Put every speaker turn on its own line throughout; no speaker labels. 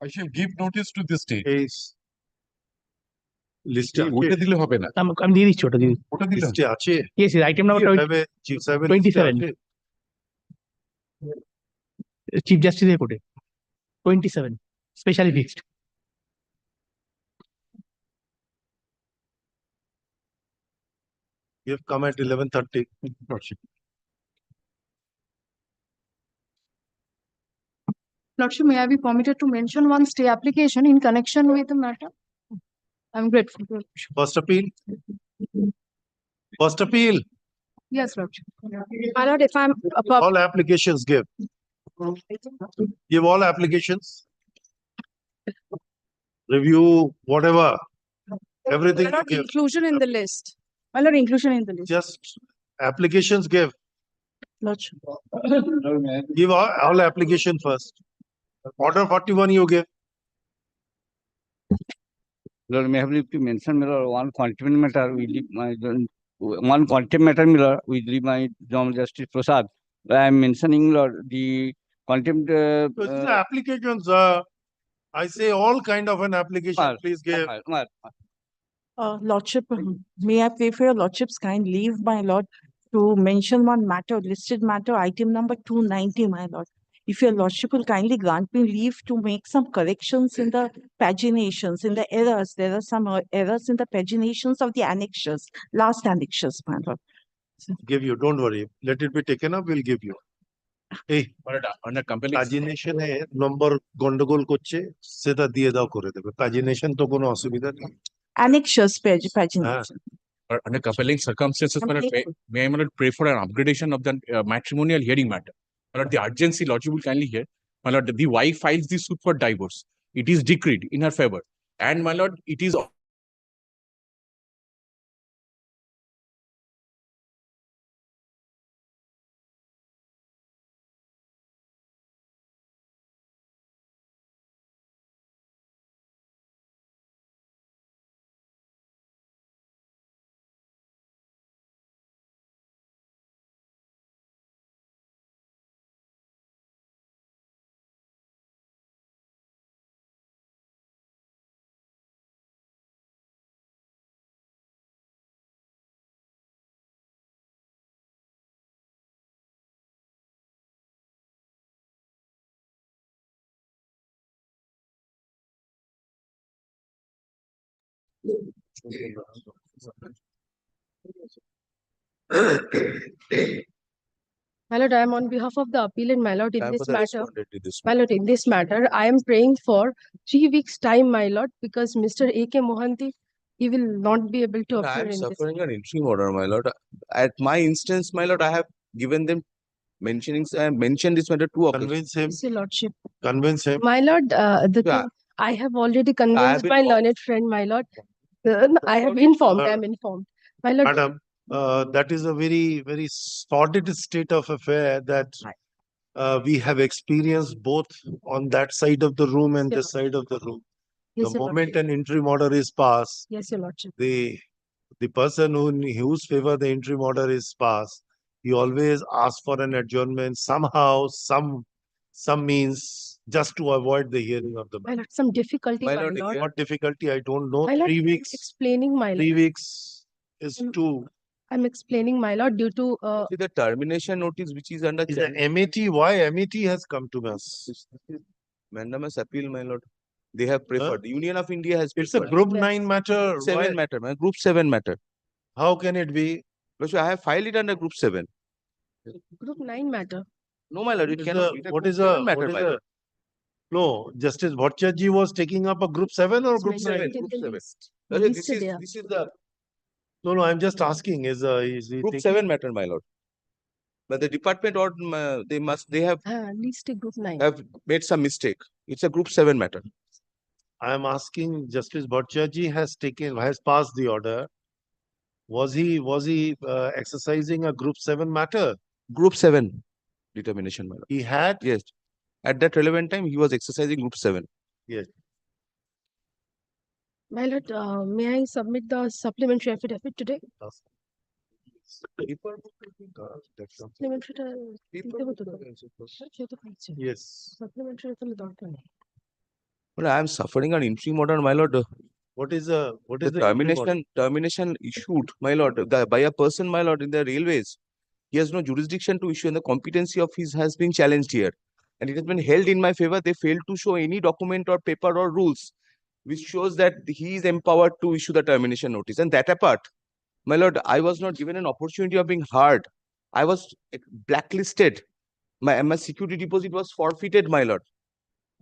I shall give notice to this state.
Case list
ওটা দিলে হবে না।
আমি দিয়ে দিচ্ছি, ওটা দিয়ে দিচ্ছি।
ওটা দিলে
list আছে
Yes, item number
chief 7
27. Chief Justice কোর্টে 27 specially fixed.
You have come at 11:30.
Lordship, may I be permitted to mention one stay application in connection with the matter? I'm grateful.
First appeal. First appeal.
Yes, Lordship. My lord, if I'm
All applications give. Give all applications. Review whatever. Everything
my
you
lord,
give.
inclusion in the list. My lord, inclusion in the list.
Just applications give.
Lordship.
Give all application first. Order 41 you give.
Lord, may I have to mention, my lord, one contempt matter. We leave my one contempt matter, my lord. We leave my Honorable Justice Prasad. I am mentioning, Lord, the contempt.
So these are applications. I say all kind of an application. Please give.
Lordship, may I pray for your Lordship's kind leave, my lord, to mention one matter, listed matter, item number 290, my lord. If your Lordship will kindly grant me leave to make some corrections in the paginations, in the errors. There are some errors in the paginations of the annexures, last annexures, my lord.
Give you. Don't worry. Let it be taken up. We'll give you. Hey,
under compelling
pagination এ নম্বর গন্ডগোল করছে সেটা দিয়ে দাও করে দেবে pagination তো কোনো অসুবিধা নেই
Annexures pagination.
under compelling circumstances, my lord, may I, my lord, pray for an upgradation of the matrimonial hearing matter. My lord, the urgency, Lordship will kindly hear. My lord, the wife files the suit for divorce. It is decreed in her favor. And my lord, it is
My lord, I am on behalf of the appellant, my lord, in
time
this
for the
matter.
respondent to this.
My lord, in this matter, I am praying for 3 weeks' time, my lord, because Mr. A.K. Mohanty, he will not be able to
I
appear
am
in this.
suffering an interim order, my lord. At my instance, my lord, I have given them I mentioned this matter two occasions.
convince him
Yes, your lordship.
convince him
My lord,
Yeah.
I have already convinced
been
my
informed.
learned friend, my lord. I have informed, I am informed. My lord,
madam that is a very sordid state of affair that we have experienced both on that side of the room and this side of the room.
yes,
The
your
moment
lordship.
an interim order is passed,
Yes, your lordship.
the person in whose favor the interim order is passed, he always asks for an adjournment somehow, some means just to avoid the hearing of the
My lord, some difficulty,
My
my
lord,
lord.
What difficulty? I don't know.
My lord,
3
I'm
weeks.
explaining, my
3
lord.
weeks is too.
I'm explaining, my lord, due to
See the termination notice which is under
Is the MET? Why MET has come to us?
mandamus appeal, my lord. They have preferred. The Union of India has
It's a
preferred.
Group
Yes.
9 matter. Why?
7 matter, man. Group 7 matter.
How can it be?
Lord, I have filed it under Group 7.
Group 9 matter.
No, my lord, it
Is
cannot
a-
be. It
what
Group
is
7
a
matter,
what is
my
a
lord.
no? Justice Bhattacharya was taking up a Group 7 or
It's
Group 9?
mentioned in
Group
the
7.
list.
Lord,
Listed there.
this is the
No, I'm just asking. Is he
Group
taking?
7 matter, my lord. But the department or they have
List group 9.
made some mistake. It's a Group 7 matter.
I am asking. Justice Bhattacharya has passed the order. Was he exercising a Group 7 matter?
Group 7 determination, my lord.
He had.
Yes. At that relevant time, he was exercising Group 7.
My lord, may I submit the supplementary affidavit today? Supplementary দিতে হতো তো। সে তো পাইছে।
Yes.
Supplementary তাহলে দরকার নেই।
Well, I am suffering an interim order, my lord.
What is
The
the interim order?
termination issued, my lord, by a person, my lord, in the railways. He has no jurisdiction to issue, and the competency of his has been challenged here. And it has been held in my favor. They failed to show any document or paper or rules which shows that he is empowered to issue the termination notice. And that apart, my lord, I was not given an opportunity of being heard. I was blacklisted. My security deposit was forfeited, my lord.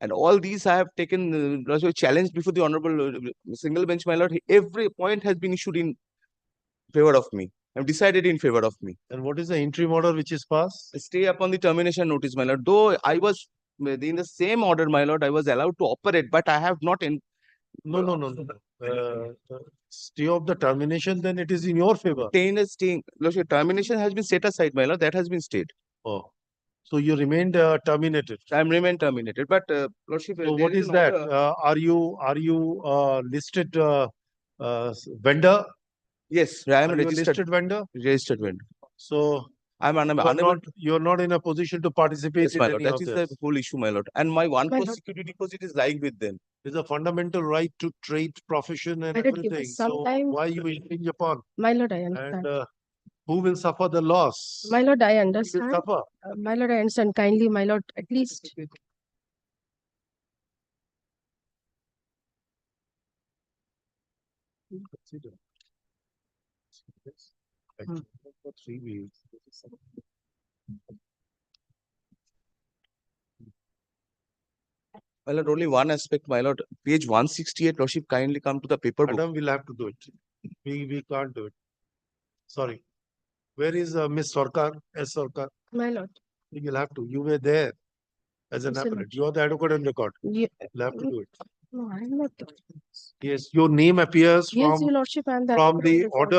And all these I have taken challenged before the honorable single bench, my lord. Every point has been issued in favor of me. Have decided in favor of me.
And what is the interim order which is passed?
Stay upon the termination notice, my lord. Though I was in the same order, my lord, I was allowed to operate, but I have not.
No. Stay of the termination, then it is in your favor.
Lordship, termination has been set aside, my lord. That has been stayed.
Oh, so you remained terminated.
I am remain terminated. But Lordship,
So
there
what is
an
that?
order-
Are you listed vendor?
Yes, I am
Are
a
you a
registered
listed vendor?
vendor.
So
I am
you're you're not in a position to participate
Yes,
in
my lord.
any
That
of
is
this.
the whole issue, my lord. And my one
My
crore
lord.
security deposit is lying with them.
It's a fundamental right to trade, profession, and
My lord, give us
everything.
some
So
time.
why you infringe upon?
My lord, I
And
understand.
who will suffer the loss?
My lord, I
Who will
understand.
suffer?
My lord, I understand. Kindly, my lord, at least.
Consider.
Hmm.
For 3 weeks.
My lord, only one aspect, my lord. Page 168, lordship, kindly come to the paper book.
Madam will have to do it. We can't do it. Sorry. Where is Miss Sarkar? S. Sarkar?
My lord.
You'll have to. You were there as an
Yes, your
appellate. You are the advocate on record.
Yeah.
You'll have to do it.
No, I'm not.
Yes, your name appears
Yes,
from
your lordship, I'm the
from
advocate
the
on record.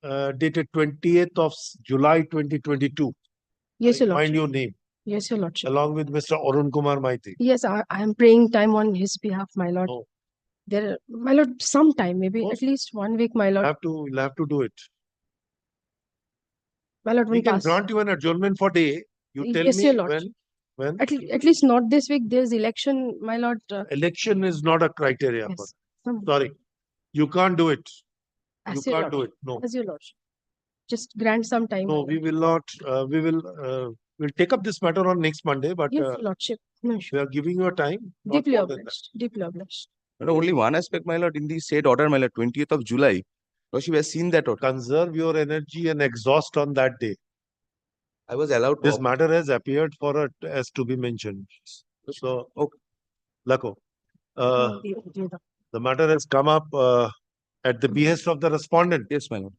order dated 20th of July 2022.
Yes, your
Find
lordship.
your name
Yes, your lordship.
along with Mr. Arun Kumar Maiti.
Yes, I am praying time on his behalf, my lord.
Oh.
There, my lord, sometime, maybe
Oh.
at least 1 week, my lord.
You'll have to do it.
My lord,
We
one
can
pass.
grant you an adjournment for day. You tell
Yes,
me
your lordship.
when
At least not this week. There's election, my lord.
election is not a criteria.
Yes.
Sorry, you can't do it. You
As your
can't do
lordship.
it. No,
As your lordship. Just grant some time.
no, we will not. We'll take up this matter on next Monday. But
Yes, your lordship. No
we
issue.
are giving you a time. Not
Deeply
more than that.
obliged. Deeply obliged.
My lord, only one aspect, my lord, in the said order, my lord, 20th of July. Lordship has seen that order.
Conserve your energy and exhaust on that day.
I was allowed to.
This matter has appeared for it as to be mentioned. So,
Okay.
Lako,
The
the matter has come up at the behest of the respondent,
Yes, my lord.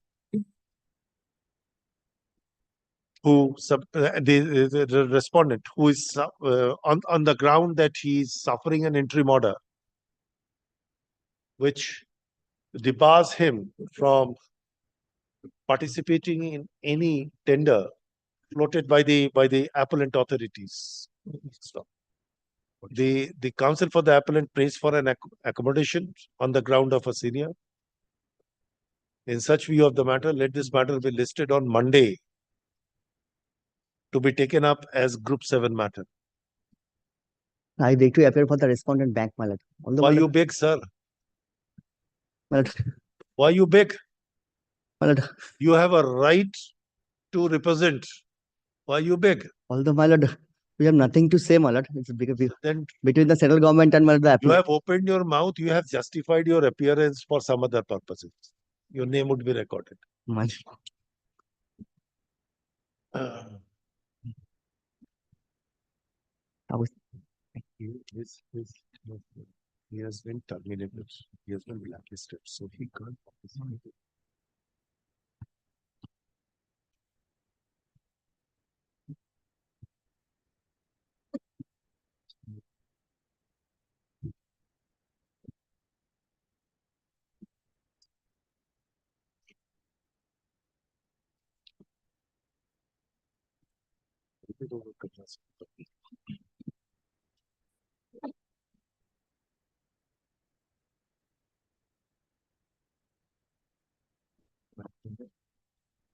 the respondent who is on the ground that he is suffering an interim order, which debars him from participating in any tender floated by the appellant authorities. The counsel for the appellant prays for an accommodation on the ground of a senior. In such view of the matter, let this matter be listed on Monday to be taken up as Group 7 matter.
I beg to appear for the respondent bank, my lord. Although,
Why
my
you
lord,
beg, sir?
my lord,
Why you beg?
my lord,
You have a right to represent. Why you beg?
although, my lord, we have nothing to say, my lord. It's because
Then
between the central government and my lord, the
you
applicant.
have opened your mouth, you have justified your appearance for some other purposes. Your name would be recorded.
My- I was-
He has been terminated. He has been blacklisted, so he can't participate.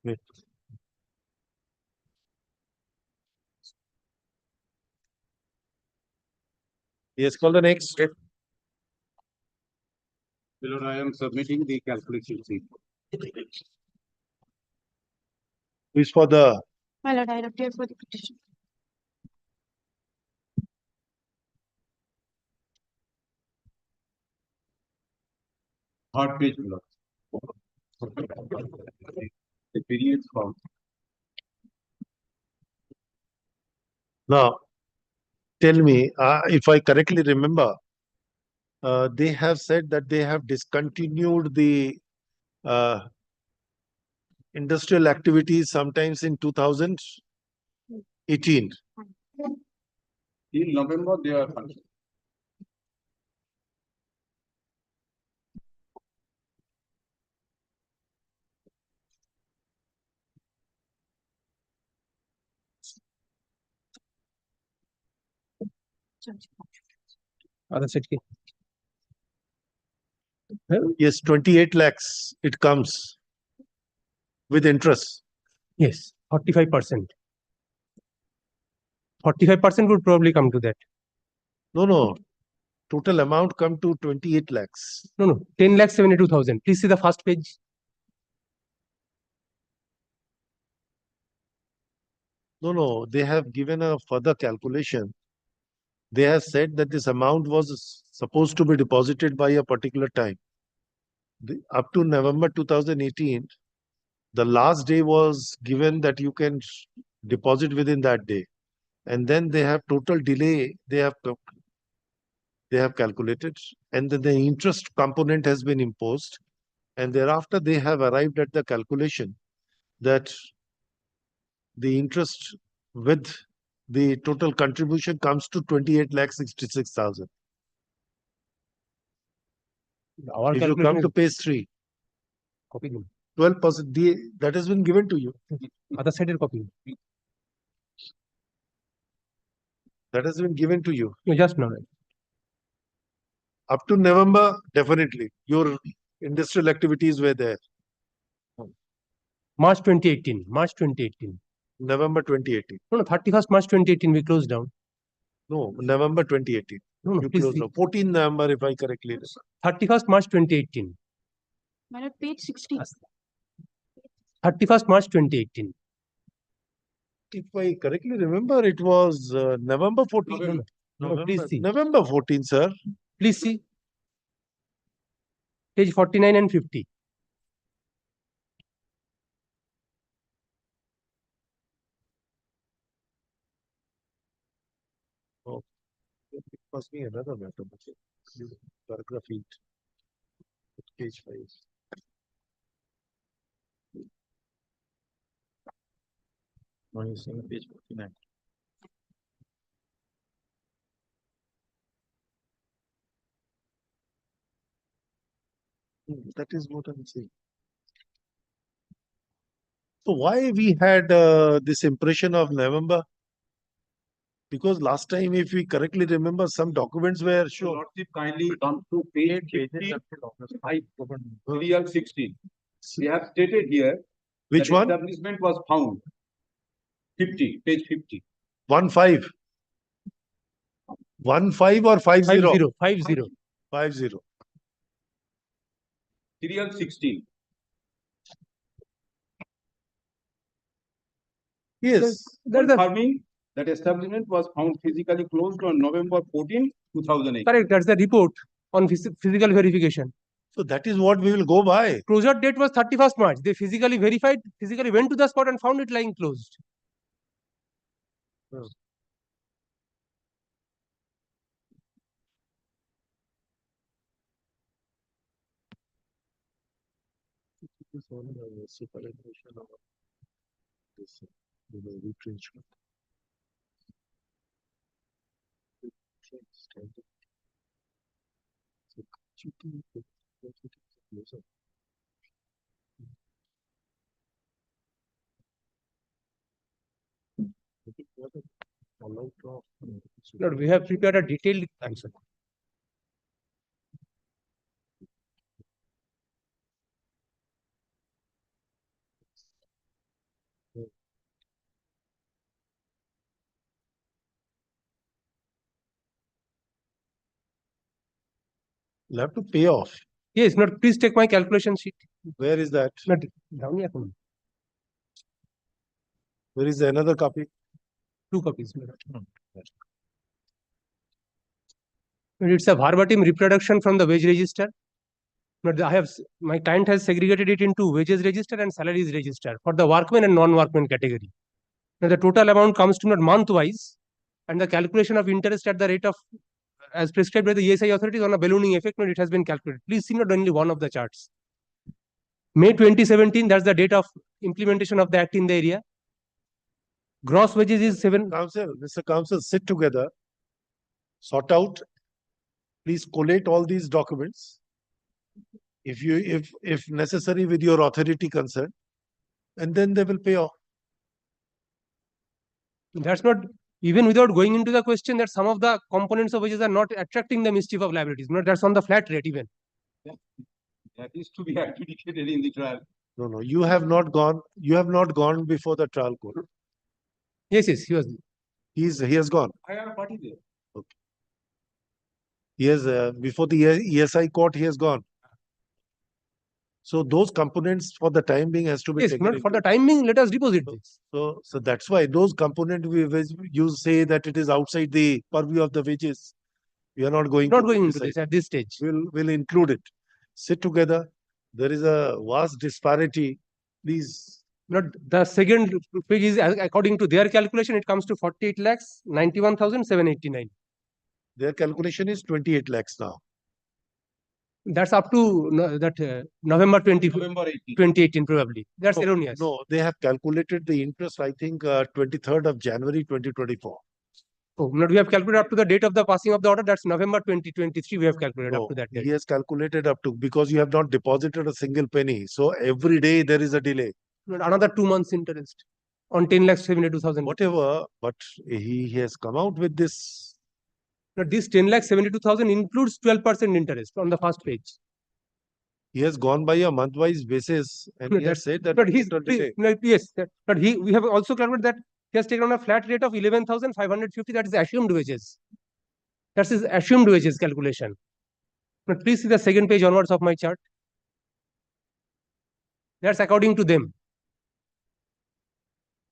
Wait. Yes, call the next.
Lord, I am submitting the calculation sheet.
Who is for the,
My lord, I appear for the petition.
Third page, Lord. The periods from
now, tell me, if I correctly remember, they have said that they have discontinued the industrial activities sometimes in 2018.
in November they are functioning.
Other side.
Yes, 28 lakhs it comes with interest.
Yes, 45%. 45% would probably come to that.
No. Total amount come to 28 lakhs.
No, 10,72,000. Please see the first page.
No, they have given a further calculation. They have said that this amount was supposed to be deposited by a particular time. Up to November 2018, the last day was given that you can deposit within that day. And then they have total delay, they have calculated, and then the interest component has been imposed. And thereafter, they have arrived at the calculation that the interest with the total contribution comes to 28,66,000.
Our
If you come to page 3,
copy.
12%, that has been given to you.
Other side copy.
That has been given to you.
No, just now.
Up to November, definitely, your industrial activities were there.
March 2018. March 2018.
November 2018.
No, 31st March 2018, we closed down.
No, November 2018.
No,
You
please
closed
see.
down. 14 November, if I correctly remember.
31st March 2018.
My lord, page 16.
31st March 2018.
If I correctly remember, it was November 14.
No, please see.
November 14, sir.
Please see. Page 49 and 50.
It must be another matter. Paragraph 8. Page 5. Now you're saying page 49. That is what I'm saying. So why we had this impression of November? Because last time, if we correctly remember, some documents were shown.
Lordship kindly come to page 15, 16. We have stated here.
Which
that
one?
Establishment was found. 50, page 50.
15. 15 or 50?
50.
50.
Serial 16.
Yes.
Confirming that establishment was found physically closed on November 14, 2008.
Correct. That's the report on physical verification.
So that is what we will go by.
Closure date was 31st March. They physically verified, physically went to the spot and found it lying closed.
This one superannuation of this retrenchment.
Lord, we have prepared a detailed answer.
You'll have to pay off.
Yes, not, please take my calculation sheet.
Where is that?
Not, down here,
Where is the another copy?
2 copies. It's a verbatim reproduction from the wage register. But my client has segregated it into wages register and salaries register for the workmen and non-workmen category. Now the total amount comes to not month-wise, and the calculation of interest at the rate of, as prescribed by the ESI authorities on a ballooning effect, it has been calculated. Please see not only one of the charts. May 2017, that's the date of implementation of the act in the area. Gross wages is 7.
Council, Mr. Council, sit together, sort out, please collate all these documents. If necessary with your authority concerned, and then they will pay off.
That's not, even without going into the question that some of the components of wages are not attracting the mischief of liabilities. No, that's on the flat rate even.
That is to be adjudicated in the trial.
No, you have not gone before the trial court.
Yes, he was.
He has gone.
I have a party there.
He has, before the ESI court, he has gone. So those components for the time being has to be
Yes,
taken
not for
into-
the timing, let us deposit this.
So that's why those components you say that it is outside the purview of the wages. We are not going
Not
to
going into
decide.
this at this stage.
We'll include it. Sit together. There is a vast disparity. Please.
Not the second page is according to their calculation, it comes to 48 lakhs 91,789.
Their calculation is 28 lakhs now.
That's up to November 2018 probably. That's
No,
erroneous.
No, they have calculated the interest, I think, 23rd of January 2024.
Oh, not we have calculated up to the date of the passing of the order. That's November 2023. We have calculated
No,
up to that date.
he has calculated up to, because you have not deposited a single penny. So every day there is a delay.
Another 2 months interest on 10 lakhs 72,000.
Whatever, but he has come out with this.
Now, this 10 lakhs 72,000 includes 12% interest on the first page.
He has gone by a month-wise basis, and
No,
he has said that.
But he's
total delay.
yes, but we have also calculated that he has taken on a flat rate of 11,550. That is assumed wages. That's his assumed wages calculation. But please see the second page onwards of my chart. That's according to them.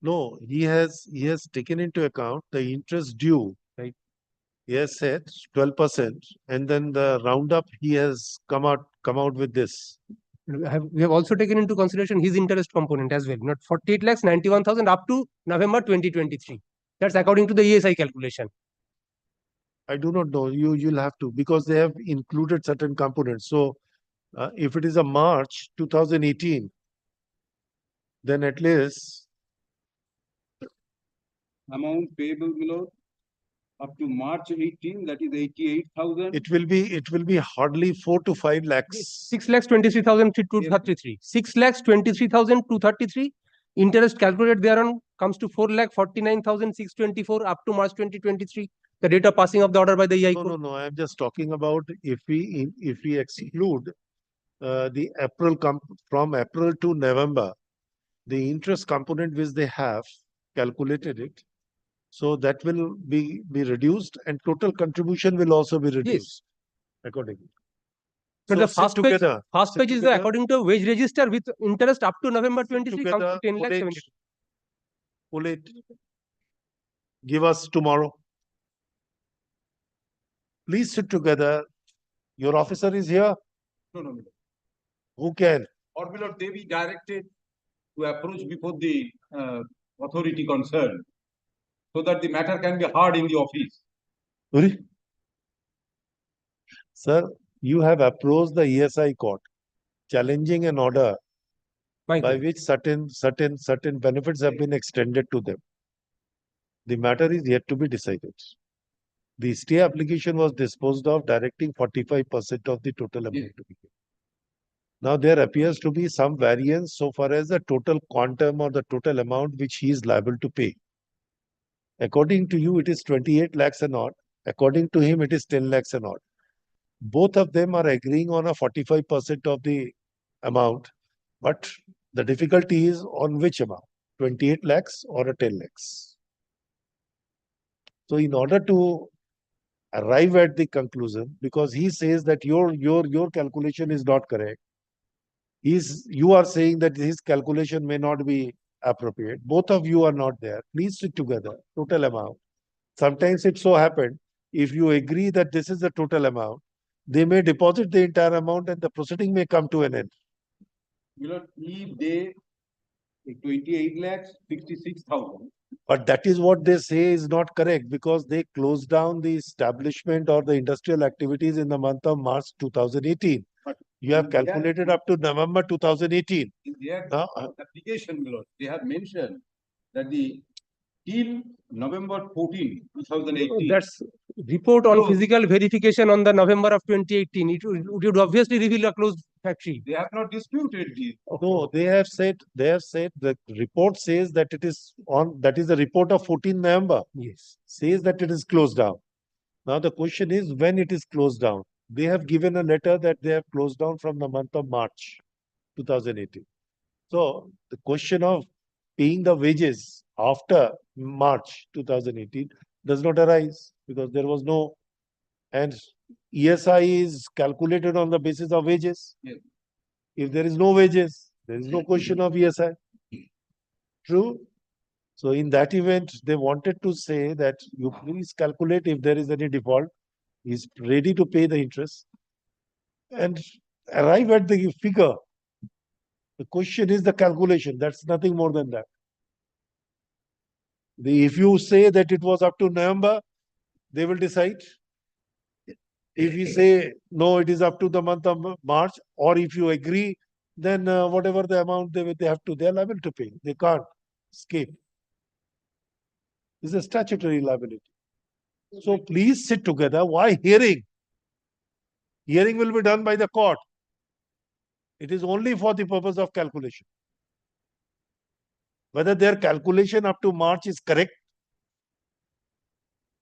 No, he has taken into account the interest due.
Right.
He has said 12%, and then the roundup he has come out with this.
We have also taken into consideration his interest component as well. Not 48 lakhs 91,000 up to November 2023. That's according to the ESI calculation.
I do not know. You'll have to, because they have included certain components. So if it is a March 2018, then at least
Amount payable below up to March 18, that is 88,000.
it will be hardly 4 to 5 lakhs.
6 lakhs 23,233. 6 lakhs 23,233. Interest calculated thereon comes to 4 lakh 49,624 up to March 2023. The date of passing of the order by the EI court.
No. I am just talking about if we exclude the from April to November, the interest component which they have calculated it. So that will be reduced, and total contribution will also be reduced accordingly.
So the
sit
first page,
together.
first
sit
page is
together.
according to wage register with interest up to November 23 comes to
Together,
10 lakh
collate,
72.
collate. Give us tomorrow. Please sit together. Your officer is here.
No.
Who can?
Or below, they be directed to approach before the authority concerned, so that the matter can be heard in the office.
Uri? Sir, you have approached the ESI court, challenging an order by which certain benefits have been extended to them. The matter is yet to be decided. The stay application was disposed of, directing 45% of the total amount to be given. Now there appears to be some variance so far as the total quantum or the total amount which he is liable to pay. According to you, it is 28 lakhs and odd. According to him, it is 10 lakhs and odd. Both of them are agreeing on a 45% of the amount, but the difficulty is on which amount, 28 lakhs or a 10 lakhs. So in order to arrive at the conclusion, because he says that your calculation is not correct. You are saying that his calculation may not be appropriate. Both of you are not there. Please sit together. Total amount. Sometimes it so happened, if you agree that this is the total amount, they may deposit the entire amount and the proceeding may come to an end.
If they 28 lakhs 66,000.
But that is what they say is not correct, because they closed down the establishment or the industrial activities in the month of March 2018. You have calculated up to November 2018.
In their
Now,
application, my lord, they have mentioned that the till November 14, 2018.
That's report on
No.
physical verification on the November of 2018. It would obviously reveal a closed factory.
They have not disputed this.
no, they have said the report says that it is on, that is the report of 14 November,
Yes.
says that it is closed down. Now the question is when it is closed down. They have given a letter that they have closed down from the month of March 2018. So the question of paying the wages after March 2018 does not arise, because there was no, and ESI is calculated on the basis of wages.
Yes.
If there is no wages, there is no question of ESI. True. So in that event, they wanted to say that you please calculate if there is any default. He's ready to pay the interest and arrive at the figure. The question is the calculation. That's nothing more than that. If you say that it was up to November, they will decide. If you say no, it is up to the month of March, or if you agree, then whatever the amount they have to, they are liable to pay. They can't escape. This is a statutory liability. So please sit together. Why hearing? Hearing will be done by the court. It is only for the purpose of calculation. Whether their calculation up to March is correct,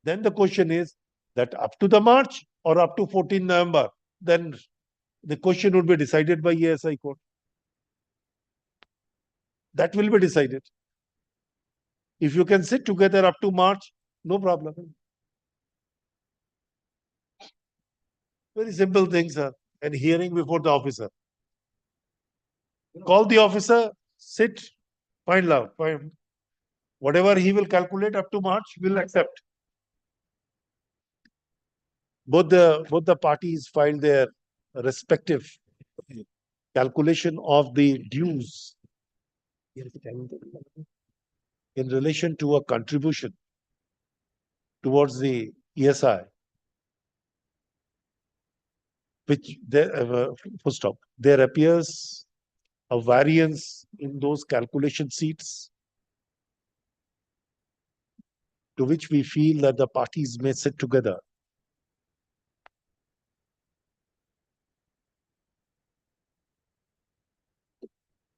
then the question is that up to the March or up to 14 November, then the question would be decided by ESI court. That will be decided. If you can sit together up to March, no problem. Very simple things, sir. And hearing before the officer. Call the officer, sit, find out. Whatever he will calculate up to March, we'll accept. Both the parties filed their respective calculation of the dues in relation to a contribution towards the ESI, which there, full stop, there appears a variance in those calculation sheets, to which we feel that the parties may sit together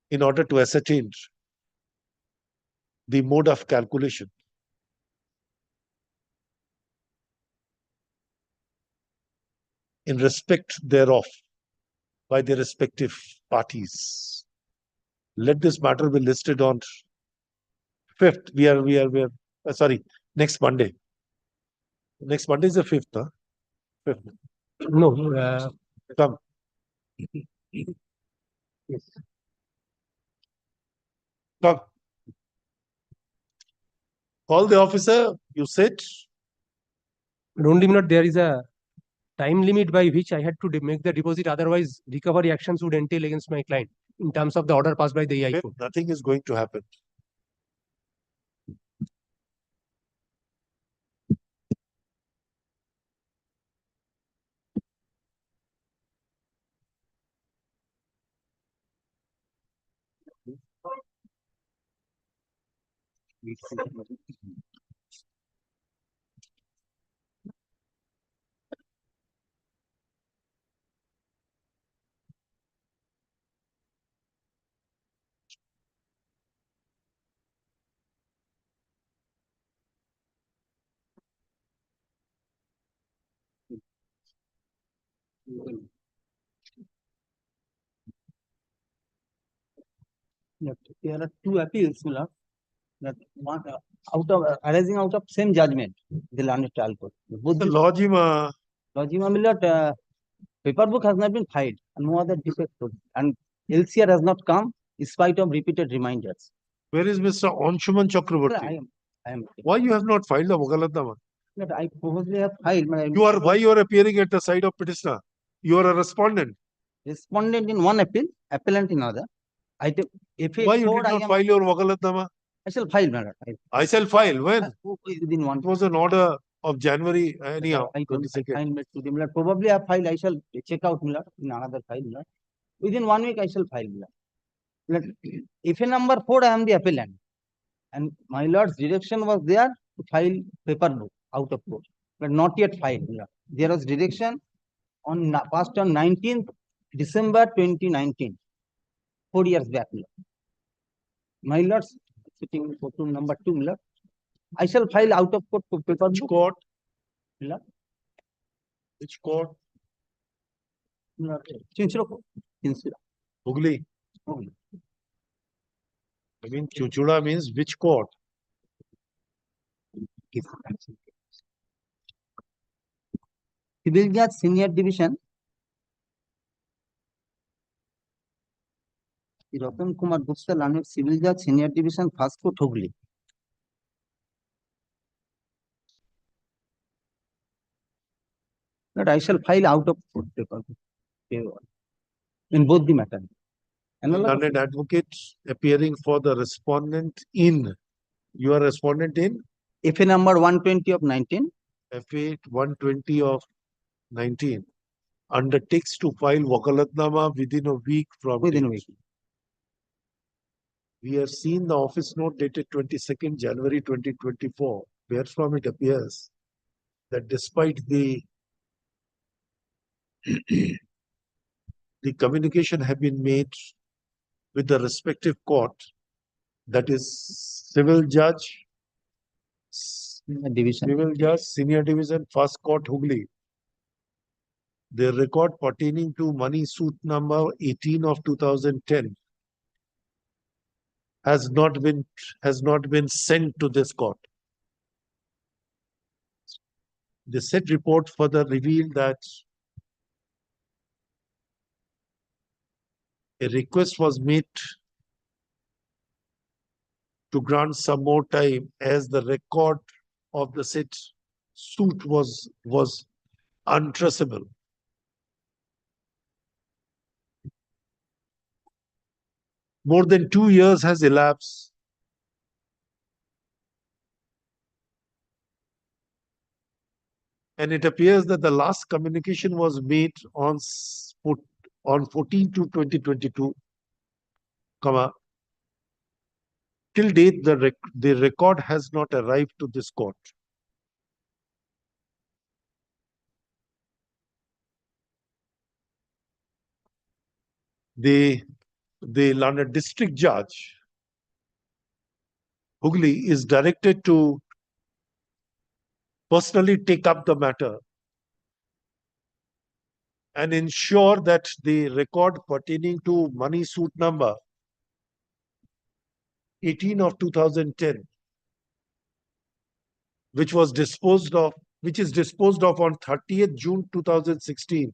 in order to ascertain the mode of calculation. In respect thereof by the respective parties. Let this matter be listed on 5th. Sorry, next Monday. Next Monday is the 5th, huh? 5th.
No.
Come.
Yes.
Come. Call the officer, you sit.
But only not there is a time limit by which I had to make the deposit. Otherwise, recovery actions would entail against my client in terms of the order passed by the AI court.
Nothing is going to happen.
There are two appeals, my lord. That one,
arising out of same judgment, the learned trial court. Both
The
the
Lojima,
Lojima Milord, paper book has not been filed and no other defect. And LCR has not come in spite of repeated reminders.
where is Mr. Anshuman
Sir,
Chakraborty?
I am.
Why you have not filed a Wakalatnama?
Sir, I probably have filed, but I'm
Why you are appearing at the side of petitioner? You are a respondent.
respondent in one appeal, appellant in other. Item, if
Why you
four,
did not file your Wakalatama?
I shall file, madam.
I shall file. When?
Within one.
It was an order of January, anyhow,
I don't
22nd.
find it to the Milord. Probably a file, I shall check out Milord in another file, Milord. Within 1 week, I shall file, Milord. Milord, if a number 4, I am the appellant. And my lord's direction was there to file paper book out of court, but not yet filed, Milord. There was direction on passed on 19th December 2019, 4 years back, Milord. My lord's sitting in courtroom number 2, Milord. I shall file out of court paper
Which
book,
court?
Milord.
Which court?
Chinchilla court. Chinchilla.
Hugli.
Hugli.
I mean, Chuchura means which court?
Civil Judge Senior Division, Ratan Kumar Gupta, learned Civil Judge Senior Division, First Court, Hugli. But I shall file out of court paper in both the matter. And
Learned advocate appearing for the respondent in. You are respondent in
FA number 120 of 19.
FA 120 of 19. Undertakes to file Wakalatnama within a week from
Within a
date.
week.
We have seen the office note dated 22nd January 2024, wherefrom it appears that despite the communication have been made with the respective court, that is civil judge, senior division, first court, Hugli. The record pertaining to money suit number 18 of 2010 has not been sent to this court. The said report further revealed that a request was made to grant some more time as the record of the said suit was untraceable. More than 2 years has elapsed. And it appears that the last communication was made on 14 to 2022, till date the record has not arrived to this court. The learned district judge, Hugli, is directed to personally take up the matter and ensure that the record pertaining to money suit number 18 of 2010, which is disposed of on 30th June 2016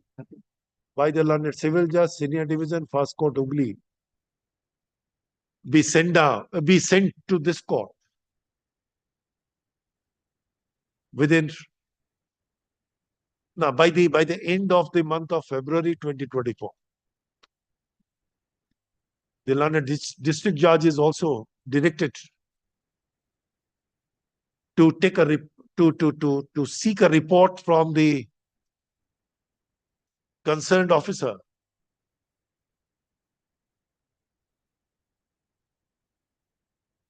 by the learned civil judge, senior division, first court, Hugli, be sent to this court within by the end of the month of February 2024. The learned district judge is also directed to take to seek a report from the concerned officer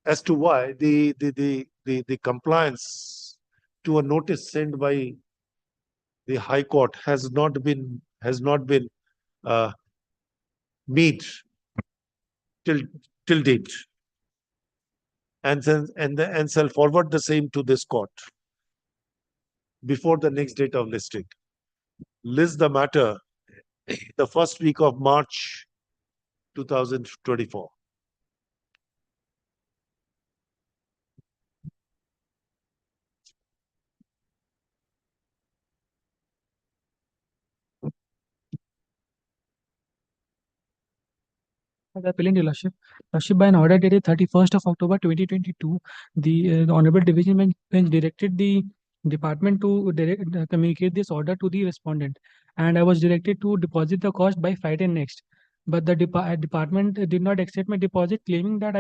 as to why the compliance to a notice sent by the High Court has not been made till date, and shall forward the same to this court before the next date of listing. List the matter the first week of March 2024.
For the appellant, Your Lordship. Lordship, by an order dated 31st of October 2022, the Honorable Division Bench directed the department to communicate this order to the respondent, and I was directed to deposit the cost by Friday next. But the department did not accept my deposit, claiming that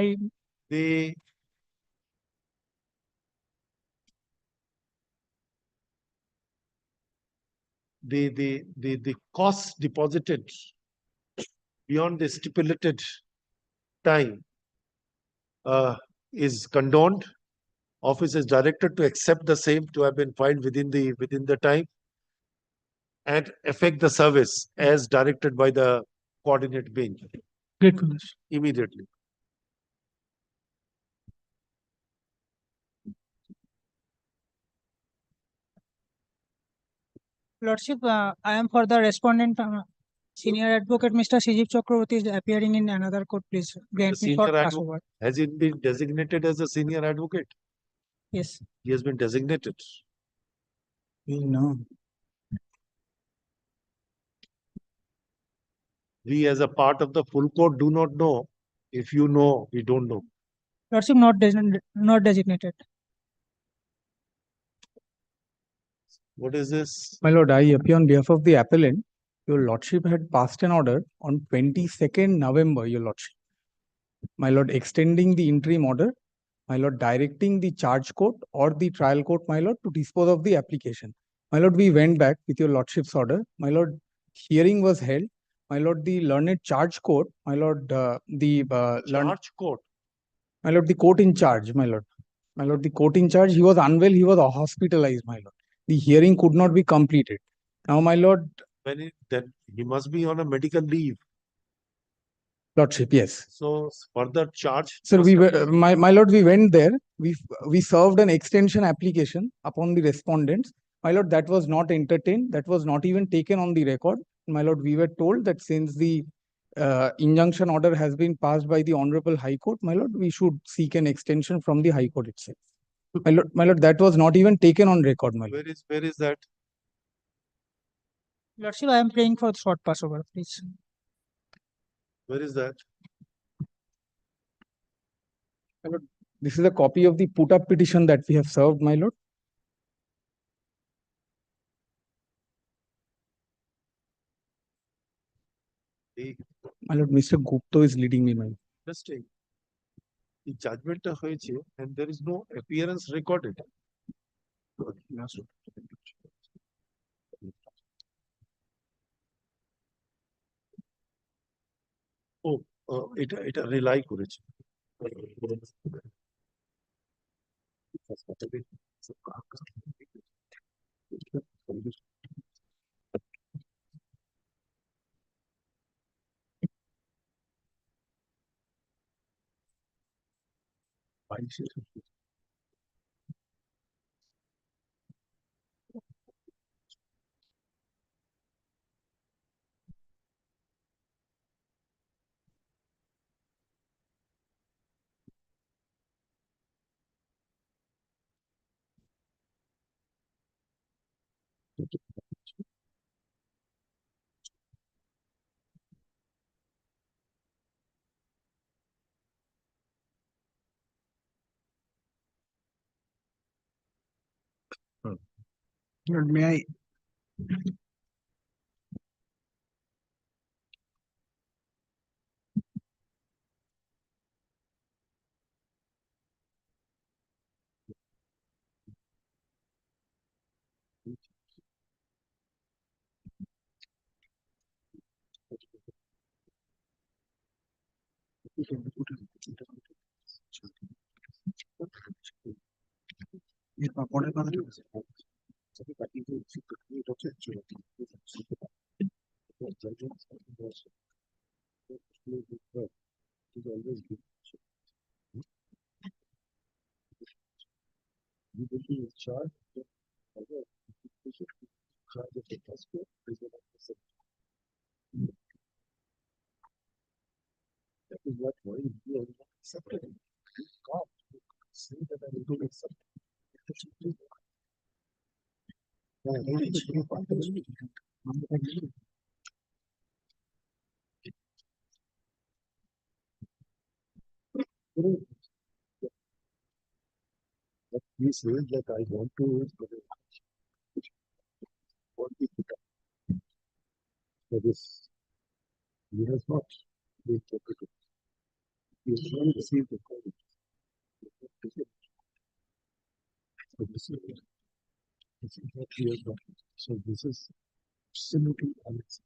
The costs deposited beyond the stipulated time is condoned. Office is directed to accept the same to have been filed within the time and effect the service as directed by the coordinate bench
gratefulness.
immediately.
Lordship, I am for the respondent, Senior Advocate Mr. Sijib Chakraborty is appearing in another court. Please grant me for
senior
passover.
Has he been designated as a senior advocate?
Yes.
He has been designated.
No.
We as a part of the full court do not know. If you know, we don't know.
Lordship, not designated.
What is this?
My lord, I appear on behalf of the appellant. Your lordship had passed an order on 22nd November, your lordship. My lord, extending the interim order, my lord, directing the charge court or the trial court, my lord, to dispose of the application. My lord, we went back with your lordship's order. My lord, hearing was held. My lord, the learned charge court, my lord,
Charge court.
my lord, the court in charge, my lord. My lord, the court in charge, he was unwell, he was hospitalized, my lord. The hearing could not be completed. Now, my lord,
Then he must be on a medical leave.
lordship, yes.
So further charge.
Sir, we were, my lord, we went there. We served an extension application upon the respondents. My lord, that was not entertained. That was not even taken on the record. My lord, we were told that since the injunction order has been passed by the Honorable High Court, my lord, we should seek an extension from the High Court itself. My lord, that was not even taken on record, my lord.
Where is that?
Lordship, I am praying for short passover, please.
Where is that?
My lord, this is a copy of the put-up petition that we have served, my lord. My lord, Mr. Gupta is leading me, my lord.
Interesting. The judgment and there is no appearance recorded. Oh, এটা rely করেছে।
Lord, may I?
But he says that I want to. What he put up. For this, he has not been interpreted. He has not received the call. So this is what he has done. So this is absolutely unacceptable.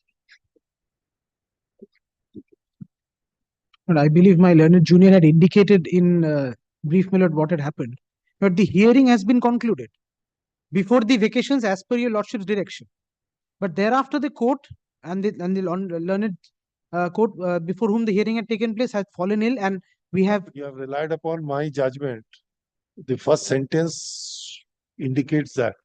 And I believe my learned junior had indicated in brief, my lord, what had happened. But the hearing has been concluded before the vacations as per your lordship's direction. But thereafter the court and the learned court before whom the hearing had taken place had fallen ill, and we have
You have relied upon my judgment. The first sentence indicates that.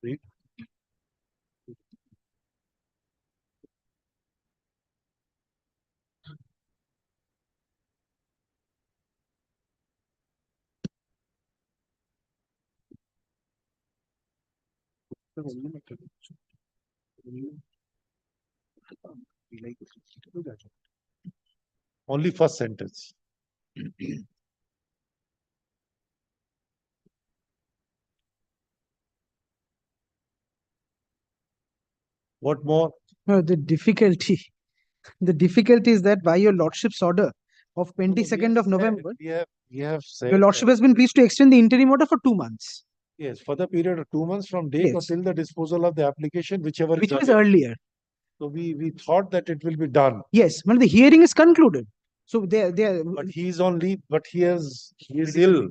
Read. Only first sentence. What more?
the difficulty. The difficulty is that by your lordship's order of 22nd of November,
We have said.
your lordship has been pleased to extend the interim order for 2 months,
Yes, for the period of 2 months from date or
Yes.
till the disposal of the application, whichever
which was
earlier.
earlier.
So we thought that it will be done,
Yes, well, the hearing is concluded. So
but he is on leave, but he is ill.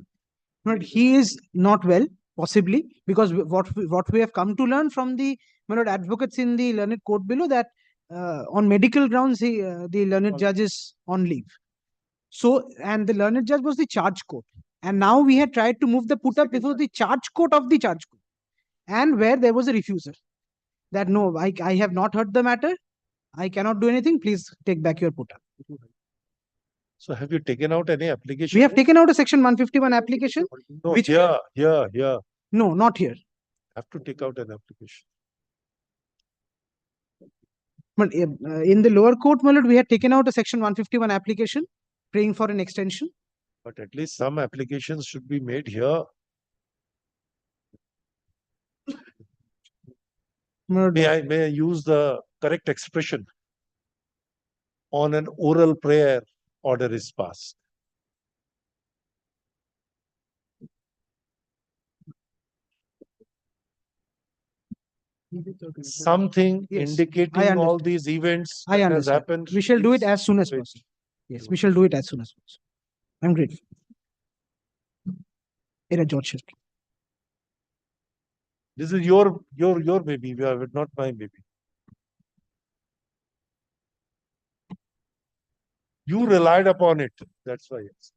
but he is not well, possibly, because what we have come to learn from the my lord advocates in the learned court below, that on medical grounds the learned judge is on leave. So, and the learned judge was the charge court, and now we had tried to move the put up before the charge court of the charge court, and where there was a refusal that no, I have not heard the matter, I cannot do anything, please take back your put up.
So have you taken out any application?
We have taken out a section 151 application.
No,
which-
here.
No, not here.
Have to take out an application.
But in the lower court, my lord, we had taken out a section 151 application, praying for an extension.
But at least some applications should be made here.
My lord,
May I use the correct expression? On an oral prayer, order is passed. Something
Yes, I
indicating all
understand.
these events
I
that has
understand.
happened.
We shall do it
is
as soon as
great.
possible. Yes, we shall do it as soon as possible. I'm grateful. Era George.
This is your baby, not my baby. You relied upon it. That's why. Yes.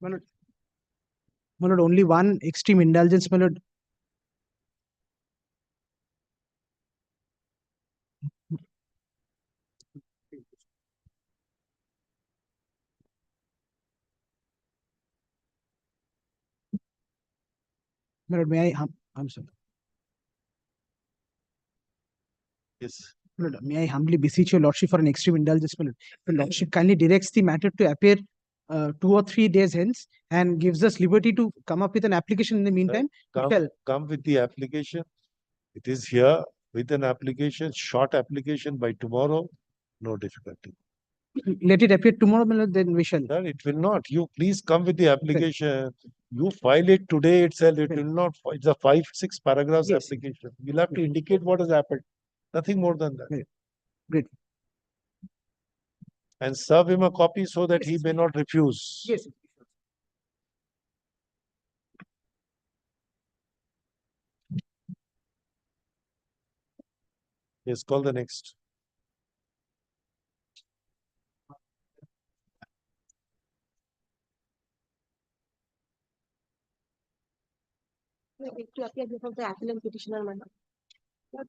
My lord, only one extreme indulgence, my lord. My lord, may I'm sorry.
Yes.
My lord, may I humbly beseech your lordship for an extreme indulgence, my lord. The lordship kindly directs the matter to appear 2 or 3 days hence, and gives us liberty to come up with an application in the meantime.
Come with the application. It is here with an application, short application by tomorrow. No difficulty.
Let it appear tomorrow, my lord, then we shall.
Sir, it will not. You please come with the application. You file it today itself. It will not. It's a 5-6 paragraphs
Yes.
application. You'll have to indicate what has happened. Nothing more than that.
Great.
And serve him a copy so that he may not refuse.
Yes.
Yes, call the next.
To appear before the appellant petitioner, madam. But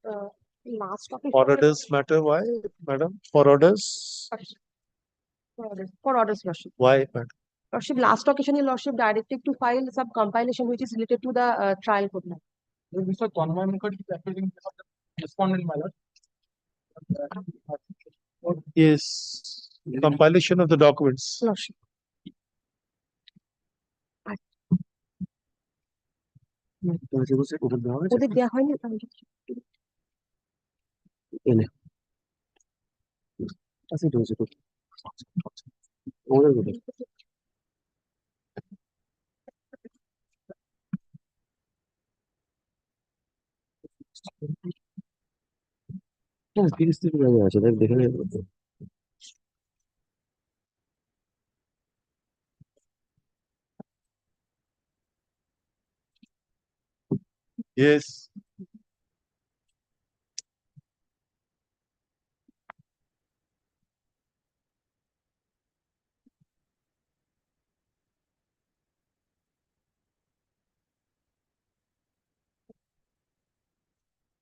last topic.
For orders matter, why, madam? For orders?
For orders, Lordship.
Why, madam?
Lordship, last occasion, your Lordship directed to file some compilation which is related to the trial court.
Mr. Tanmay Mukherjee is appearing before the respondent, my lord.
Yes, compilation of the documents.
Lordship. ওদের দেয়া হয়নি
Yes.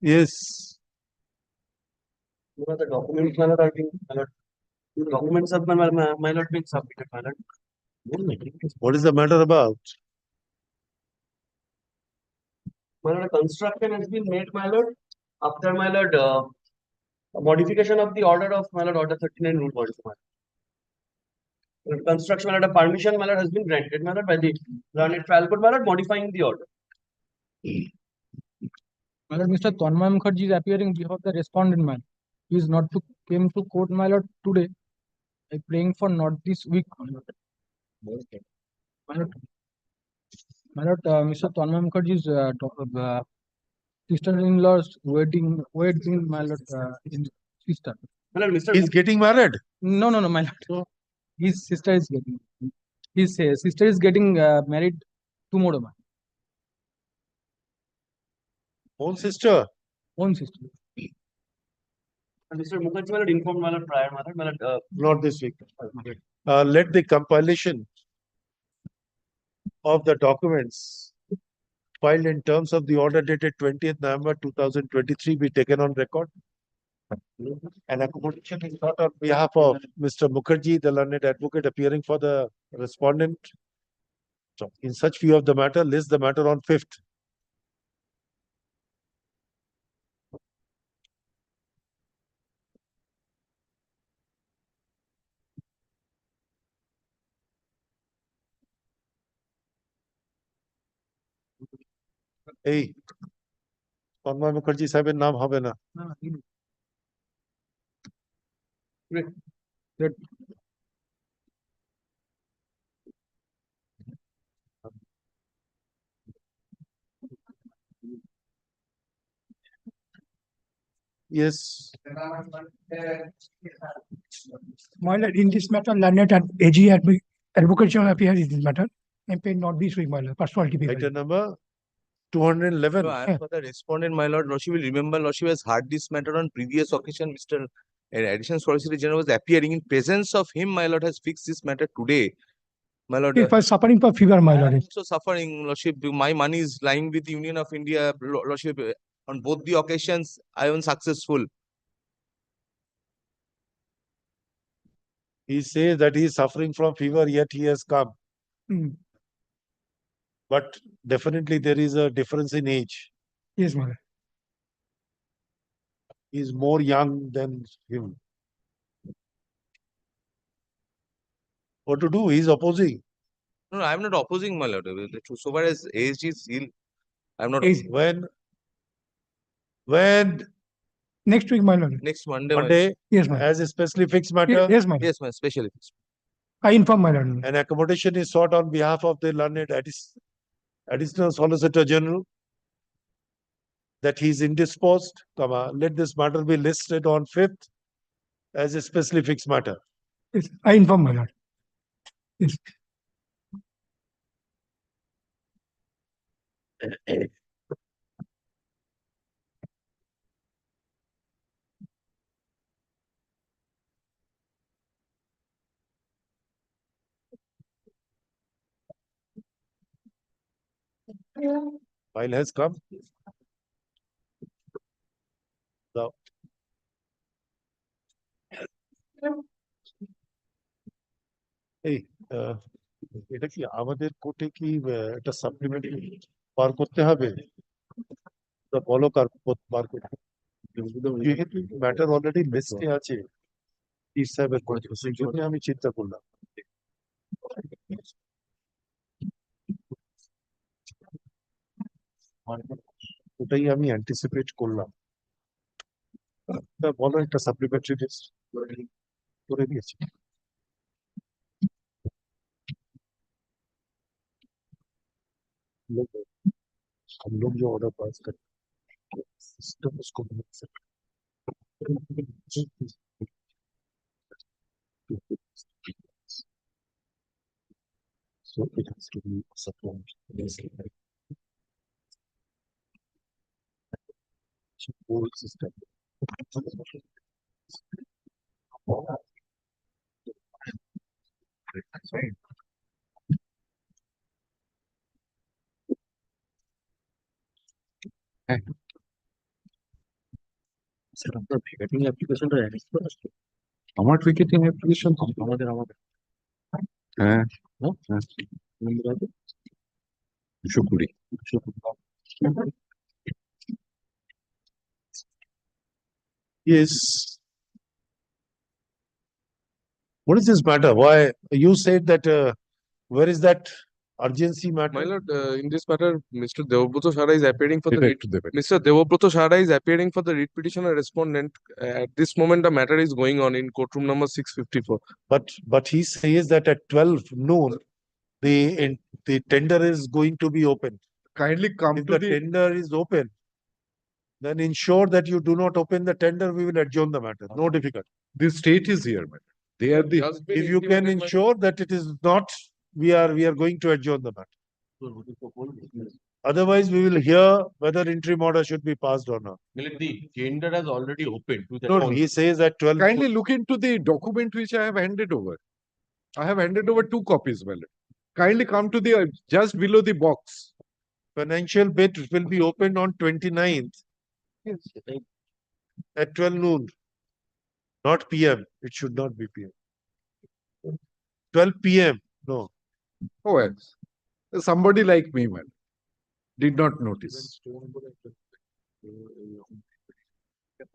Yes.
The documents, my lord, are being, my lord, the documents have my lord been submitted, my lord.
What is the matter about?
My lord, a construction has been made, my lord, after my lord, a modification of the order of my lord, order 39 rule 45. Construction, my lord, a permission, my lord, has been granted, my lord, by the learned trial court, my lord, modifying the order.
My lord, Mr. Tanmay Mukherjee is appearing before the respondent, man. He is not to came to court, my lord, today. I praying for not this week, my lord. My lord, Mr. Tanmay Mukherjee's sister-in-law's wedding, my lord, in sister.
My lord, Mr.
He's getting married.
No, my lord. His sister is getting. His sister is getting married tomorrow, man.
Own sister.
Own sister.
And Mr. Mukherjee, my lord, informed my lord prior, my lord,
Not this week. Let the compilation of the documents filed in terms of the order dated 20th November 2023 be taken on record. An accommodation is sought on behalf of Mr. Mukherjee, the learned advocate appearing for the respondent. So, in such view of the matter, list the matter on 5th. এই তন্ময় মুখার্জি সাহেবের নাম হবে না। Yes.
My lord, in this matter, learned and AG advocate shall appear in this matter and pay not this week, my lord, personality people.
Item number 211.
No, I am for the respondent, my lord. Lordship will remember, Lordship has heard this matter on previous occasion. Mr. Additional Solicitor General was appearing in presence of him. My lord has fixed this matter today. My lord,
If I suffering for fever, my
I am
lord.
also suffering, Lordship. My money is lying with the Union of India, Lordship. On both the occasions, I am unsuccessful.
He says that he is suffering from fever, yet he has come. But definitely there is a difference in age.
Yes, my lord.
He is more young than him. What to do? He is opposing.
No, I am not opposing, my lord. So far as age is ill, I am not.
When?
Next week, my lord.
Next Monday.
Monday?
Yes, my lord.
As a specially fixed matter?
Yes, my lord.
Yes, my specially fixed.
I inform my lord.
An accommodation is sought on behalf of the learned Additional Solicitor General that he is indisposed, let this matter be listed on 5th as a specially fixed matter.
Yes, I inform my lord. Yes.
File has come. The এই এটা কি আমাদের কোর্টে কি একটা supplementary বার করতে হবে? তা বলো কার বার করতে, যেহেতু ম্যাটার অলরেডি লিস্টে আছে সাহেবের কোর্টে, সেই জন্য আমি চিন্তা করলাম। ওটাই আমি অ্যান্টিসিপেট করলাম। তা বলো একটা সাপ্লিমেন্টারি লিস্ট করে দিয়েছি। हम लोग जो ऑर्डर पास करते हैं सिस्टम उसको so it has to be supplied whole system. Sir আপনার ভিকেটিং অ্যাপ্লিকেশনটা অ্যারেঞ্জ করা আছে? আমার ভিকেটিং অ্যাপ্লিকেশন আমাদের হ্যাঁ নম্বর আছে 220 Yes. What is this matter? Why you said that where is that urgency matter?
My lord, in this matter, Mr. Devobroto Shara is appearing for the writ. Mr. Devobroto Shara is appearing for the writ petitioner respondent. At this moment, the matter is going on in courtroom number 654.
But he says that at 12 noon the tender is going to be open.
Kindly come
If
to
the
the
tender is open, then ensure that you do not open the tender. We will adjourn the matter. No difficulty.
the state is here, madam. They are the
Just been
If you can
intimated by-
ensure that it is not, we are going to adjourn the matter. Otherwise, we will hear whether interim order should be passed or not.
The tender has already opened to the.
No, he says at 12.
Kindly look into the document which I have handed over. I have handed over 2 copies, madam. Kindly come to the just below the box.
Financial bid will be opened on 29th at 12 noon. Not PM. It should not be PM. 12 PM. No.
Oh, yes. Somebody like me, madam, did not notice.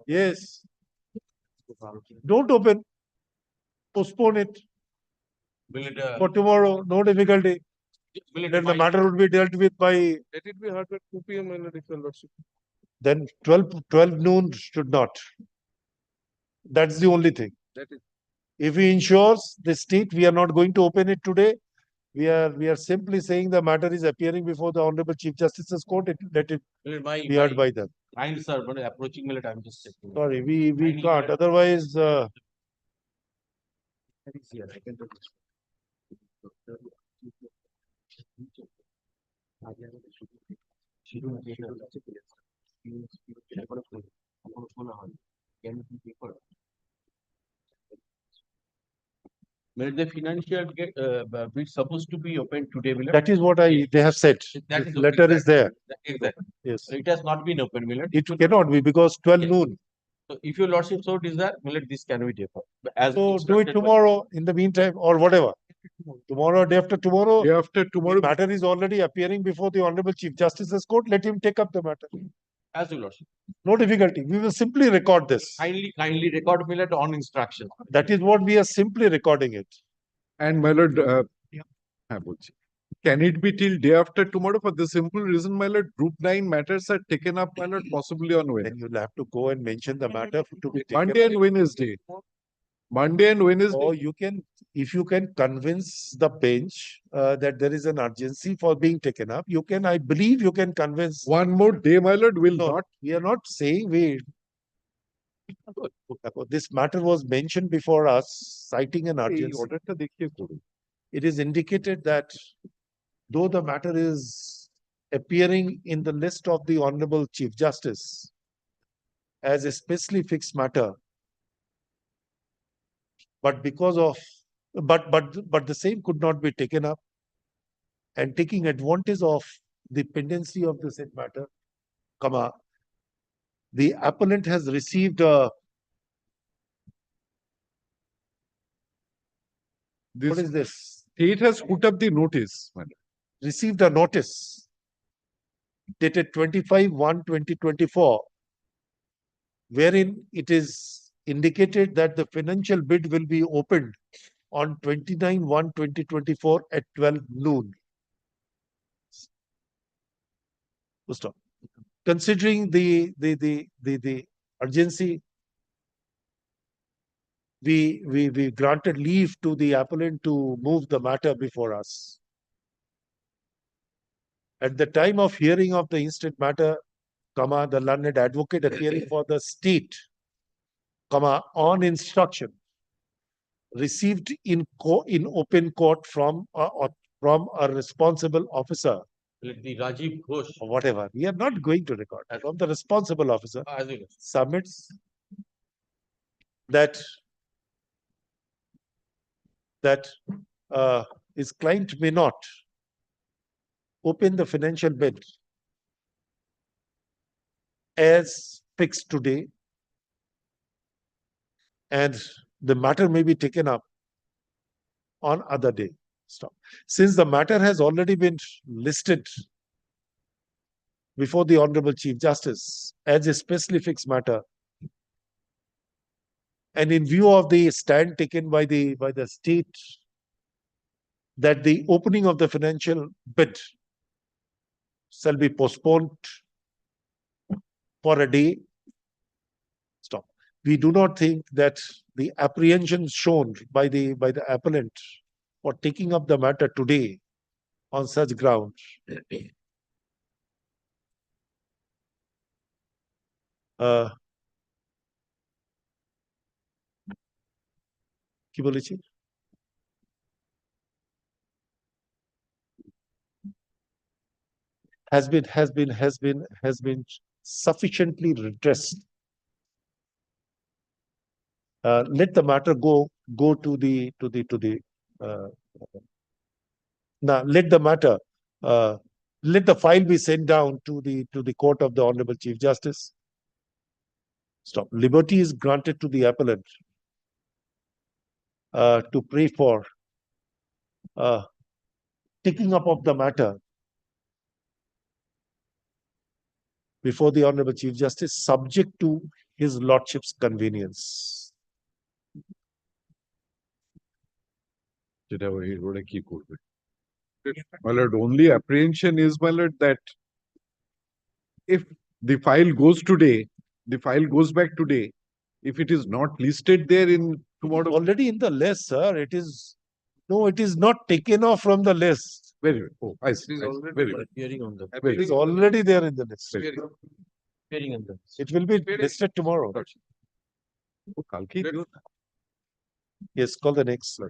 Yes. Don't open. Postpone it
Will it,
for tomorrow. No difficulty.
will it
Then the
find-
matter would be dealt with by
Let it be heard at 2 p.m. my lord, if your lordship.
then 12 noon should not. That's the only thing.
That is.
If he ensures the state, we are not going to open it today. We are simply saying the matter is appearing before the Honorable Chief Justice's court. Let it
will it my-
be heard
my-
by them.
Kind sir, but approaching me, I'm just checking.
Sorry, we
Kindly
can't.
hear-
Otherwise,
Will the financial get, bid supposed to be open today, will it?
that is what they have said.
That
This
is
letter
okay,
is there.
Exactly.
Yes.
So it has not been open, will it?
It cannot be because 12
Yes.
noon.
So if your lordship so desire, will it this can be deferred? As
So do it
instructed by-
tomorrow in the meantime or whatever. Tomorrow, day after tomorrow.
Day after
The
tomorrow,
matter is already appearing before the Honorable Chief Justice's court. Let him take up the matter.
As your lordship.
No difficulty. We will simply record this.
Kindly record me let on instruction.
That is what we are simply recording it.
and my lord, হ্যাঁ, বলছি। Can it be till day after tomorrow for the simple reason, my lord, group 9 matters are taken up, my lord, possibly on
Then
Wednesday.
you'll have to go and mention the matter to be taken.
Monday and Wednesday. Monday and Wednesday.
Or you can, if you can convince the bench that there is an urgency for being taken up, you can, I believe you can convince.
One more day, my lord, will
No,
not.
we are not saying this matter was mentioned before us, citing an
এই
urgency.
orderটা দেখিয়ে করুন।
It is indicated that though the matter is appearing in the list of the Honorable Chief Justice as a specially fixed matter, but because of, but the same could not be taken up, and taking advantage of the pendency of the said matter, comma, the appellant has received a, what is this?
State has put up the notice, my lord.
Received a notice dated 25/1/2024, wherein it is indicated that the financial bid will be opened on 29/1/2024 at 12 noon. Full stop. Considering the urgency, we granted leave to the appellant to move the matter before us. At the time of hearing of the instant matter, comma, the learned advocate appearing for the state, comma, on instruction received in open court from a responsible officer,
The Rajiv Ghosh.
or whatever. We are not going to record. From the responsible officer submits that his client may not open the financial bid as fixed today, and the matter may be taken up on other day. Stop. Since the matter has already been listed before the Honorable Chief Justice as a specially fixed matter, and in view of the stand taken by the state that the opening of the financial bid shall be postponed for a day, stop. We do not think that the apprehension shown by the appellant for taking up the matter today on such ground কি বলেছি? has been sufficiently redressed. Let the matter go to the now let the matter let the file be sent down to the court of the Honorable Chief Justice. Stop. Liberty is granted to the appellant to pray for taking up of the matter before the Honorable Chief Justice, subject to his lordship's convenience.
My lord, only apprehension is, my lord, that if the file goes today, the file goes back today, if it is not listed there in tomorrow.
Already in the list, sir. It is not taken off from the list.
Very good. Oh, I see. Very good.
Appearing on the.
It is already there in the list.
Appearing on the.
It will be listed tomorrow. Yes, call the next.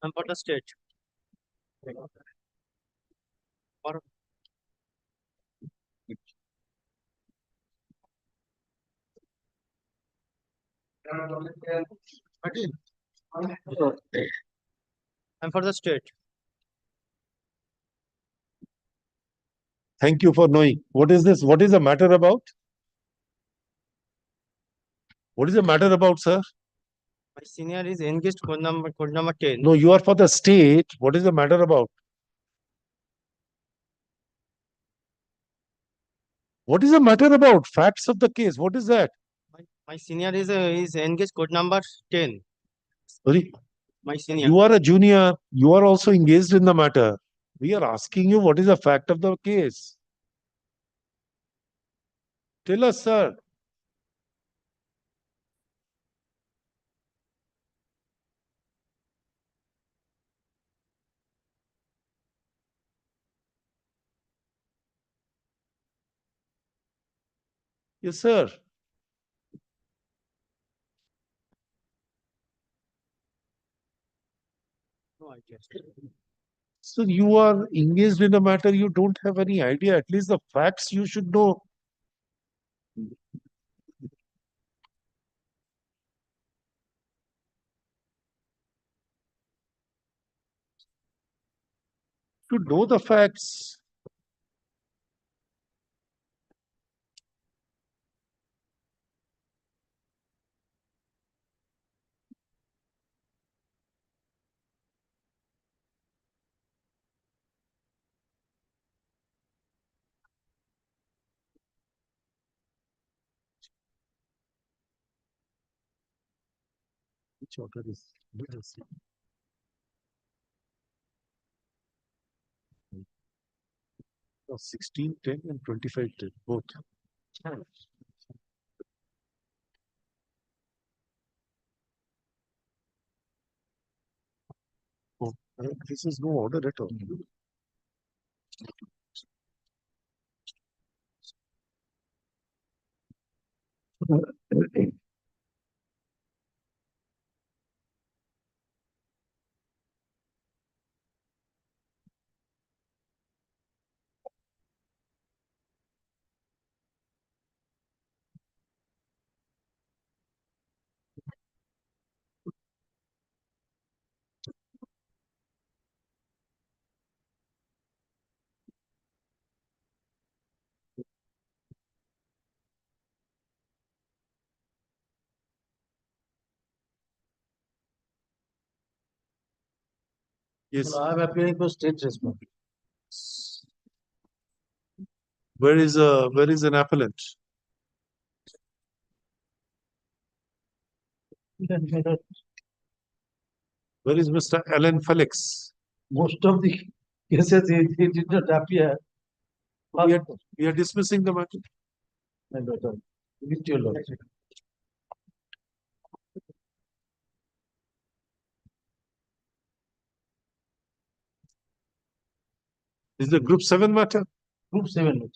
And for the state. And for the state.
Thank you for knowing. What is this? What is the matter about? What is the matter about, sir?
My senior is engaged code number 10.
No, you are for the state. What is the matter about? What is the matter about? Facts of the case. What is that?
My senior is engaged code number 10.
Sorry?
My senior.
You are a junior. You are also engaged in the matter. We are asking you what is the fact of the case. Tell us, sir. Yes, sir.
No idea.
So you are engaged in a matter, you don't have any idea, at least the facts you should know. To know the facts. Which order is? 16:10 and 25:10, both. Oh, this is no order at all. Yes.
I am appealing for state response.
Where is an appellant? Where is Mr. Alan Felix?
Most of the cases he did not appear.
We are dismissing the matter.
My daughter, with your lordship.
Is the group 7 matter?
Group 7.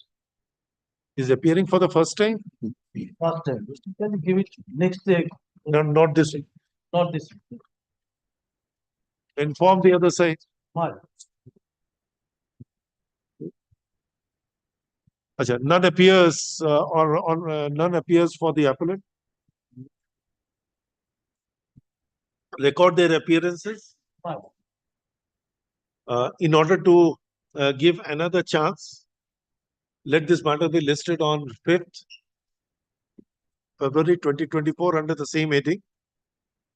Is appearing for the first time?
First time. Can you give it next day?
No, not this week.
Not this.
Inform the other side.
Why?
None appears none appears for the appellant. Record their appearances.
Why?
In order to give another chance, let this matter be listed on 5th February 2024 under the same heading.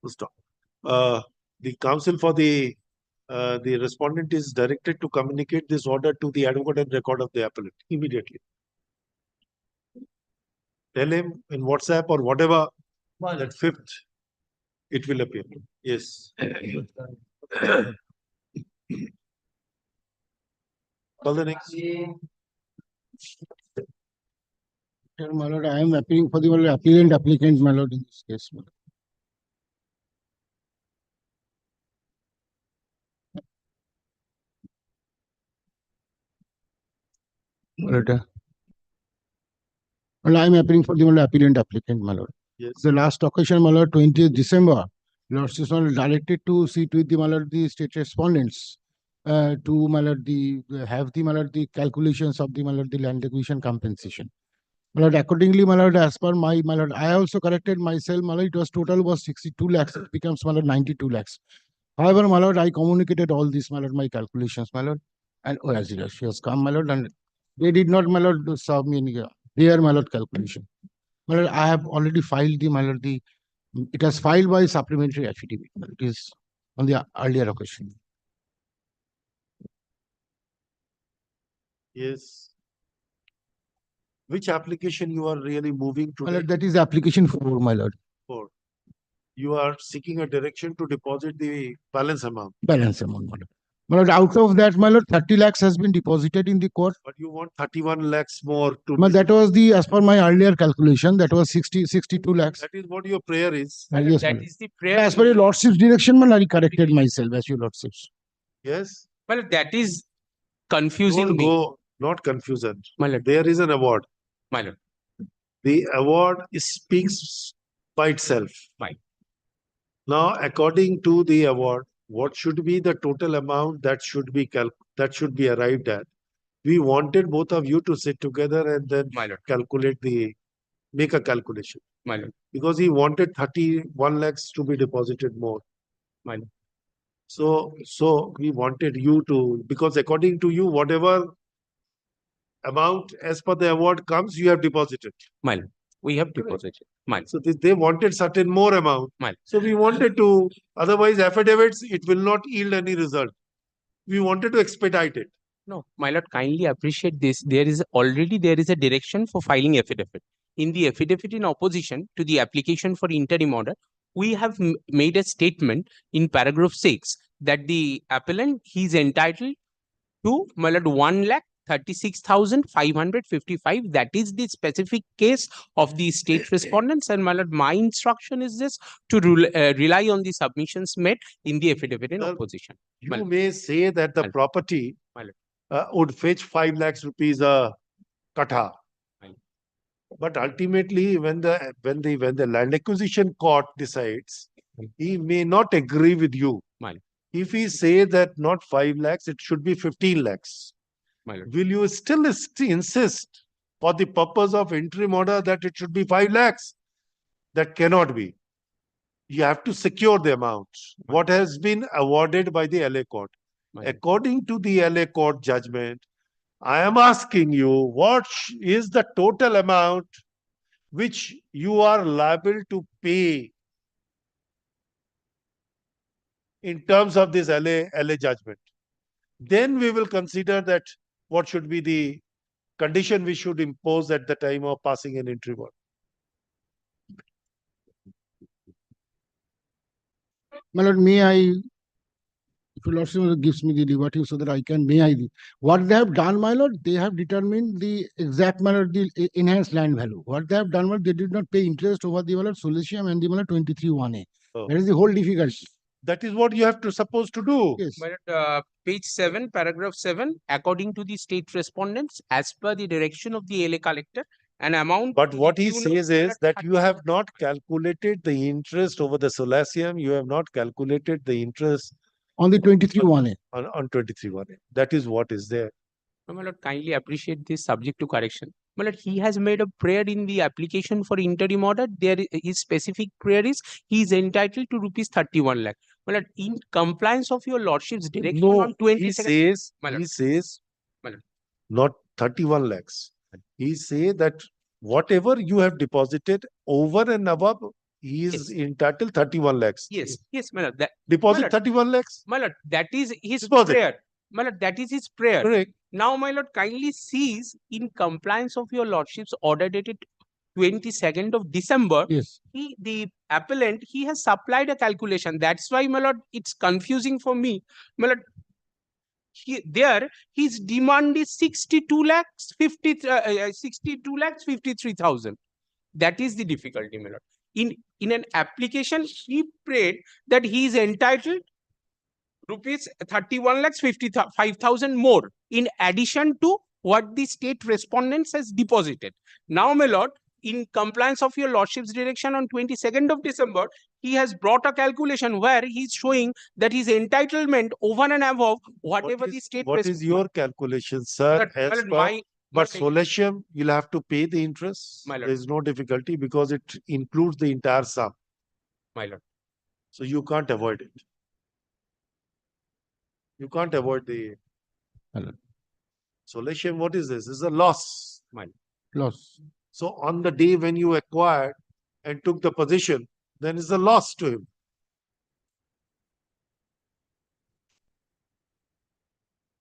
Stop. The counsel for the respondent is directed to communicate this order to the advocate and record of the appellant immediately. Tell him in WhatsApp or whatever that 5th it will appear. Yes. Call the next.
My lord, I am appealing for the applicant, my lord, in this case. Well, I am appealing for the applicant, my lord.
Yes.
The last occasion, my lord, 20th December, lordship was directed to sit with the my lord, the state respondents to my lord, have the my lord, the calculations of the my lord, the land acquisition compensation. My lord, accordingly, my lord, as per my lord, I also corrected myself, my lord, it was total was 62 lakhs, it becomes my lord 92 lakhs. However, my lord, I communicated all this, my lord, my calculations, my lord, and she has come, my lord, and they did not, my lord, serve me their my lord calculation. My lord, I have already filed the my lord, it has filed by supplementary affidavit. It is on the earlier occasion.
Yes. Which application you are really moving to?
My lord, that is application 4, my lord.
4. You are seeking a direction to deposit the balance amount.
Balance amount, my lord. My lord, out of that, my lord, 30 lakhs has been deposited in the court.
But you want 31 lakhs more to.
But that was as per my earlier calculation, that was 62 lakhs.
That is what your prayer is.
Yes,
That
my
is the prayer.
as per your lordship's direction, my lord, I corrected myself as your lordship's.
Yes.
Well, that is confusing
Don't
me.
go, not confusion.
My lord.
There is an award.
My lord.
The award speaks by itself.
Fine.
Now, according to the award, what should be the total amount that should be arrived at. We wanted both of you to sit together and then
My lord.
make a calculation.
My lord.
Because he wanted 31 lakhs to be deposited more.
My lord.
So we wanted you to, because according to you, whatever amount as per the award comes, you have deposited.
My lord. We have deposited. My lord.
So they wanted certain more amount.
My lord.
So we wanted to, otherwise affidavits, it will not yield any result. We wanted to expedite it.
No, my lord, kindly appreciate this. There is a direction for filing affidavit. In the affidavit in opposition to the application for interim order, we have made a statement in paragraph 6 that the appellant he is entitled to, my lord, 1,36,555. That is the specific case of the state respondents. And my lord, my instruction is this to rely on the submissions made in the affidavit in opposition.
You may say that the property
My lord.
would fetch 5 lakhs rupees a katha. But ultimately, when the land acquisition court decides, he may not agree with you. If he say that not 5 lakhs, it should be 15 lakhs. Will you still insist for the purpose of interim order that it should be 5 lakhs? That cannot be. You have to secure the amount. What has been awarded by the LA court. According to the LA court judgment, I am asking you, what is the total amount which you are liable to pay in terms of this LA judgment? Then we will consider that what should be the condition we should impose at the time of passing an interim order.
My lord, may I, if your lordship gives me the liberty so that I can, what they have done, my lord, they have determined the exact, my lord, the enhanced land value. What they have done, my lord, they did not pay interest over the, my lord, Solicium and the, my lord, 23(1)(a). That is the whole difficulty.
That is what you have to supposed to do.
Yes.
But page 7, paragraph 7, according to the state respondents, as per the direction of the LA collector, an amount.
But what he says is that you have not calculated the interest over the Solicium. You have not calculated the interest
on the 23(1)(a).
On 23(1)(a). That is what is there.
My lord, kindly appreciate this subject to correction. My lord, he has made a prayer in the application for interim order. His specific prayer is he is entitled to rupees 31 lakh. My lord, in compliance of your lordship's direction on 22nd.
He says not 31 lakhs. He says that whatever you have deposited over and above, he is entitled 31 lakhs.
Yes, my lord.
Deposit 31 lakhs.
My lord, that is his
Deposit.
prayer. My lord, that is his prayer.
Correct.
Now, my lord, kindly sees in compliance of your lordship's order dated 22nd of December.
Yes.
The appellant, he has supplied a calculation. That's why, my lord, it's confusing for me. My lord, his demand is 62 lakhs 53,000. That is the difficulty, my lord. In an application, he prayed that he is entitled rupees 31 lakhs 55,000 more in addition to what the state respondents has deposited. Now, my lord, in compliance of your lordship's direction on 22nd of December, he has brought a calculation where he's showing that his entitlement over and above whatever the state.
What is your calculation, sir? But Solicium, you'll have to pay the interest. There is no difficulty because it includes the entire sum.
My lord.
So you can't avoid it. You can't avoid the Solicium. What is this? This is a loss.
Loss.
So on the day when you acquired and took the position, then it's a loss to him.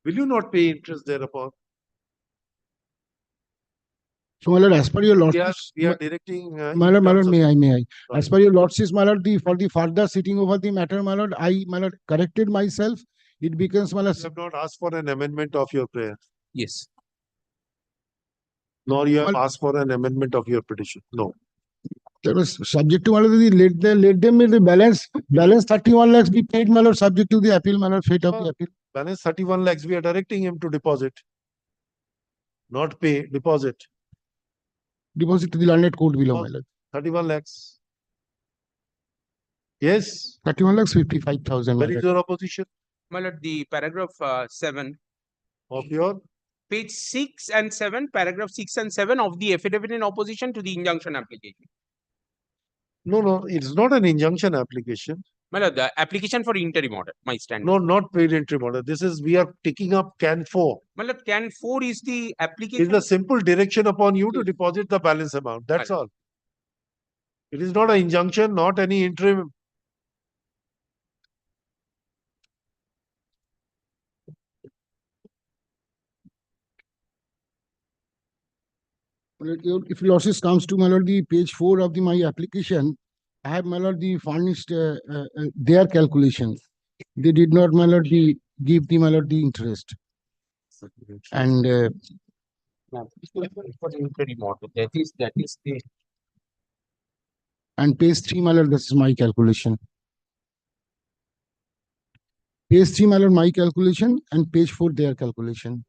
Will you not pay interest thereupon?
So, my lord, as per your lordship,
We are directing.
my lord, may I? As per your lordship, my lord, for the further sitting over the matter, my lord, my lord, corrected myself. It becomes, my lord.
You have not asked for an amendment of your prayer.
Yes.
Nor you have asked for an amendment of your petition. No.
That was subject to, my lord, let them the balance 31 lakhs be paid, my lord, subject to the appeal, my lord, fate of the appeal.
Balance 31 lakhs, we are directing him to deposit. Not pay, deposit.
Deposit to the landed court below, my lord.
31 lakhs. Yes.
31 lakhs 55,000.
Where is your opposition
My lord, the paragraph 7,
of your?
page 6 and 7, paragraph 6 and 7 of the affidavit in opposition to the injunction application.
No, it's not an injunction application.
My lord, the application for interim order, my stand.
No, not paid interim order. This is, we are taking up CAN 4.
My lord, CAN 4 is the application.
It's a simple direction upon you to deposit the balance amount. That's all. It is not an injunction, not any interim.
If your lordship comes to, my lord, the page 4 of my application, I have, my lord, furnished their calculations. They did not, my lord, give the, my lord, the interest. And
For interim order, that is the.
and page 3, my lord, this is my calculation. Page 3, my lord, my calculation, and page 4, their calculation.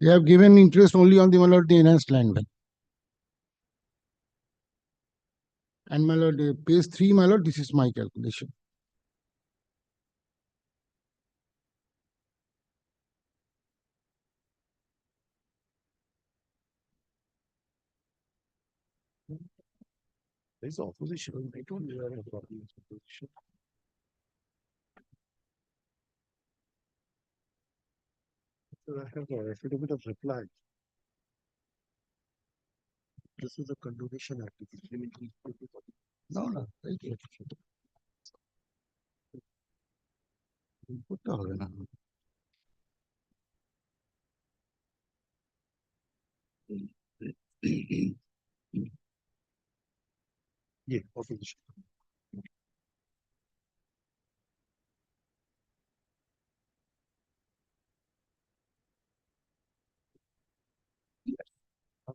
They have given interest only on the, my lord, the enhanced land value. And, my lord, page 3, my lord, this is my calculation.
There is opposition. I told you I have a problem with opposition. So I have an affidavit of reply. This is a condonation application.
No. করতে হবে না।
Yeah, opposition.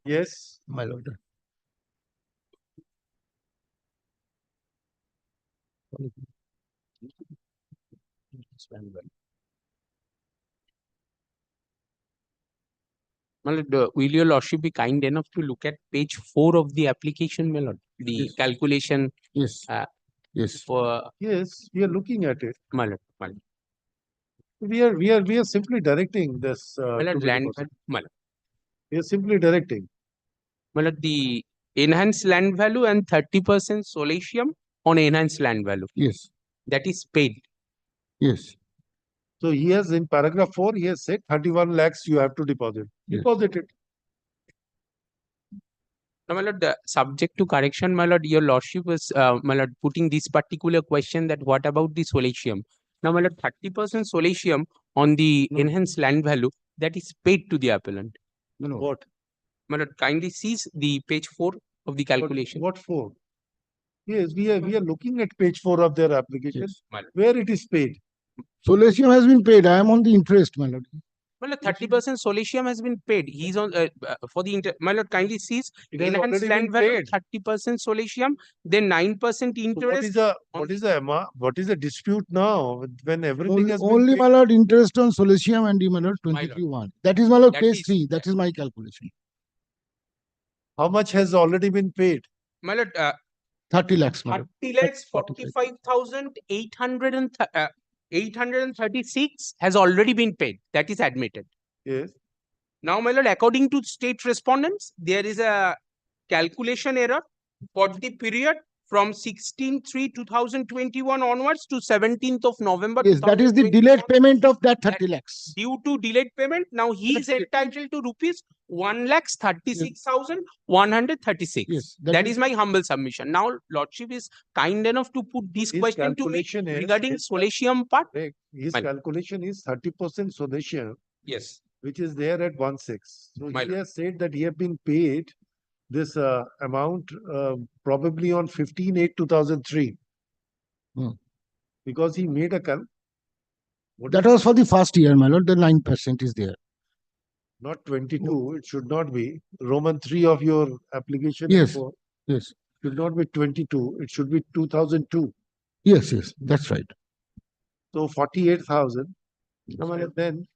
Yes,
my lord.
My lord, will your lordship be kind enough to look at page 4 of the application, my lord? The calculation.
Yes. Yes.
For
yes, we are looking at it.
my lord, my lord.
We are simply directing this.
My lord,
to be
land,
deposited.
my lord.
We are simply directing.
My lord, the enhanced land value and 30% solatium on enhanced land value.
Yes.
That is paid.
Yes.
So he has, in paragraph 4, he has said 31 lakhs you have to deposit.
Yes.
Deposit it.
Now, my lord, subject to correction, my lord, your lordship was, my lord, putting this particular question that what about the solatium? Now, my lord, 30% solatium on the enhanced land value that is paid to the appellant.
No.
What?
My lord, kindly sees the page 4 of the calculation.
What 4? Yes, we are looking at page 4 of their application,
Yes, my lord.
where it is paid.
Solatium has been paid. I am on the interest, my lord.
My lord, 30% solatium has been paid. He's on for the my lord, kindly sees
It has
enhanced
already
land
been
value,
paid.
30% solatium, then 9%
So
interest.
what is the dispute now when everything has been
Only,
paid?
my lord, interest on solatium and the, my lord,
My
23.1. That is, my lord,
That
page
is-
3. That is my calculation.
How much has already been paid?
My lord,
30 lakhs, my lord.
30 lakhs 45,836 has already been paid. That is admitted.
Yes.
Now, my lord, according to state respondents, there is a calculation error for the period from 16/3/2021 onwards to 17th of November.
Yes, that is the delayed payment of that 30 lakhs.
Due to delayed payment, now he is entitled to rupees 1,36,136.
Yes,
That is my humble submission. Now, lordship is kind enough to put this
His
question to me
calculation is-
regarding solatium part.
Correct. His
My-
calculation is 30% solatium,
Yes.
which is there at 1/6. So
My
he
lord.
has said that he have been paid this amount probably on 15/8/2003. Because he made a
That was for the first year, my lord. The 9% is there.
not 22, it should not be. Roman 3 of your application.
Yes.
Four.
Yes.
should not be 22, it should be 2002.
Yes, that's right.
So 48,000. And then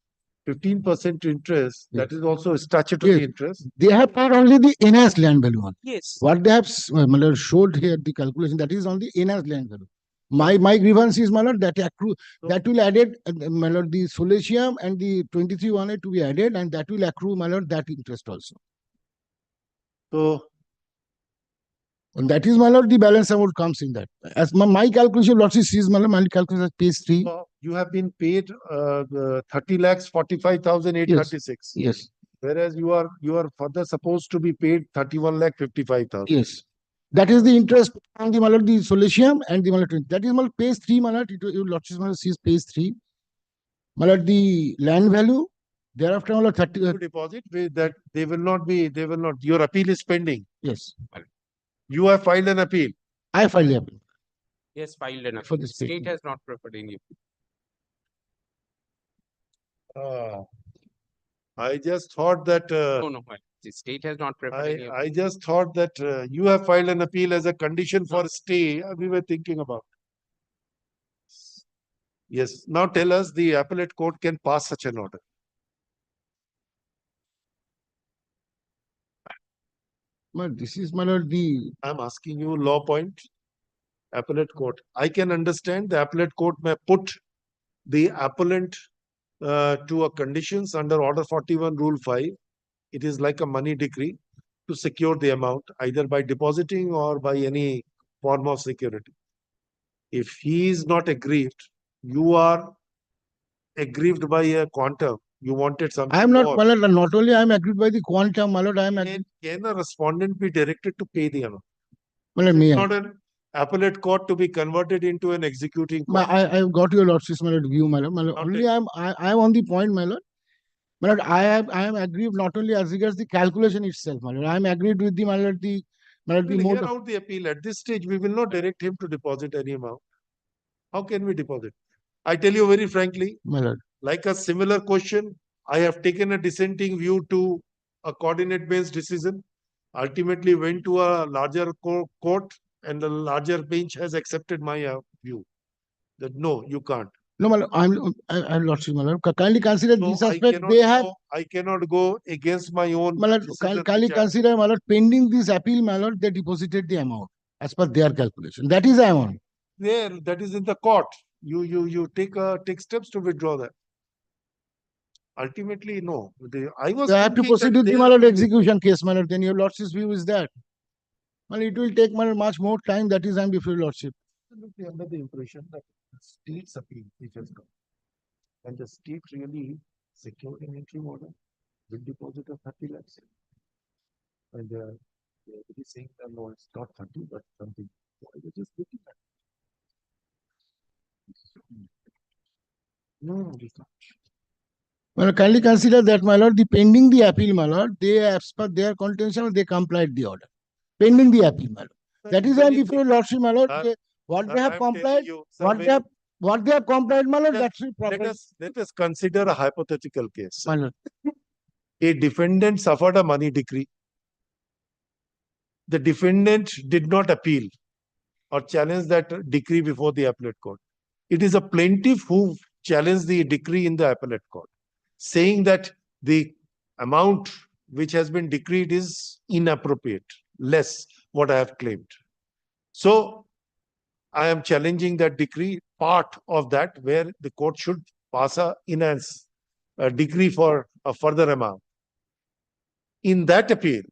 15% interest, that is also statutory
Yes.
interest.
They have paid only the enhanced land value on.
Yes.
What they have showed here, the calculation, that is on the enhanced land value. My grievance is, my lord, that accrue, that will added, my lord, the solatium and the 2318 to be added, and that will accrue, my lord, that interest also.
So,
and that is, my lord, the balance amount comes in that. As my calculation, what she sees, my lord, my calculation is page 3.
so you have been paid the 30 lakhs 45,836.
Yes.
Whereas you are further supposed to be paid 31 lakh 55,000.
Yes. That is the interest on the, my lord, the solatium and the, my lord, that is, my lord, page 3, my lord, your lordship, my lord, sees page 3. My lord, the land value, thereafter, my lord, 30.
You deposit with that they will not, your appeal is pending.
Yes.
You have filed an appeal.
I filed the appeal.
Yes, filed an
For
appeal.
this
State
statement.
has not preferred any.
I just thought that
No, the state has not preferred any.
I just thought that you have filed an appeal as a condition for stay. We were thinking about. Yes. Now tell us the appellate court can pass such an order.
Well, this is, my lord, the.
I'm asking you law point. Appellate court. I can understand the appellate court may put the appellant to a conditions under Order 41, Rule 5. It is like a money decree to secure the amount either by depositing or by any form of security. If he is not aggrieved, you are aggrieved by a quantum. You wanted something
I am not,
more.
my lord, not only I am aggrieved by the quantum, my lord, I am
Can a respondent be directed to pay the amount?
my lord,
It's
may I?
not an appellate court to be converted into an executing court.
I have got your lordship's, my lord, view, my lord. My lord,
Not
only I am on the point, my lord. My lord, I am aggrieved not only as regards the calculation itself, my lord. I am aggrieved with the, my lord, the
We'll
mode
hear
of.
out the appeal. At this stage, we will not direct him to deposit any amount. How can we deposit? I tell you very frankly,
My lord.
like a similar question, I have taken a dissenting view to a coordinate bench decision, ultimately went to a larger court, and the larger bench has accepted my view that no, you can't.
No, my lord, I'm lordship, my lord. Kindly consider
So
this aspect. They have.
I cannot go against my own.
My lord,
decision
kindly
which I have
consider, my lord, pending this appeal, my lord, they deposited the amount as per their calculation. That is the amount.
there, that is in the court. You take steps to withdraw that. Ultimately, no. I was
They have to
thinking
proceed
that
with the,
there
my lord,
will be-
execution case, my lord. Then your lordship's view is that. Well, it will take, my lord, much more time. That is, I'm before your lordship.
absolutely under the impression that the state's appeal which has come. And the state really secured an entry order with deposit of 30 lakhs. And they're really saying that no, it's not 30, but something. So I was just looking at no, it's not.
Well, kindly consider that, my lord, the pending the appeal, my lord, they, as per their contention, they complied the order. Pending the appeal, my lord. That is, I'm before your lordship, my lord. What they have complied, what they have complied, my lord, that's proper.
Let us consider a hypothetical case.
My lord.
A defendant suffered a money decree. The defendant did not appeal or challenge that decree before the appellate court. It is a plaintiff who challenged the decree in the appellate court, saying that the amount which has been decreed is inappropriate, less what I have claimed. So I am challenging that decree, part of that where the court should pass a decree for a further amount. In that appeal,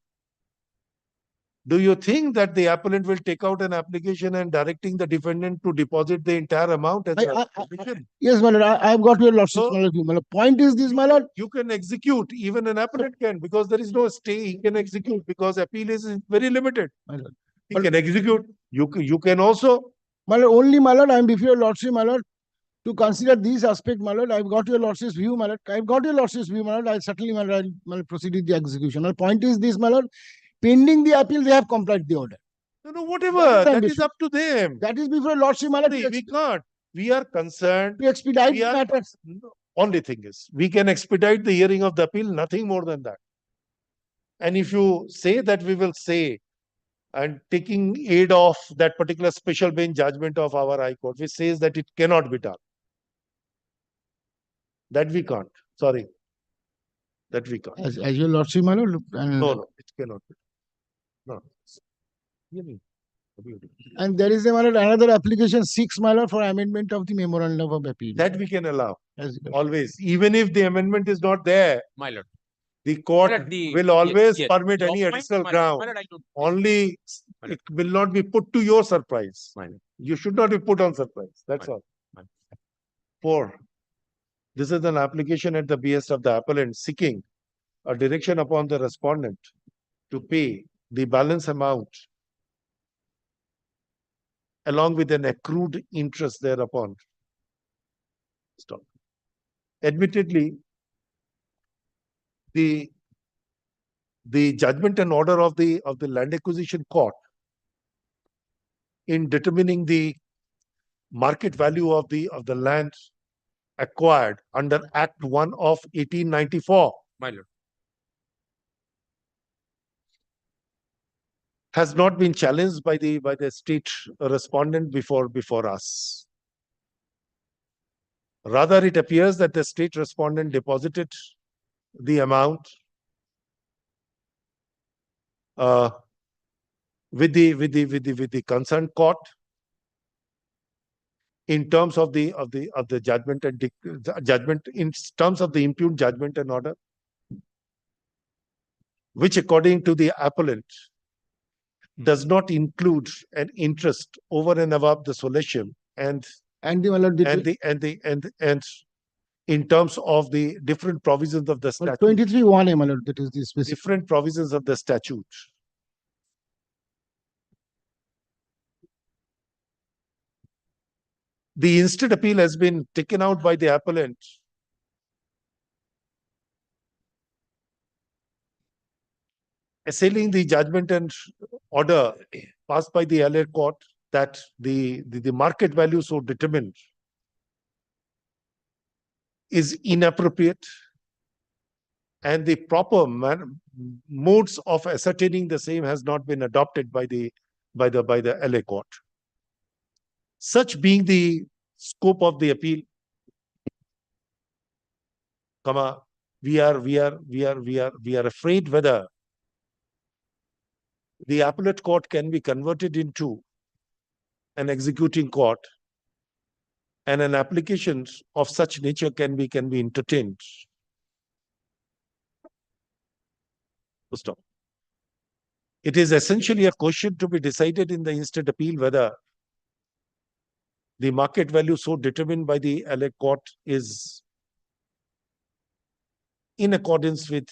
do you think that the appellant will take out an application and directing the defendant to deposit the entire amount as a provision?
Yes, my lord, I've got your lordship's, my lord, view. My lord, point is this, my lord.
You can execute, even an appellant can, because there is no stay, he can execute, because appeal is very limited.
My lord.
He can execute. You can also.
My lord, only, my lord, I'm before your lordship, my lord, to consider these aspects, my lord. I've got your lordship's view, my lord. I've got your lordship's view, my lord. I'll certainly, my lord, proceed with the execution. My point is this, my lord. Pending the appeal, they have complied the order.
No, whatever. That is up to them.
That is before lordship, my lord.
We can't. We are concerned.
To expedite matters.
Only thing is, we can expedite the hearing of the appeal, nothing more than that. And if you say that we will say, and taking aid of that particular special bench judgment of our High Court, which says that it cannot be done. That we can't. Sorry. That we can't.
As your lordship, my lord, and
No, it cannot be. No.
and there is another application 6, my lord, for amendment of the memorandum of appeal.
That we can allow.
As you-
Always. Even if the amendment is not there,
My lord.
the court
My lord, the-
will
yes,
always
yes.
permit
Your
any
point,
additional
my lord,
ground.
my lord, I don't-
Only
My lord.
it will not be put to your surprise.
My lord.
You should not be put on surprise. That's
My
all.
My lord.
4. This is an application at the behest of the appellant seeking a direction upon the respondent to pay the balance amount along with an accrued interest thereupon. Stop. Admittedly, the judgment and order of the land acquisition court in determining the market value of the land acquired under Act 1 of 1894
My lord.
has not been challenged by the state respondent before us. Rather, it appears that the state respondent deposited the amount with the concerned court in terms of the judgment and judgment in terms of the impugned judgment and order, which according to the appellant does not include an interest over and above the solatium and in terms of the different provisions of the statute.
23(1), my lord, that is the specific.
Different provisions of the statute. The instant appeal has been taken out by the appellant assailing the judgment and order passed by the LA court that the market value so determined is inappropriate and the proper modes of ascertaining the same has not been adopted by the LA court. Such being the scope of the appeal, we are afraid whether the appellate court can be converted into an executing court and an application of such nature can be entertained. Stop. It is essentially a question to be decided in the instant appeal whether the market value so determined by the LA court is in accordance with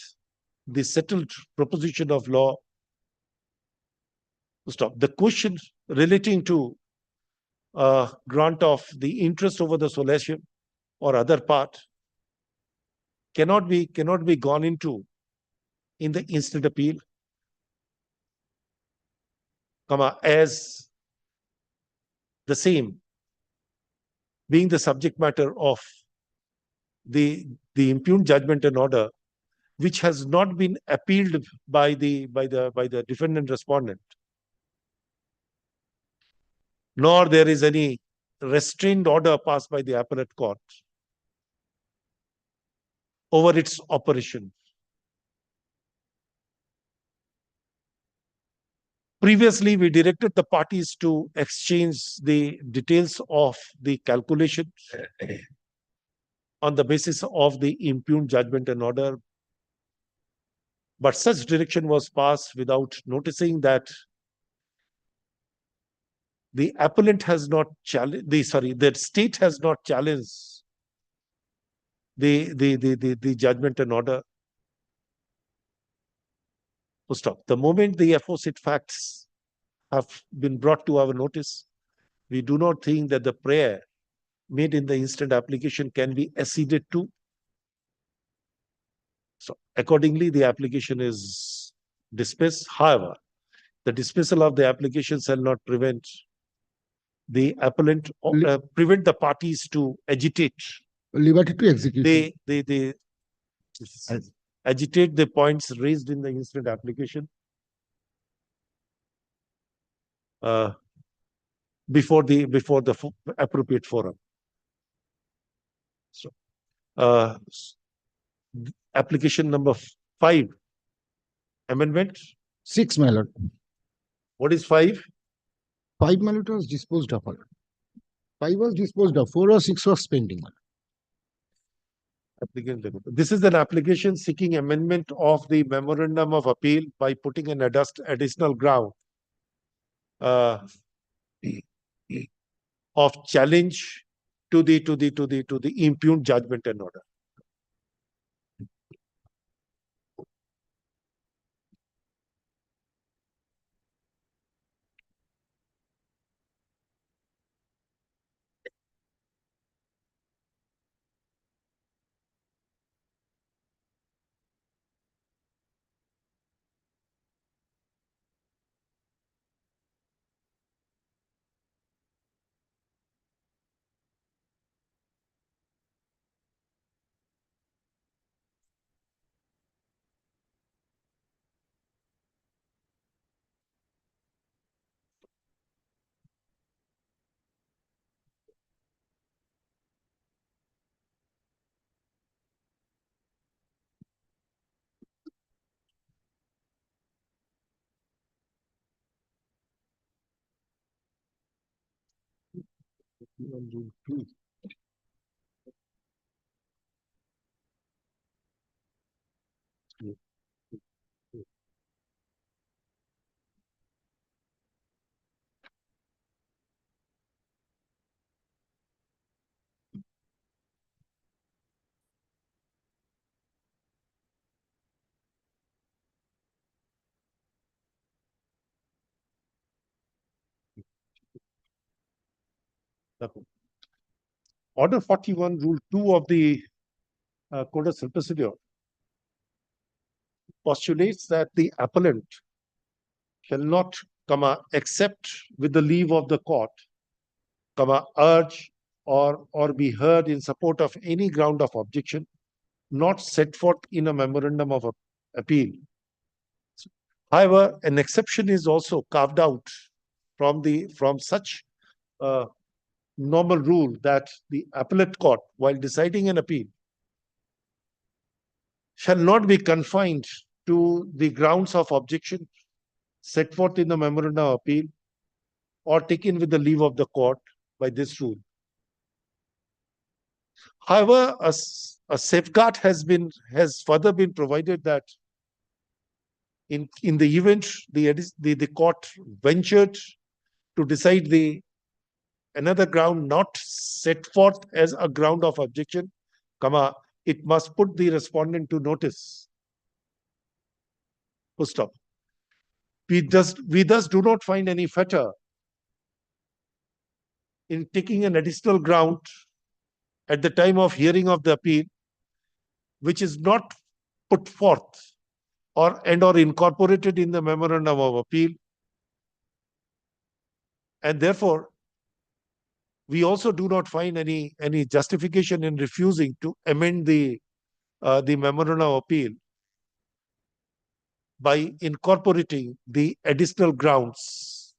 the settled proposition of law. Stop. The question relating to grant of the interest over the solatium or other part cannot be gone into in the instant appeal, as the same being the subject matter of the impugned judgment and order, which has not been appealed by the defendant respondent, nor there is any restrained order passed by the appellate court over its operation. Previously, we directed the parties to exchange the details of the calculation on the basis of the impugned judgment and order. But such direction was passed without noticing that the appellant has not challenged, the state has not challenged the judgment and order. Stop. The moment the aforesaid facts have been brought to our notice, we do not think that the prayer made in the instant application can be acceded to. So accordingly, the application is dismissed. However, the dismissal of the application shall not prevent the appellant or prevent the parties to agitate.
Liberty to execute.
They agitate the points raised in the instant application before the appropriate forum. So, application number 5, amendment
6, my lord.
What is 5?
5, my lord, was disposed of. 5 was disposed of. 4 or 6 was pending.
This is an application seeking amendment of the memorandum of appeal by putting an additional ground of challenge to the impugned judgment and order. Order 41, Rule 2 of the Code of Civil Procedure postulates that the appellant shall not, except with the leave of the court, urge or be heard in support of any ground of objection not set forth in a memorandum of appeal. However, an exception is also carved out from such normal rule that the appellate court, while deciding an appeal, shall not be confined to the grounds of objection set forth in the memorandum of appeal or taken with the leave of the court by this rule. However, a safeguard has further been provided that in the event the court ventured to decide another ground not set forth as a ground of objection, it must put the respondent to notice. Full stop. We thus do not find any fetter in taking an additional ground at the time of hearing of the appeal, which is not put forth or incorporated in the memorandum of appeal, and therefore we also do not find any justification in refusing to amend the memorandum of appeal by incorporating the additional grounds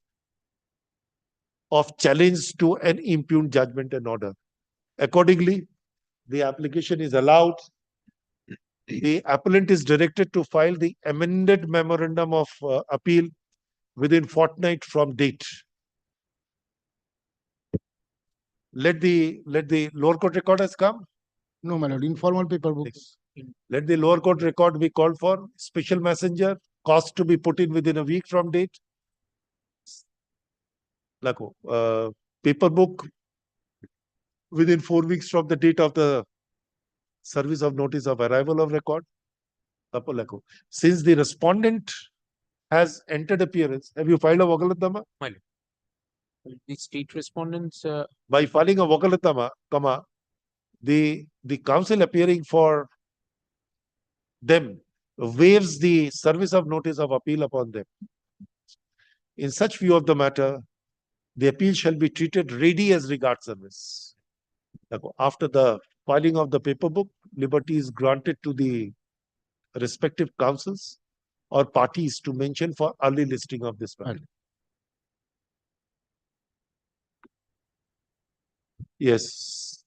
of challenge to an impugned judgment and order. Accordingly, the application is allowed. The appellant is directed to file the amended memorandum of appeal within fortnight from date. Let the lower court record has come.
No, my lord. Informal paper books.
Let the lower court record be called for. Special messenger. Cost to be put in within a week from date. Paper book within 4 weeks from the date of the service of notice of arrival of record. Since the respondent has entered appearance, have you filed a Vakalatama?
The state respondents.
By filing a Vakalatama, the counsel appearing for them waives the service of notice of appeal upon them. In such view of the matter, the appeal shall be treated ready as regards service. After the filing of the paper book, liberty is granted to the respective counsels or parties to mention for early listing of this matter. Yes.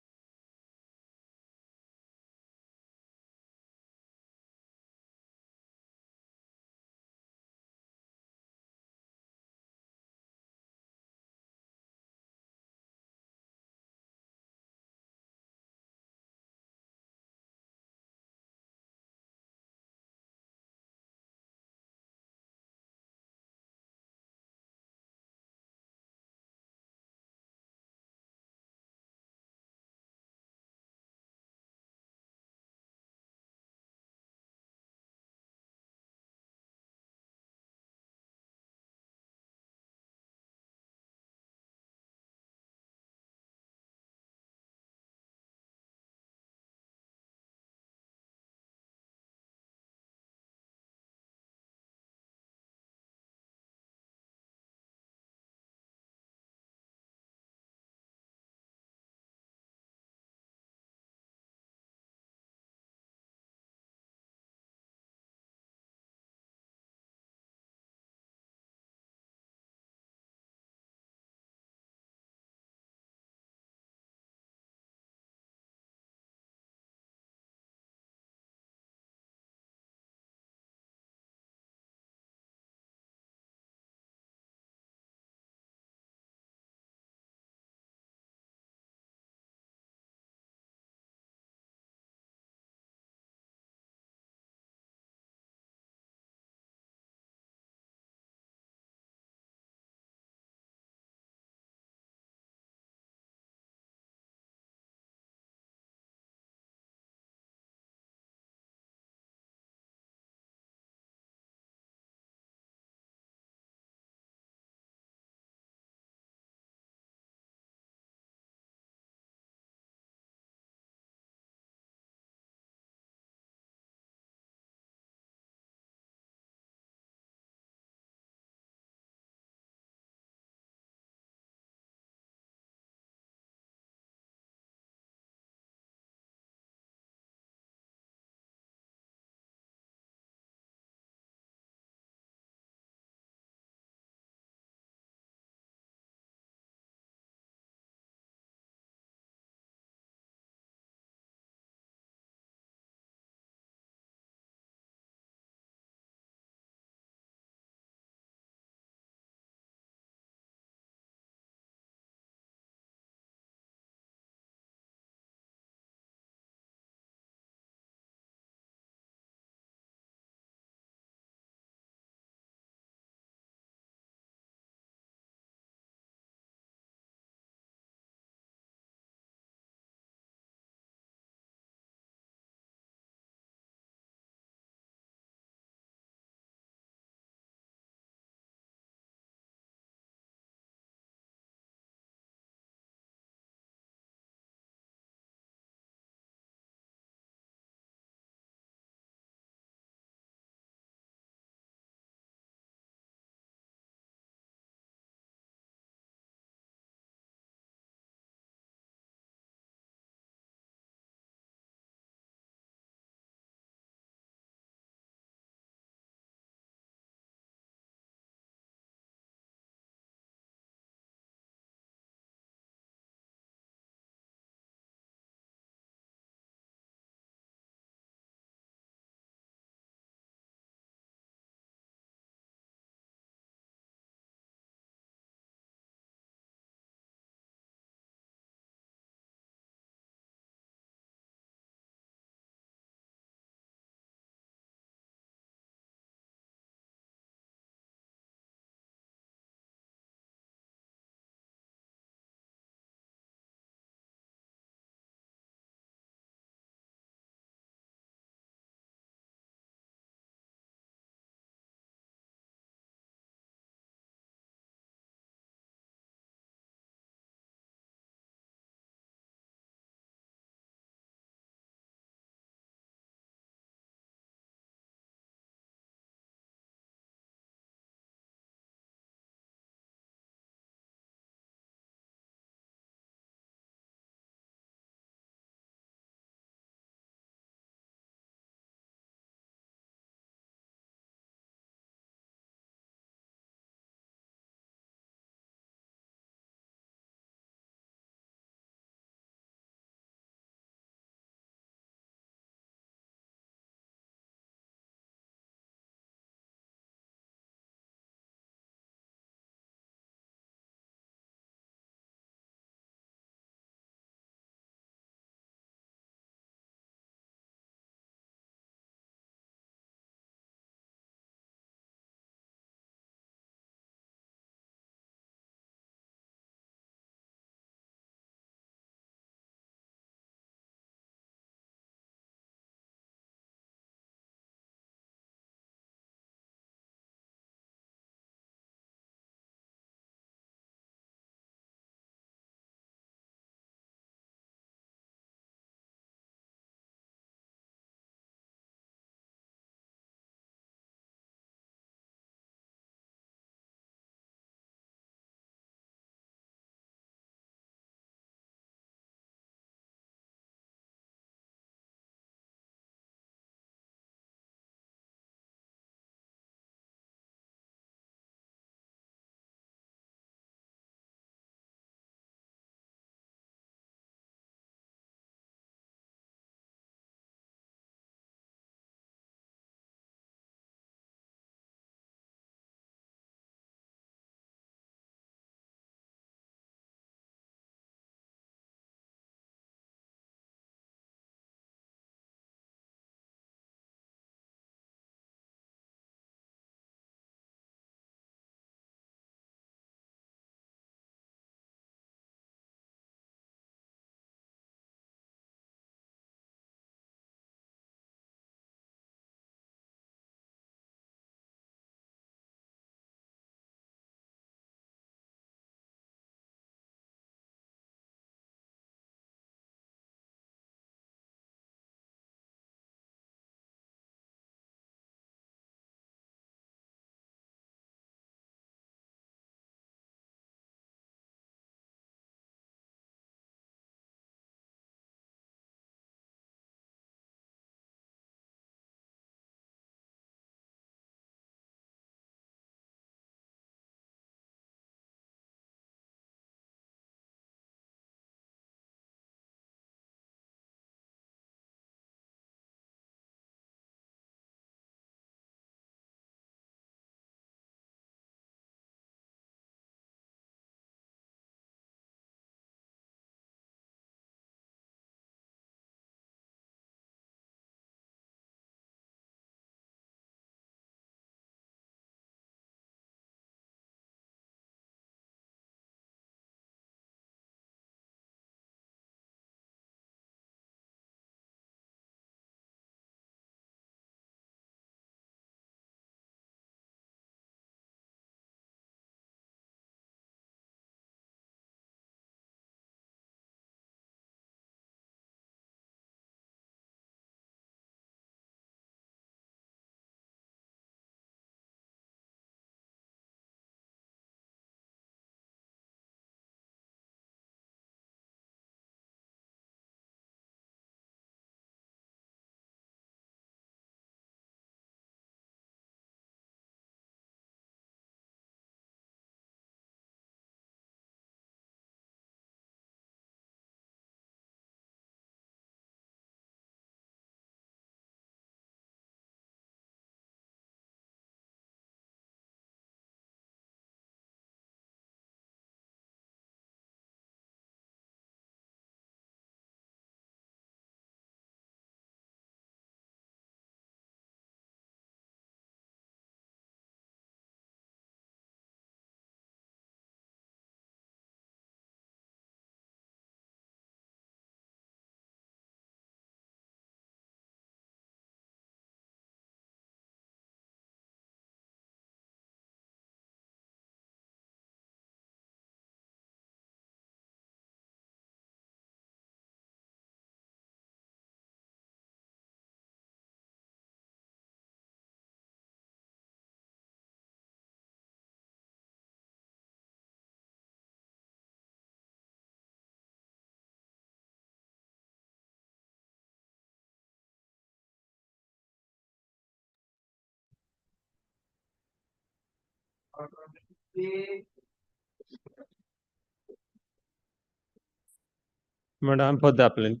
Madam, for the appellant.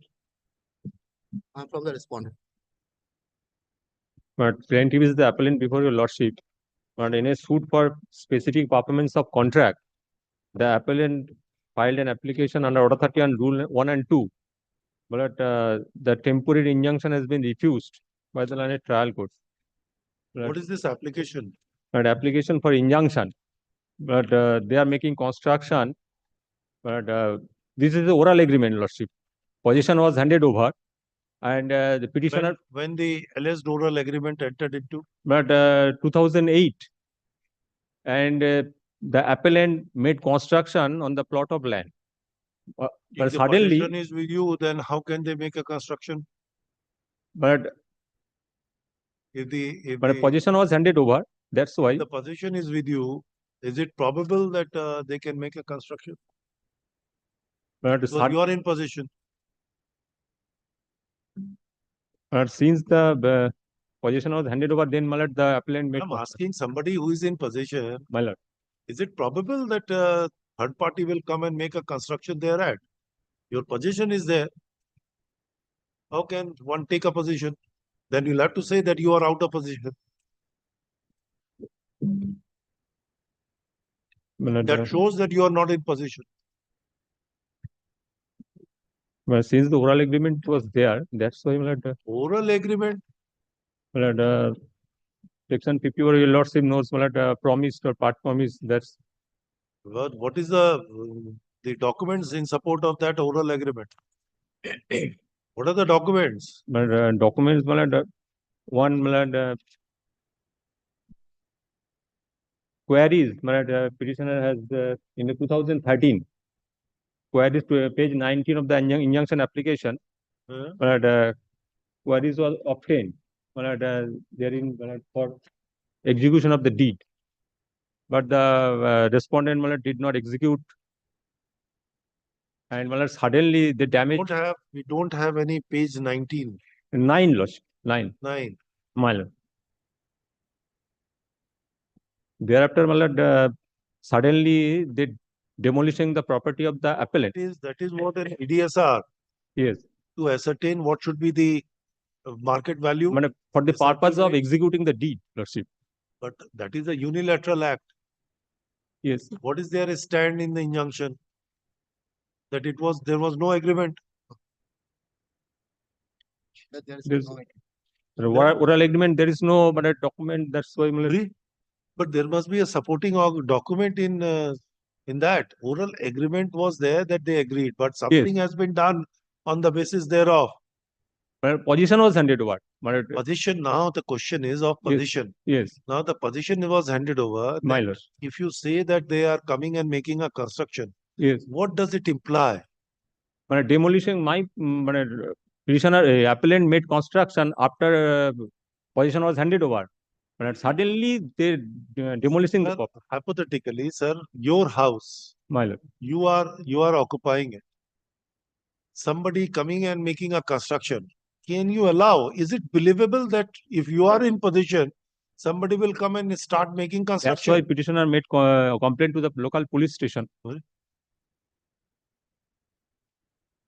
I'm from the respondent.
But plaintiff is the appellant before your lordship. But in a suit for specific performance of contract, the appellant filed an application under Order 30 on Rule 1 and 2. But the temporary injunction has been refused by the learned trial court.
What is this application?
But application for injunction. But they are making construction. But this is the oral agreement, lordship. Possession was handed over, and the petitioner.
When the alleged oral agreement entered into?
But 2008, and the appellant made construction on the plot of land. But
If the
suddenly,
possession is with you, then how can they make a construction?
but
If
but possession was handed over, that's why.
the possession is with you, is it probable that they can make a construction?
But
Because you are in possession.
since the possession was handed over, then my lord, the appellant made.
I'm asking somebody who is in possession.
My lord.
Is it probable that third party will come and make a construction there at? Your possession is there. How can one take a position? Then you'll have to say that you are out of position. That shows that you are not in position.
Well, since the oral agreement was there, that's why, my lord.
Oral agreement?
My lord, Section 50 or your lordship knows, my lord, promised or part promise. That's.
What is the documents in support of that oral agreement? What are the documents?
But documents, my lord, one, my lord, queries, my lord, petitioner has in the 2013 queries to page 19 of the injunction application. My lord, queries was obtained, my lord, therein, my lord, for execution of the deed. But the respondent, my lord, did not execute. And my lord, suddenly the damage.
We don't have any page 19.
9, lordship. 9.
9.
My lord. Thereafter, my lord, suddenly they demolishing the property of the appellant.
That is what an EDSR.
Yes.
To ascertain what should be the market value.
For the purpose of executing the deed, lordship.
But that is a unilateral act.
Yes.
What is their stand in the injunction? That there was no agreement.
That there is
There's-
no agreement.
Oral agreement, there is no document. That's why.
But there must be a supporting document in that. Oral agreement was there that they agreed, but something has been done on the basis thereof.
Position was handed over.
Position, now the question is of position.
Yes.
Now the position was handed over.
My lord.
If you say that they are coming and making a construction,
Yes.
what does it imply?
Demolishing my petitioner, appellant made construction after position was handed over. But suddenly they demolishing the property.
Hypothetically, sir, your house,
my lord,
you are occupying it. Somebody coming and making a construction, can you allow? Is it believable that if you are in position, somebody will come and start making construction?
That's why petitioner made complaint to the local police station.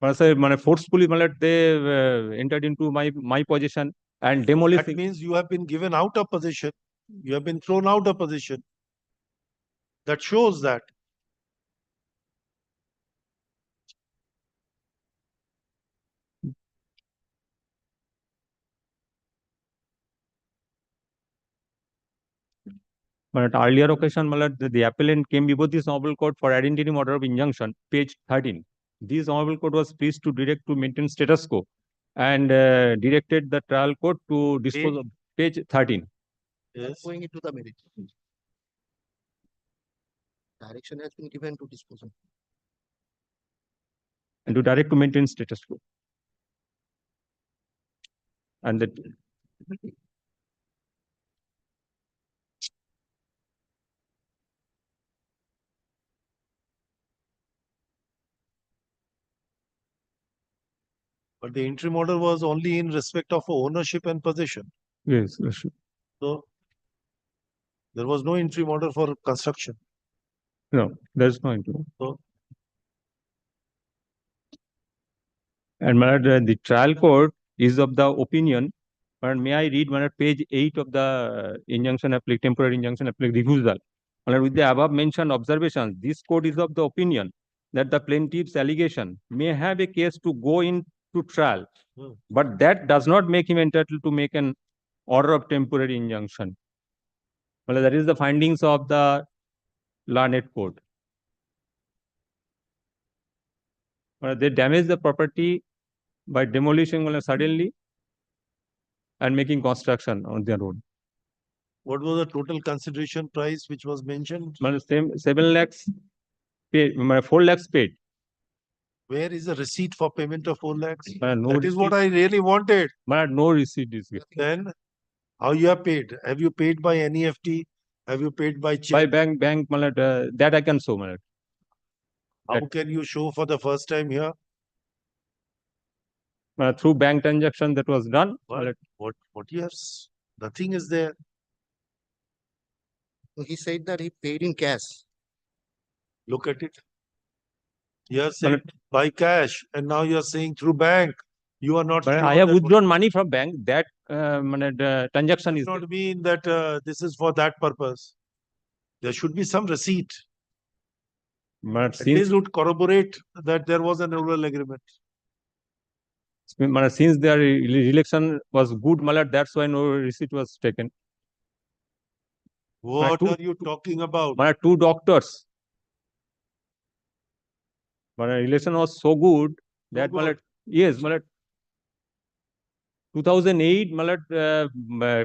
Forcefully, they entered into my position and demolished.
That means you have been given out of position. You have been thrown out of position. That shows that.
But at earlier occasion, the appellant came before this Hon'ble court for identity order of injunction, page 13. This Hon'ble court was pleased to direct to maintain status quo and directed the trial court to dispose of page 13.
Yes. Going into the merit. Direction has been given to disposal.
And to direct to maintain status quo. And that.
But the interim order was only in respect of ownership and possession.
Yes, that's true.
So There was no interim order for construction.
No, there's no interim.
So,
And my lord, the trial court is of the opinion, but may I read my lord, page 8 of the temporary injunction refusal. My lord, with the above mentioned observations, this court is of the opinion that the plaintiff's allegation may have a case to go into trial, but that does not make him entitled to make an order of temporary injunction. Well, that is the findings of the learned court. Well, they damage the property by demolishing suddenly and making construction on their road.
what was the total consideration price which was mentioned?
Well, 7 lakhs paid, 4 lakhs paid.
Where is the receipt for payment of 4 lakhs?
No
That is what
receipt.
I really wanted.
But no receipt is given.
Then how you have paid? Have you paid by NEFT? Have you paid by check?
By bank, my lord, that I can show, my lord.
How can you show for the first time here?
Through bank transaction that was done. My lord.
What you have? Nothing is there.
He said that he paid in cash.
Look at it. You have said by cash, and now you are saying through bank. You are not.
But
sure
I have
that
withdrawn money from bank. That transaction is
does not mean that this is for that purpose. There should be some receipt.
But
At
since,
least would corroborate that there was an oral agreement.
since their election was good, my lord, that's why no receipt was taken.
What are you talking about?
My lord, 2 doctors. But election was so good that my lord, yes, my lord, 2008, my lord,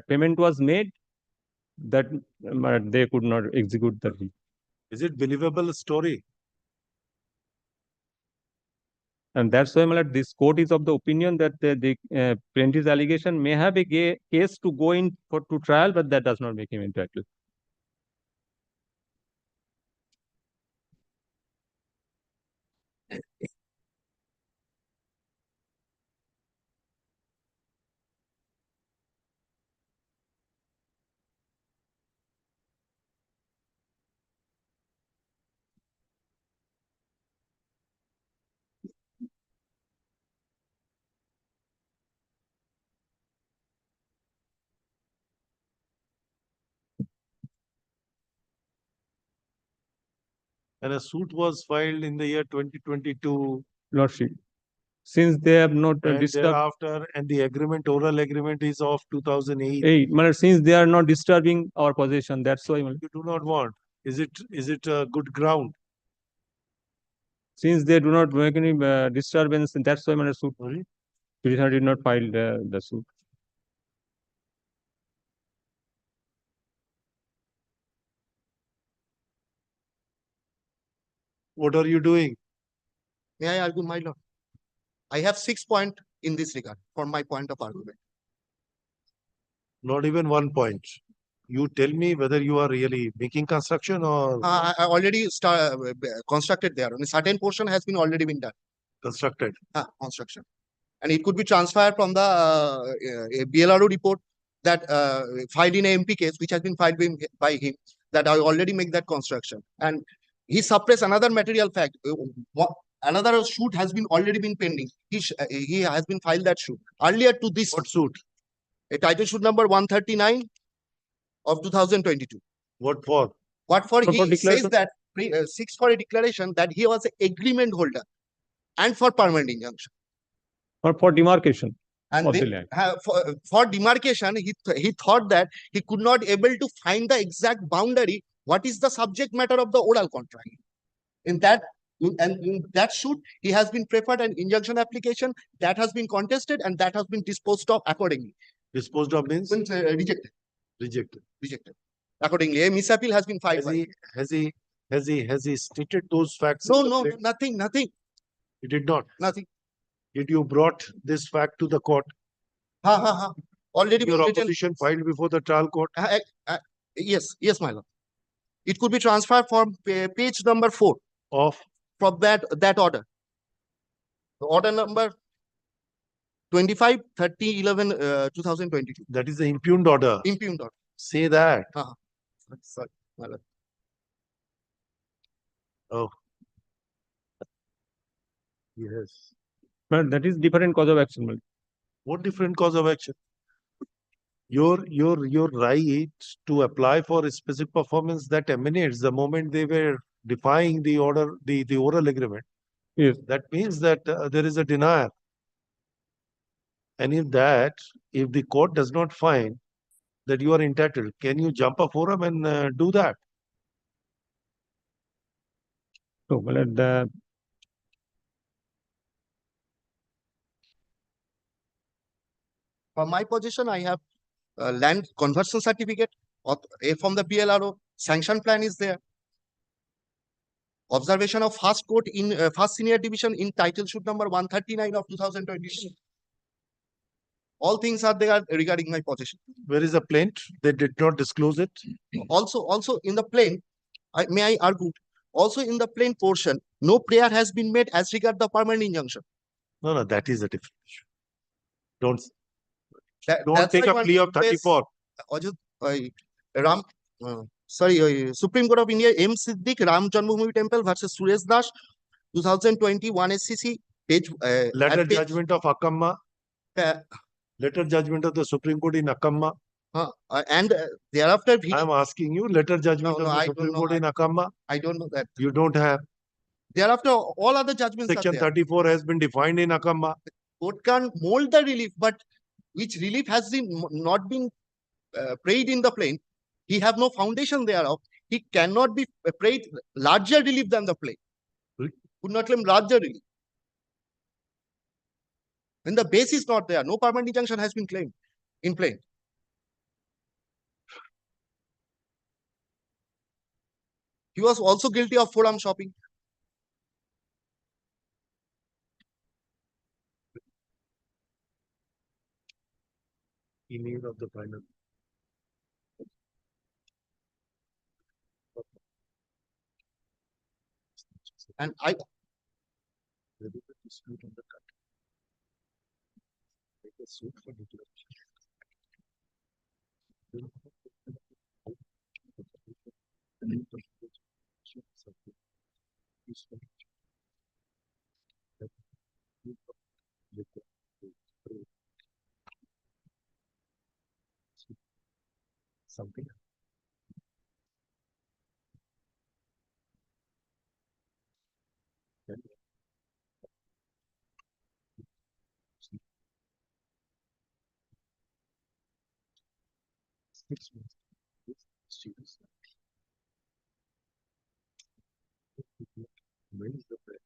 payment was made that my lord, they could not execute the deed.
Is it believable story?
And that's why, my lord, this court is of the opinion that the plaintiff's allegation may have a case to go in to trial, but that does not make him entitled.
And a suit was filed in the year 2022.
Lordship, since they have not
And
disturbed.
thereafter, and the oral agreement is of 2008.
My lord, since they are not disturbing our possession, that's why, my lord.
You do not want. Is it a good ground?
Since they do not make any disturbance, that's why, my lord, suit. Petitioner did not file the suit.
What are you doing?
May I argue, my lord? I have 6 points in this regard from my point of argument.
Not even 1 point. You tell me whether you are really making construction or
I already constructed there. A certain portion has been already been done.
constructed.
Construction. And it could be transferred from the BLRO report that filed in a MP case, which has been filed by him, that I already make that construction. And he suppressed another material fact. Another suit has been already been pending. He has been filed that suit earlier to this.
What suit?
A title suit number 139 of 2022.
What for?
What for?
For
He says that seeks for a declaration that he was an agreement holder and for permanent injunction.
Or for demarcation
And
of
then,
the land.
for demarcation, he thought that he could not able to find the exact boundary. What is the subject matter of the oral contract? In that suit, he has been preferred an injunction application that has been contested and that has been disposed of accordingly.
Disposed of means?
Rejected.
Rejected.
Accordingly, a misappeal has been filed.
Has he stated those facts?
No, nothing.
He did not.
Nothing.
Did you brought this fact to the court?
Already
Your
been written.
opposition filed before the trial court?
Yes, my lord. It could be transferred from page number 4 from that order. The order number 25 30 11 2022.
That is the impugned order.
Impugned order.
Say that.
Sorry, my lord.
Oh. Yes.
But that is different cause of action, my lord.
What different cause of action? Your right to apply for a specific performance that emanates the moment they were defying the order, the oral agreement.
Yes.
That means that there is a denial. And if the court does not find that you are entitled, can you jump a forum and do that?
So, my lord, the
For my possession, I have land conversion certificate from the PLRO. Sanction plan is there. Observation of first court in first senior division in title suit number 139 of 2020. All things are there regarding my possession.
Where is the plaint? They did not disclose it.
Also in the plaint, may I argue, also in the plaint portion, no prayer has been made as regard the permanent injunction.
No, that is a different issue. Don't
That's
take
why
a
one
plea of
request,
34.
Ram, Supreme Court of India, M. Siddiq, Ram Janmabhoomi Temple versus Suresh Das, 2021 SCC, page.
Letter judgment of Akamma. Letter judgment of the Supreme Court in Akamma.
And thereafter,
I am asking you, letter judgment of the
I
Supreme
don't know.
Court in Akamma.
I don't know that.
You don't have.
Thereafter, all other judgments
Section
are there.
34 has been defined in Akamma.
Court can mold the relief, but which relief has not been prayed in the plain, he have no foundation thereof. He cannot be prayed larger relief than the plain. Could not claim larger relief. When the base is not there, no permanent injunction has been claimed in plain. He was also guilty of forum shopping.
In need of the final.
And I
dispute on the cut. Make a suit for declaration. Something. Six months. Students. When is the prayer?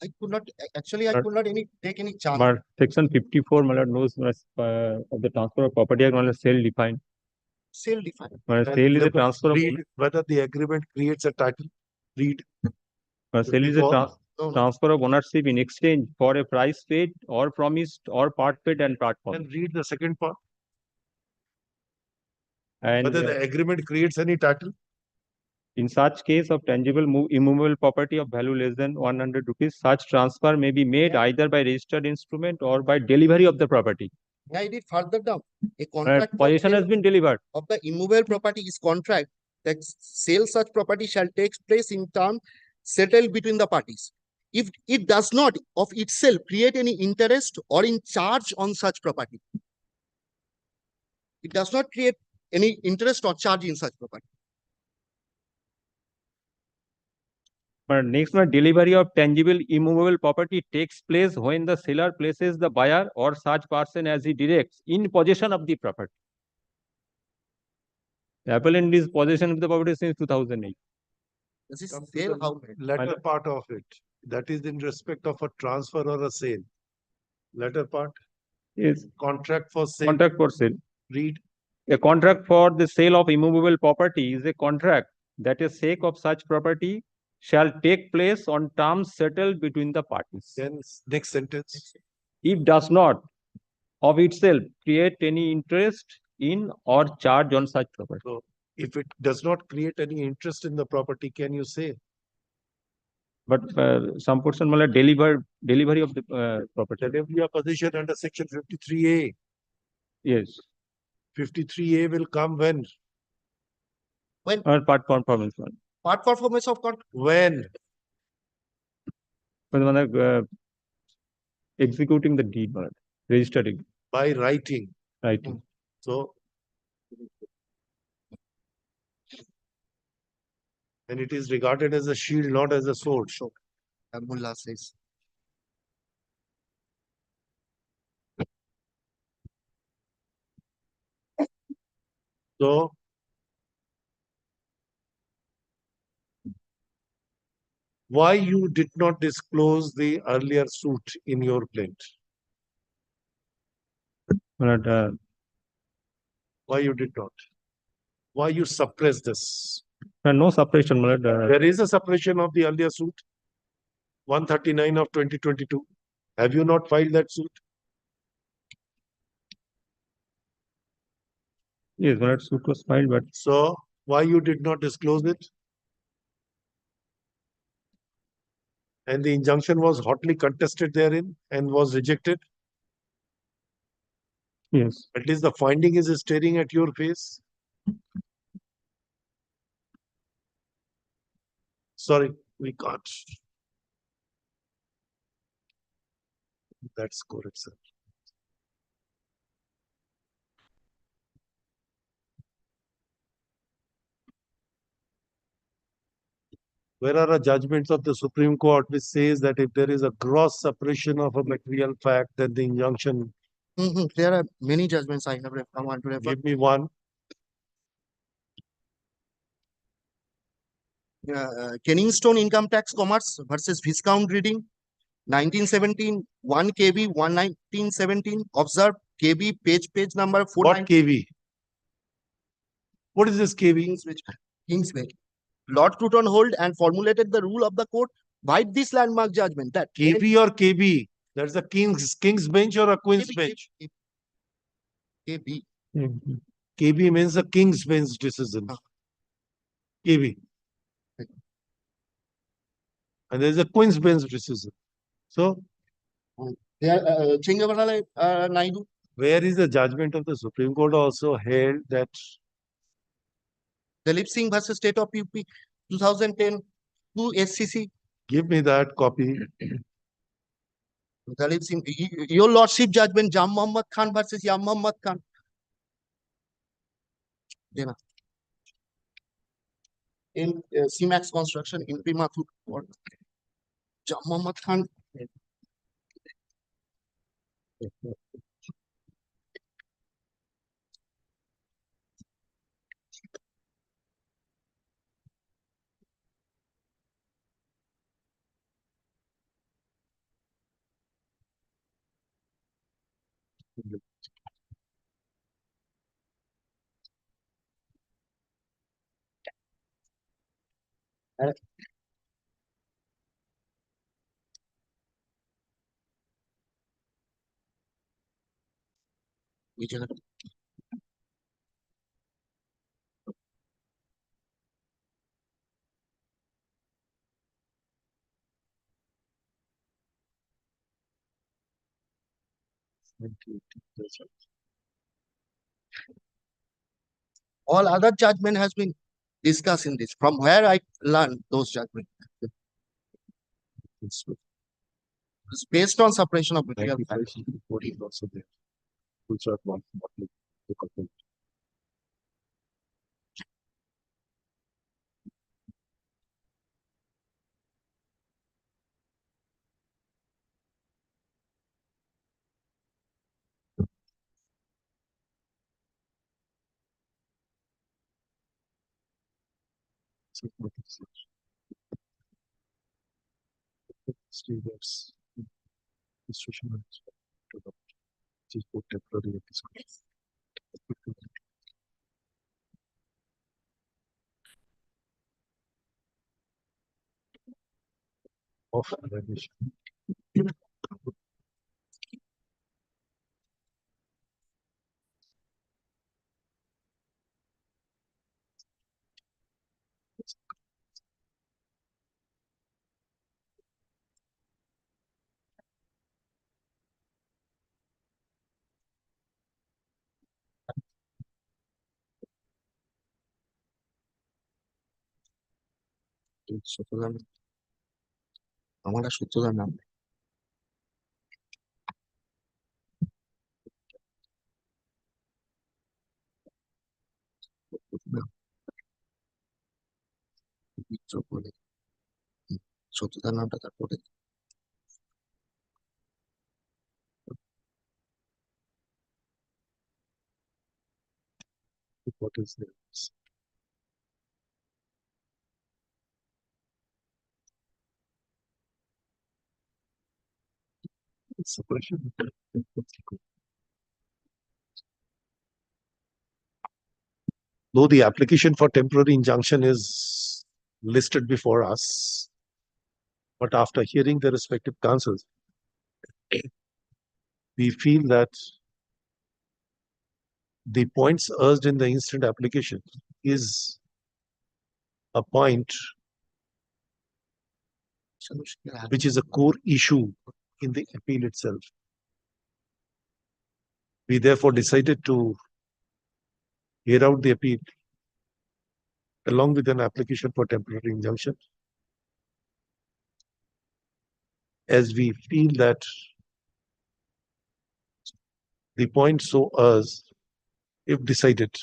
I could not, actually, I
But-
could not take any chance.
But section 54, my lord, knows of the transfer of property act, my lord, sale defined.
Sale defined.
My lord, sale is a transfer of
Read whether the agreement creates a title. Read.
sale is a
Before-
transfer of ownership in exchange for a price paid or promised or part paid and part
Then
promised.
read the second part.
And
Whether the agreement creates any title.
in such case of tangible immovable property of value less than 100 rupees, such transfer may be made either by registered instrument or by delivery of the property.
I read further down. A contract for
Possession
sale
has been delivered.
of the immovable property is contract that sale such property shall take place in term settled between the parties. If it does not of itself create any interest or in charge on such property. It does not create any interest or charge in such property.
But next one, delivery of tangible immovable property takes place when the seller places the buyer or such person as he directs in possession of the property. The appellant is possession of the property since 2008.
This is
Come to
sale
the
how
latter part of it. That is in respect of a transfer or a sale. Latter part.
Yes.
Contract for sale.
Contract for sale.
Read.
A contract for the sale of immovable property is a contract that a sake of such property shall take place on terms settled between the parties.
Then next sentence.
It does not of itself create any interest in or charge on such property.
So if it does not create any interest in the property, can you say?
But some portion will delivery of the property.
Delivery of possession under section 53A.
Yes.
53A will come when?
When?
Part performance one.
Part performance of contract.
When?
When executing the deed, registering.
By writing.
Writing.
So. And it is regarded as a shield, not as a sword.
So, Mullah says.
So. Why you did not disclose the earlier suit in your plaint?
But,
why you did not? Why you suppress this?
No suppression.
There is a suppression of the earlier suit. 139 of 2022. Have you not filed that suit?
Yes, but suit was filed, but.
So why you did not disclose it? And the injunction was hotly contested therein and was rejected.
Yes.
At least the finding is staring at your face. Sorry, we can't. That's correct, sir. Where are the judgments of the Supreme Court which says that if there is a gross suppression of a material fact, then the injunction.
There are many judgments I have I want to refer.
Give me one.
Kenningstone Income Tax Commerce versus Viscount Reading, 1917, 1 KB, 1917. Observe KB, page number 4.
What KB? What is this KB?
Kingsway. Lord Cruton hold and formulated the rule of the court by this landmark judgment that
KB or KB? That's a king's bench or a queen's bench?
KB.
KB means a king's bench decision. KB. And there is a queen's bench decision. So,
where
is the judgment of the Supreme Court also held that
Dalip Singh versus State of UP 2010 to SCC?
Give me that copy.
Your lordship judgment, Jam Muhammad Khan versus Yam Muhammad Khan. In CMAX construction, in Prima Food Court, Jam Muhammad Khan. All other judgment has been discussed in this. From where I learned those judgments. It's based on separation of material facts. Also there. Which are one. Students, institutional temporary of remission. আমরা সূত্রধার নাম সূত্রধার নামটা তারপরে what is this? Separation. Though the application for temporary injunction is listed before us, but after hearing the respective counsels, we feel that the points urged in the instant application is a point which is a core issue in the appeal itself. We therefore decided to hear out the appeal along with an application for temporary injunction, as we feel that the point so as if decided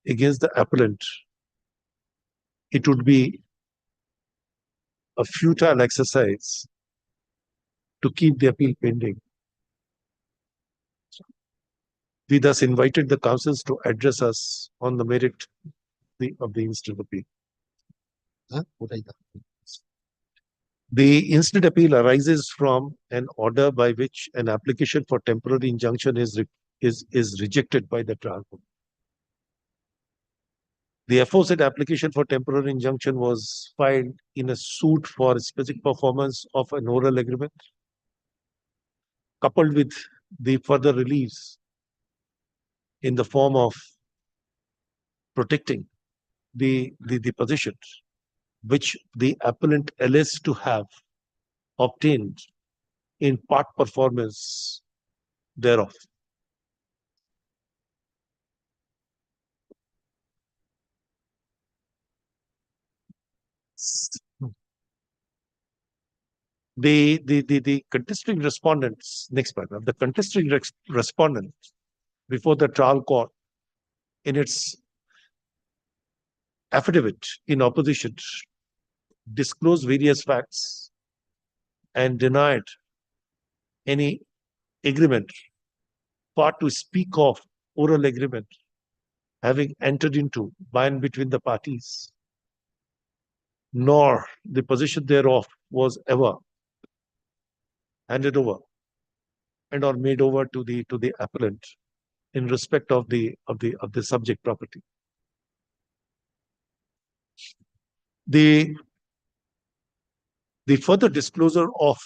against the appellant, it would be a futile exercise to keep the appeal pending. We thus invited the counsels to address us on the merit of the instant appeal. The instant appeal arises from an order by which an application for temporary injunction is rejected by the trial court. The aforesaid application for temporary injunction was filed in a suit for specific performance of an oral agreement, coupled with the further reliefs in the form of protecting the position which the appellant alleged to have obtained in part performance thereof.
the contesting respondents, next matter, the contesting respondent before the trial court in its affidavit in opposition disclosed various facts and denied any agreement, part to speak of oral agreement having entered into by and between the parties, nor the possession thereof was ever handed over and or made over to the appellant in respect of the subject property. The further disclosure of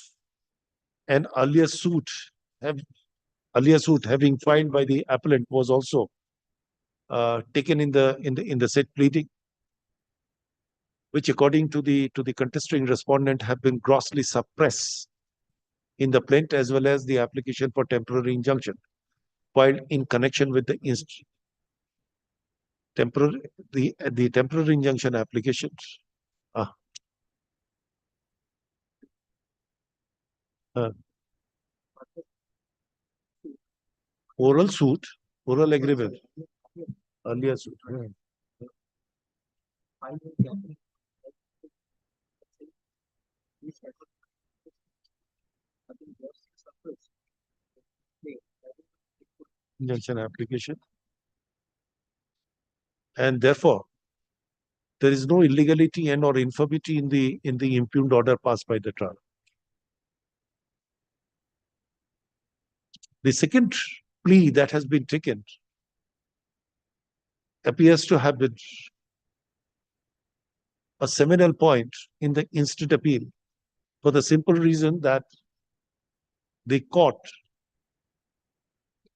an earlier suit having filed by the appellant was also taken in the said pleading, which according to the contesting respondent have been grossly suppressed in the plaint as well as the application for temporary injunction filed in connection with the temporary injunction application. Oral suit, oral agreement, earlier suit. Injunction application. And therefore, there is no illegality and or infirmity in the impugned order passed by the trial. The second plea that has been taken appears to have been a seminal point in the instant appeal for the simple reason that the court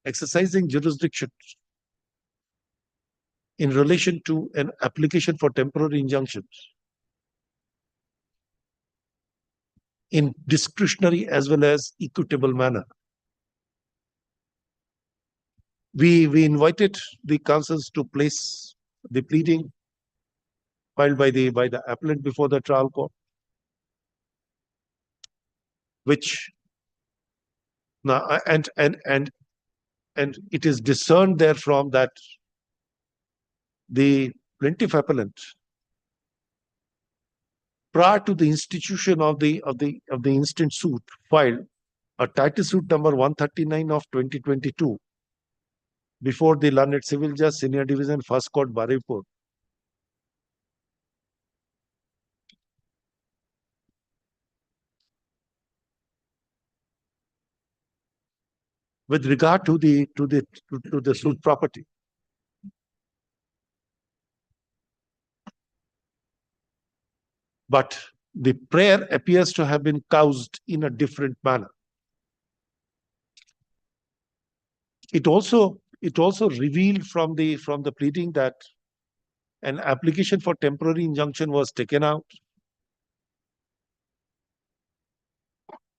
exercising jurisdiction in relation to an application for temporary injunction in discretionary as well as equitable manner. We invited the counsels to place the pleading filed by the appellant before the trial court, which now and it is discerned therefrom that the plaintiff appellant, prior to the institution of the instant suit, filed a title suit number 139 of 2022 before the learned civil judge, senior division, first court, Baripur, with regard to the suit property. But the prayer appears to have been couched in a different manner. It also revealed from the pleading that an application for temporary injunction was taken out,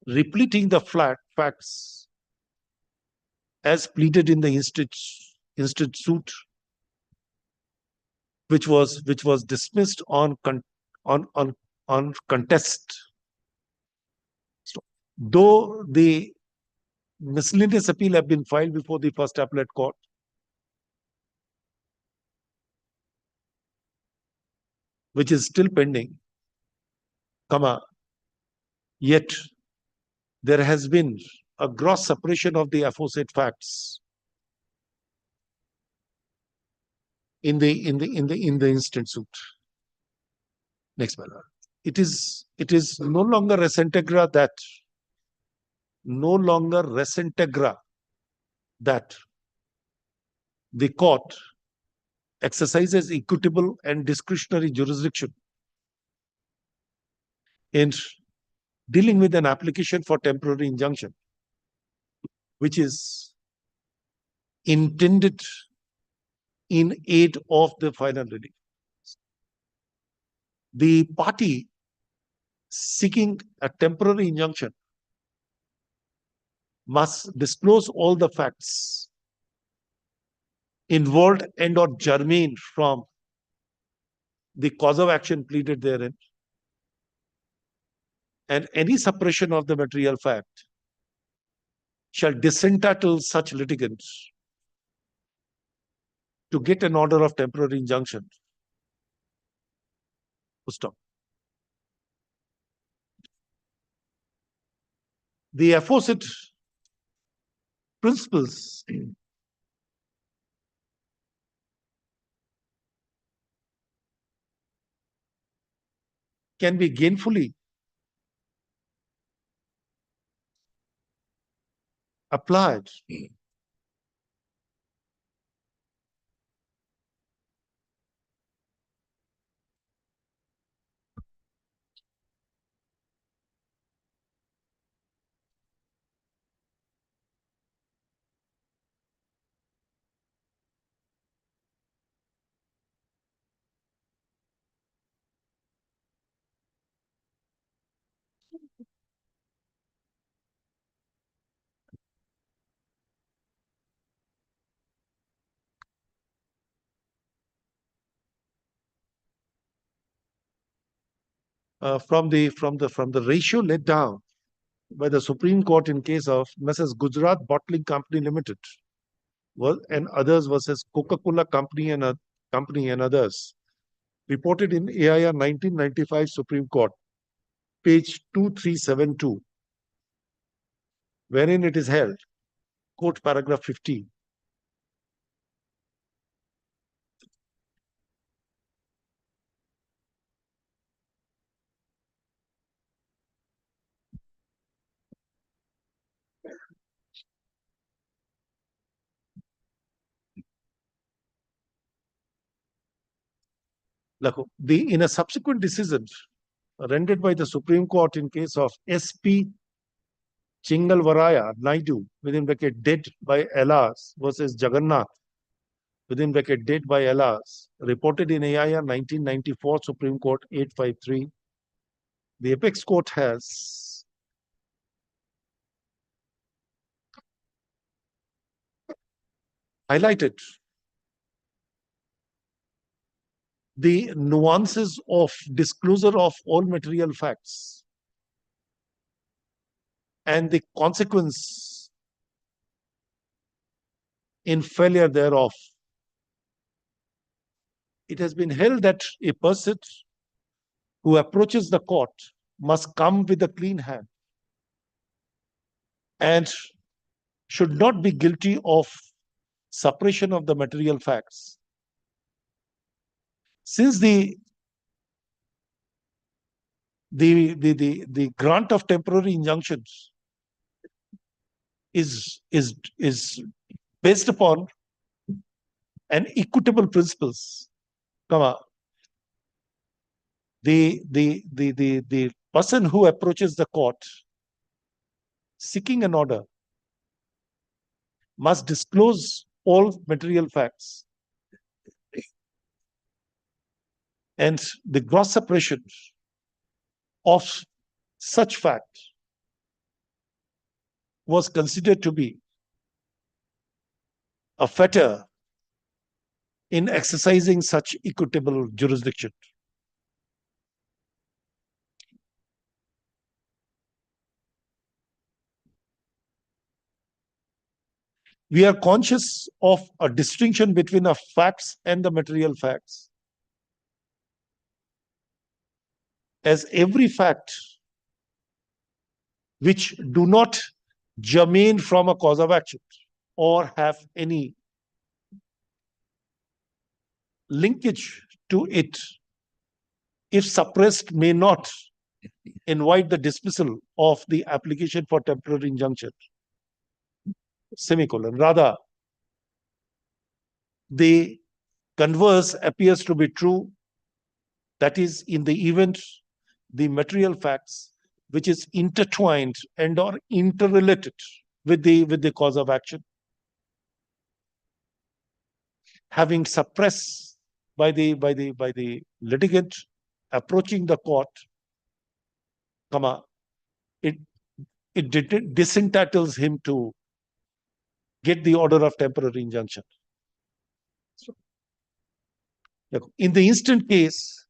repleting the facts as pleaded in the instant suit, which was dismissed on contest. So, though the miscellaneous appeal have been filed before the first appellate court, which is still pending, yet there has been a gross suppression of the aforesaid facts in the instant suit. Next matter. It is no longer res integra that the court exercises equitable and discretionary jurisdiction in dealing with an application for temporary injunction, which is intended in aid of the final relief. The party seeking a temporary injunction must disclose all the facts involved and or germane from the cause of action pleaded therein, and any suppression of the material fact shall disentitle such litigants to get an order of temporary injunction. Stop. The aforesaid principles can be gainfully applied from the ratio laid down by the Supreme Court in case of Messrs. Gujarat Bottling Company Limited and others versus Coca-Cola Company and others, reported in AIR 1995 Supreme Court, page 2372, wherein it is held, quote paragraph 15. In a subsequent decision rendered by the Supreme Court in case of SP Chingalvaraya Naidu, within bracket dead by LRs versus Jagannath, within bracket dead by LRs, reported in AIR 1994 Supreme Court 853, the apex court has highlighted the nuances of disclosure of all material facts and the consequence in failure thereof. It has been held that a person who approaches the court must come with a clean hand and should not be guilty of suppression of the material facts. Since the grant of temporary injunctions is based upon an equitable principles, the person who approaches the court seeking an order must disclose all material facts, and the gross suppression of such fact was considered to be a fetter in exercising such equitable jurisdiction. We are conscious of a distinction between the facts and the material facts, as every fact which do not germane from a cause of action or have any linkage to it, if suppressed, may not invite the dismissal of the application for temporary injunction. Semicolon. Rather, the converse appears to be true. That is, in the event the material facts which is intertwined and or interrelated with the cause of action, having suppressed by the litigant approaching the court, it disentitles him to get the order of temporary injunction. In the instant case,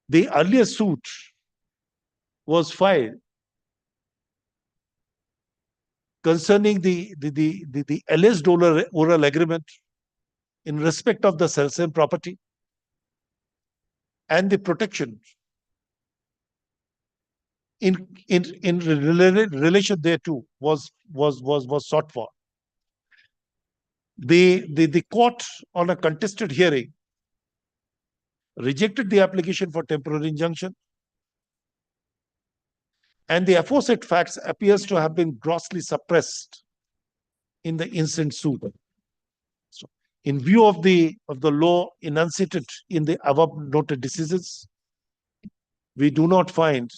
The earlier suit was filed concerning the alleged oral agreement in respect of the same property and the protection in relation thereto was sought for. The court on a contested hearing rejected the application for temporary injunction, and the aforesaid facts appears to have been grossly suppressed in the instant suit. So, in view of the law enunciated in the above noted decisions, we do not find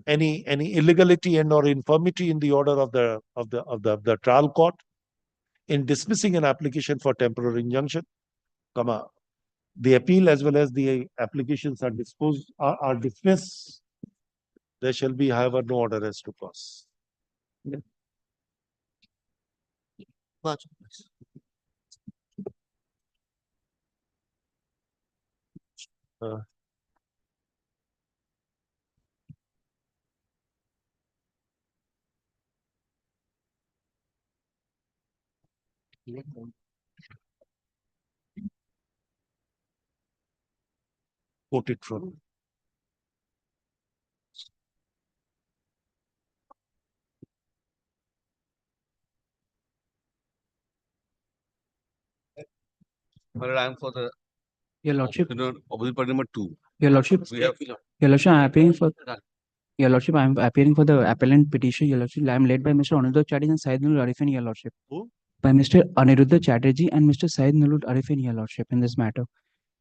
any illegality and or infirmity in the order of the trial court in dismissing an application for temporary injunction, the appeal as well as the applications are dismissed. There shall be, however, no order as to cause. Quoted from.
I am for the
Your Lordship,
opposite party number 2.
Your Lordship,
We have
Your Lordship, I am appearing for Your Lordship, I am appearing for the appellant petition. Your Lordship, I am led by Mr. Aniruddha Chatterjee and Syed Nulul Arifin, Your Lordship.
Who?
By Mr. Aniruddha Chatterjee and Mr. Syed Nulul Arifin, Your Lordship, in this matter.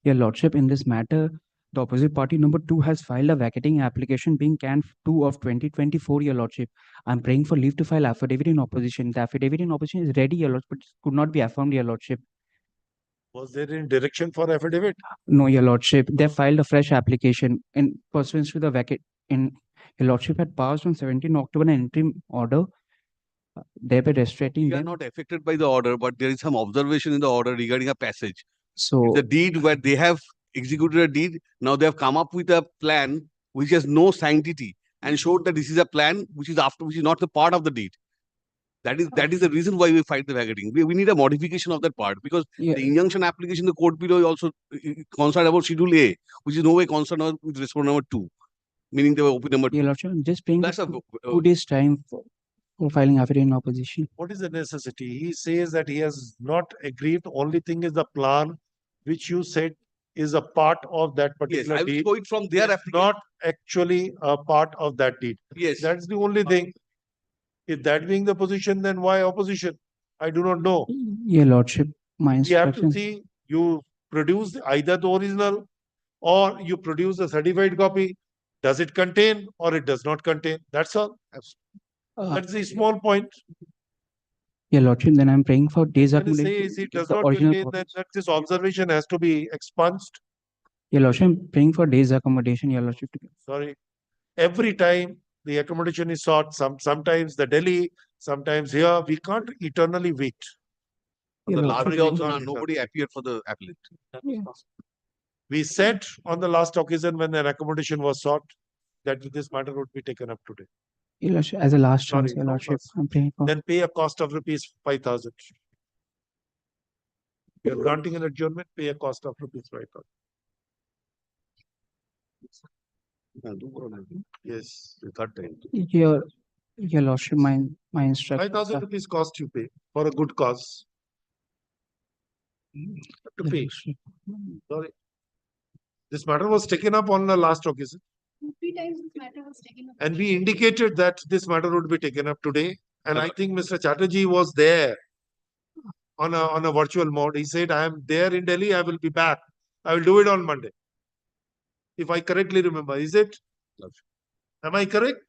Your Lordship, in this matter, the opposite party number 2 has filed a vacating application being CAN 2 of 2024, Your Lordship. I am praying for leave to file affidavit in opposition. The affidavit in opposition is ready, Your Lordship, but could not be affirmed, Your Lordship.
Was there any direction for affidavit?
No, Your Lordship. They filed a fresh application in pursuance to the vacate. Your Lordship had passed on 17 October an interim order, thereby restricting
we are
them.
not affected by the order, but there is some observation in the order regarding a passage.
So
the deed where they have executed a deed, now they have come up with a plan which has no sanctity and showed that this is a plan which is not the part of the deed. That is the reason why we fight the vacating. We need a modification of that part because the injunction application, the court below is also concerned about Schedule A, which is no way concerned with respondent number 2, meaning the OP number 2.
Your Lordship, I'm just praying
That's
for 2 days time for filing affidavit in opposition.
What is the necessity? He says that he has not agreed. Only thing is the plan, which you said is a part of that particular
Yes, I
deed.
will show it from their application.
Not actually a part of that deed.
Yes.
That's the only thing. If that being the position, then why opposition? I do not know.
Your Lordship, my
We have to
instruction.
see you produce either the original or you produce a certified copy. Does it contain or it does not contain? That's all. That's the small point.
Your Lordship, then I'm praying for days
When it
accommodation.
says it
if
does
the
not
original
contain, then
copies.
that this observation has to be expunged.
Your Lordship, I'm praying for days accommodation, Your Lordship.
Sorry. Every time the accommodation is sought, sometimes the Delhi, sometimes here, we can't eternally wait.
On the last day
We
also,
can't
nobody appeared for the appellate.
We said on the last occasion when an accommodation was sought that this matter would be taken up today.
Your Lordship, as a last chance,
Sorry,
Your
no
Lordship,
cost.
I'm praying for.
Then pay a cost of rupees 5,000. You are granting an adjournment, pay a cost of rupees 5,000. Yes, the third time.
Your Lordship, my instruction.
5,000 rupees cost you pay for a good cause. To pay. Sorry. This matter was taken up on the last occasion.
3 times this matter was taken up.
And we indicated that this matter would be taken up today. And I think Mr. Chatterjee was there on a virtual mode. He said, I am there in Delhi, I will be back. I will do it on Monday. If I correctly remember, is it? Am I correct?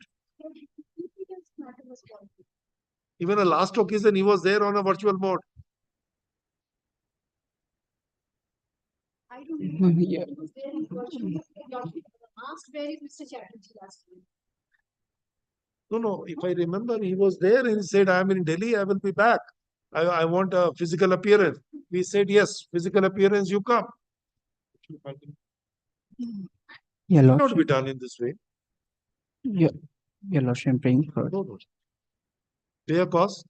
Even the last occasion, he was there on a virtual mode.
I don't know.
Yeah.
He was there in virtual. Asked where is Mr. Chatterjee last week.
No, if I remember, he was there and he said, I am in Delhi, I will be back. I want a physical appearance. We said, yes, physical appearance, you come.
Your
Cannot be
lordship,
done in this way.
your, your lordship, I'm praying for.
No, no. Pay a cost.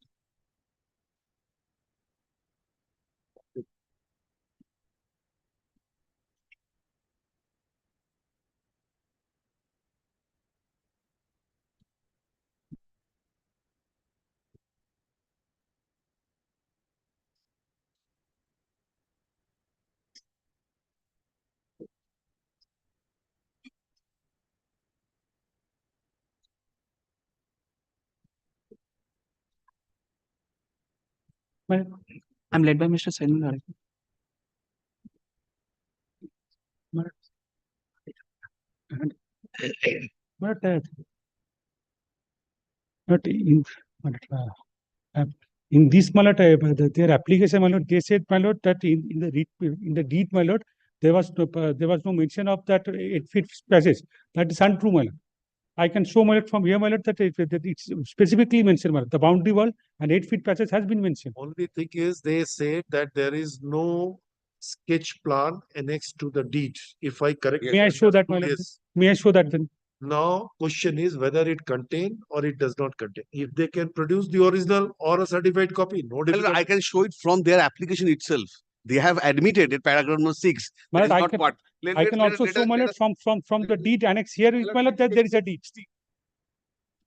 I'm led by Mr. Sainul.
But in this, my lord, their application, my lord, they said, my lord, that in the deed, my lord, there was no mention of that 8 feet passage. That is untrue, my lord. I can show, my lord, from here, my lord, that it's specifically mentioned, my lord. The boundary wall and 8 feet passage has been mentioned.
Only thing is they said that there is no sketch plan annexed to the deed. If I correctly
May I show that, my
understood,
lord?
yes.
May I show that then?
Now, question is whether it contain or it does not contain. If they can produce the original or a certified copy, no
Well,
difficulty.
I can show it from their application itself. They have admitted in paragraph number 6.
My
That
lord,
is not what.
I can also show, my lord, from the deed annex here, my lord, that there is a deed.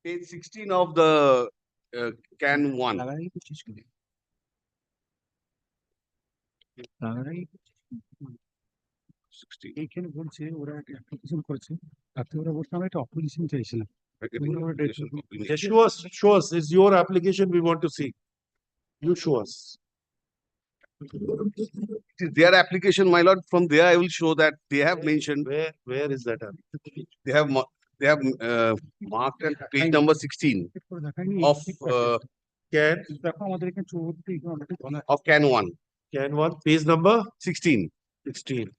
Page 16 of the can 1.
এইখানে বলছে ওরা একটা application করেছে, তাতে ওরা বলছে আমরা একটা opposition চাইছিলাম।
Yes, show us. It's your application we want to see. You show us.
It is their application, my lord. From there, I will show that they have mentioned.
Where is that?
They have marked at page number 16 of
Can
can 1.
Can 1 page number
16.
16.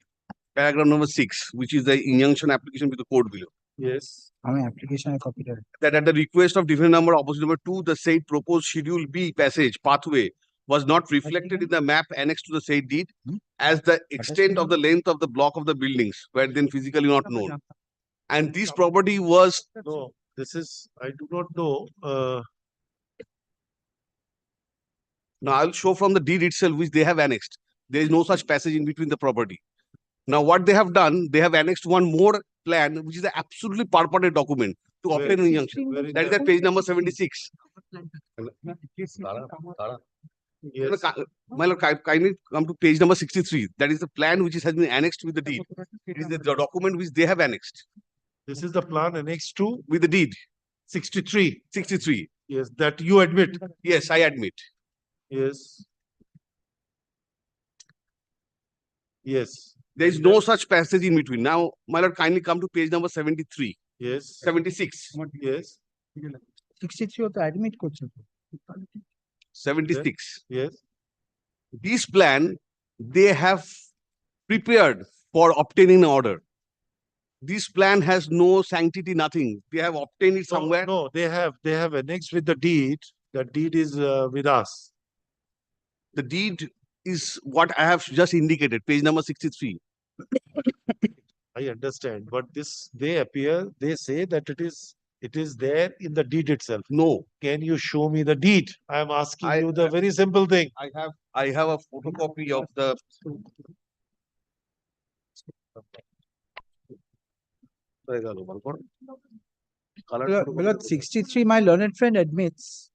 Paragraph number 6, which is the injunction application with the code below.
Yes.
I'm an application I copied it.
That at the request of different number opposite number 2, the said proposed schedule B passage pathway was not reflected in the map annexed to the said deed as the extent of the length of the block of the buildings were then physically not known. And this property was
No, this is, I do not know.
now I'll show from the deed itself which they have annexed. There is no such passage in between the property. Now what they have done, they have annexed one more plan, which is an absolutely purported document to obtain an injunction. That is at page number 76. My lord, kindly come to page number 63. That is the plan which has been annexed with the deed. It is the document which they have annexed.
This is the plan annexed to
with the deed.
63.
63.
Yes, that you admit.
Yes, I admit.
Yes. Yes.
There is no such passage in between. Now, my lord, kindly come to page number 73.
Yes.
76.
Yes.
63 of the admit question.
76.
Yes.
This plan, they have prepared for obtaining an order. This plan has no sanctity, nothing. They have obtained it somewhere.
No, they have annexed with the deed. The deed is with us.
The deed is what I have just indicated, page number 63.
I understand, but they say that it is there in the deed itself.
No.
Can you show me the deed? I am asking you the very simple thing.
I have a photocopy of the
Below 63, my learned friend admits.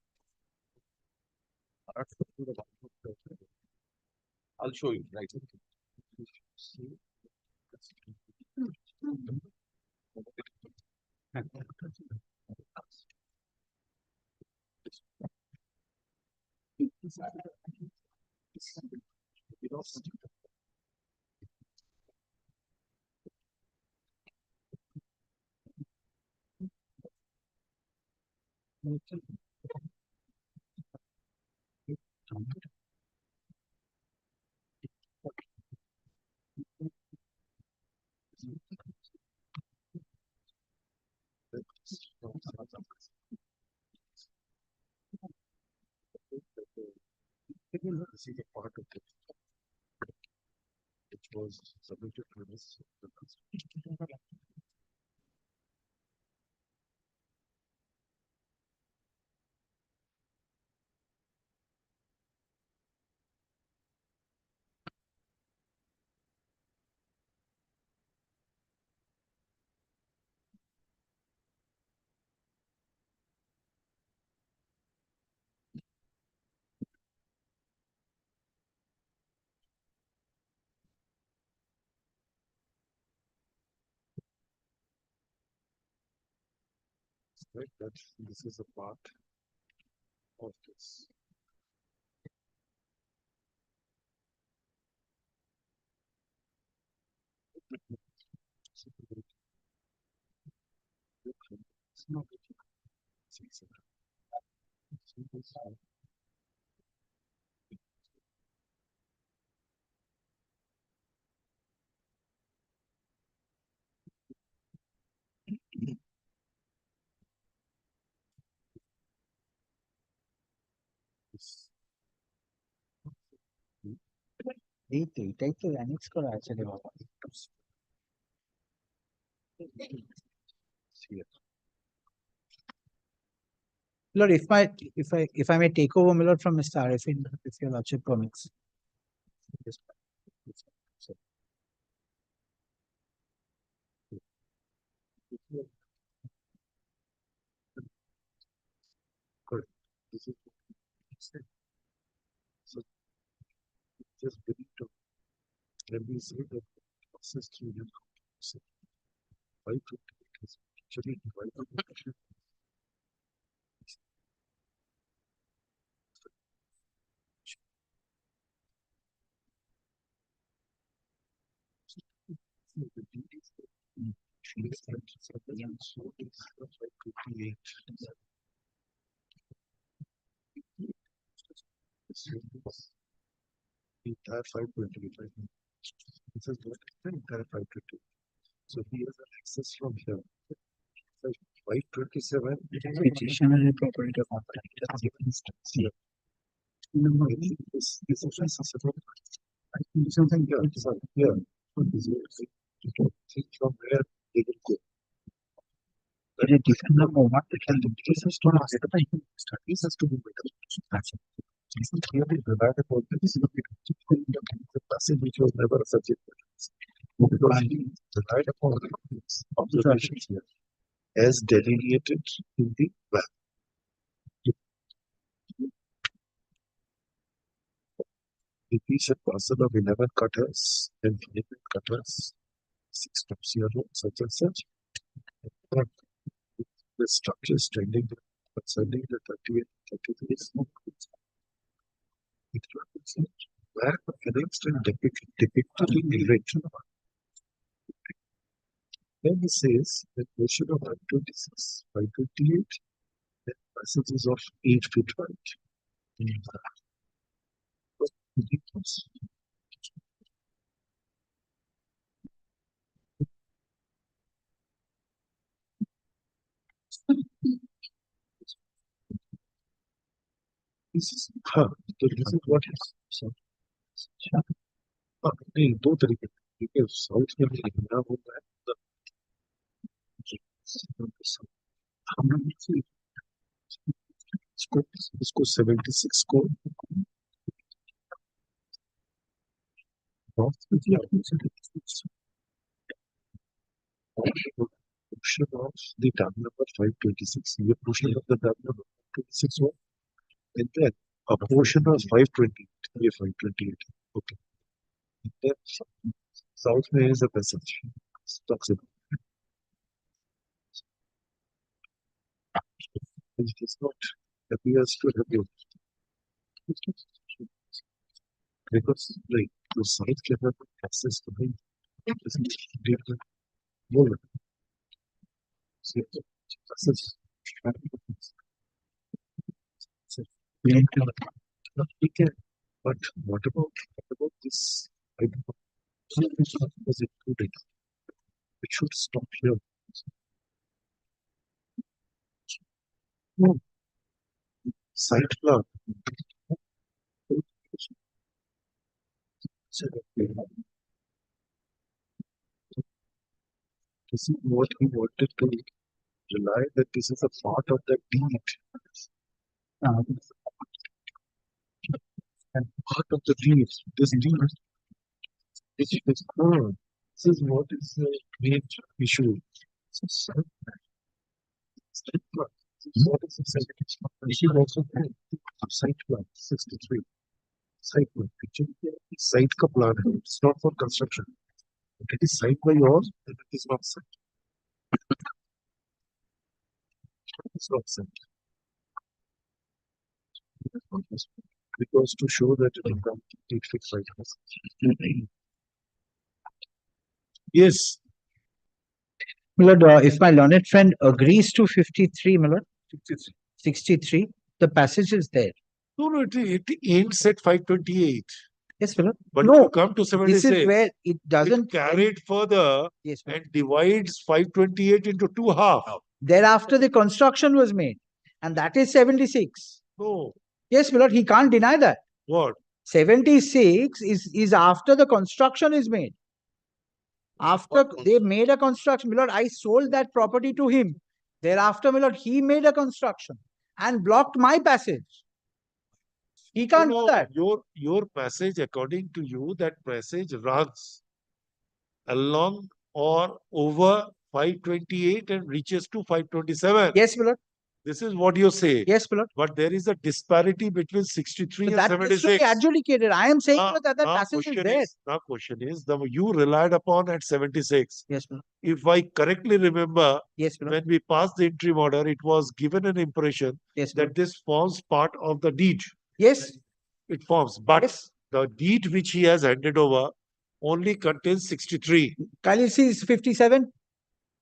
I'll show you, right?
This is a part of it, which was submitted to this.
right? That this is a part of this.
এইটাই তো annexe করা আছে রে বাবা। Lord, if I may take over, my lord, from Mr. Arifin, if your lordship permits. Yes.
Correct. This is what he said. So just believe to let me say that process through your process. 528 is actually divided by 2. The deed is the so it's 528. The entire 528. This is what the entire 528. So he has an access from here. 527.
Petitioner property of
Here. This is something here. Sorry, here. Think from where they will go.
It is different number. What they can do is to ask the time.
Studies has to be better. This is clearly relied upon. This is the passage which was never a subject. Relied upon observations here as delineated in the map. If we said parcel of 11 cutters and 11 cutters, 6 0 such and such, the structure is trending concerning the 38, 33 is not good. It represents where annexed and depicted in direction. Then he says the portion of 526, 528, and passages of 8 feet wide. This is what is so. नहीं दो तरीके क्योंकि south में भी लिखना होता है हम लोग इसको 76 को portion of the tab number 526 ये portion of the tab number 526 हो and then a portion of 528 ये 528 okay and then south में is a passage talks about it does not appears to have you because like the south can have access to him different moment but what about this? I don't know. Was included. It should stop here. No. Site plan. This is what he wanted to rely that this is a part of the deed. And part of the deed. This deed. This is what is the main issue. What is the site? Issue also site plan 63. Site plan. Site ka plan. It's not for construction. If it is site by yours, then it is not site. It's not sent. Because to show that it will come 855. Yes.
My lord, if my learned friend agrees to 53, my lord,
63.
63, the passage is there.
No, it ends at 528.
Yes, my lord.
But
No,
if you come to 76,
this is where it doesn't
carried further
Yes, my lord.
and divides 528 into two halves.
Thereafter, the construction was made, and that is 76.
No.
Yes, my lord, he can't deny that.
What?
76 is after the construction is made. After they made a construction, my lord, I sold that property to him. Thereafter, my lord, he made a construction and blocked my passage. He can't do that.
Your passage, according to you, that passage runs along or over 528 and reaches to 527.
Yes, my lord.
This is what you say.
Yes, my lord.
But there is a disparity between 63 and
That is to
76.
be adjudicated. I am saying that that passage is there.
Now question is, you relied upon at 76.
Yes, ma'am.
If I correctly remember,
yes, ma'am.
when we passed the interim order, it was given an impression
yes,
that this forms part of the deed.
Yes.
It forms. But the deed which he has handed over only contains 63.
Kindly see 57.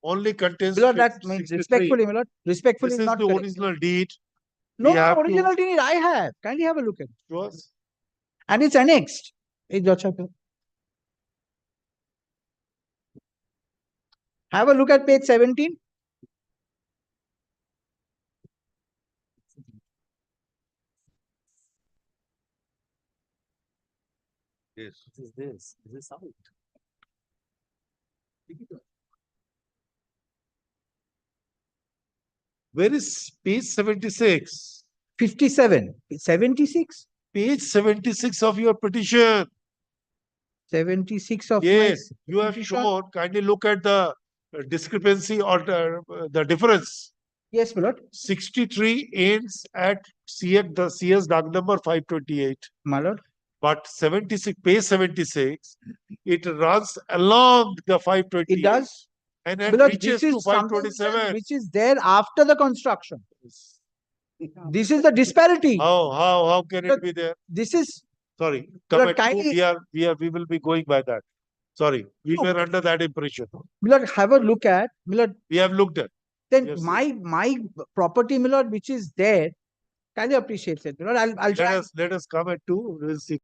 Only contains
My lord, that
63.
means respectfully, my lord. Respectfully,
This is
not
the
correct.
original deed.
No,
We have to-
original deed I have. Kindly have a look at it.
Yours?
And it's annexed. Have a look at page 17.
Yes.
What is this? Is this out?
Where is page 76?
57. 76.
Page 76 of your petition.
76 of
Yes,
my
you have
petition.
shown. Kindly look at the discrepancy or the difference.
Yes, my lord.
63 ends at the CS DAG number 528.
My lord.
But 76, page 76, it runs along the 528.
It does.
And
My
then
lord,
reaches
this
to
is something
527.
which is there after the construction. This is the disparity.
How can it be there?
This is
Sorry,
Lord,
comment two, we will be going by that. Sorry, we were under that impression.
my lord, have a look at my lord.
We have looked at.
Then
Yes,
my property, my lord, which is there, kindly appreciate it. My lord, I'll try.
Let us come at 2. We'll see.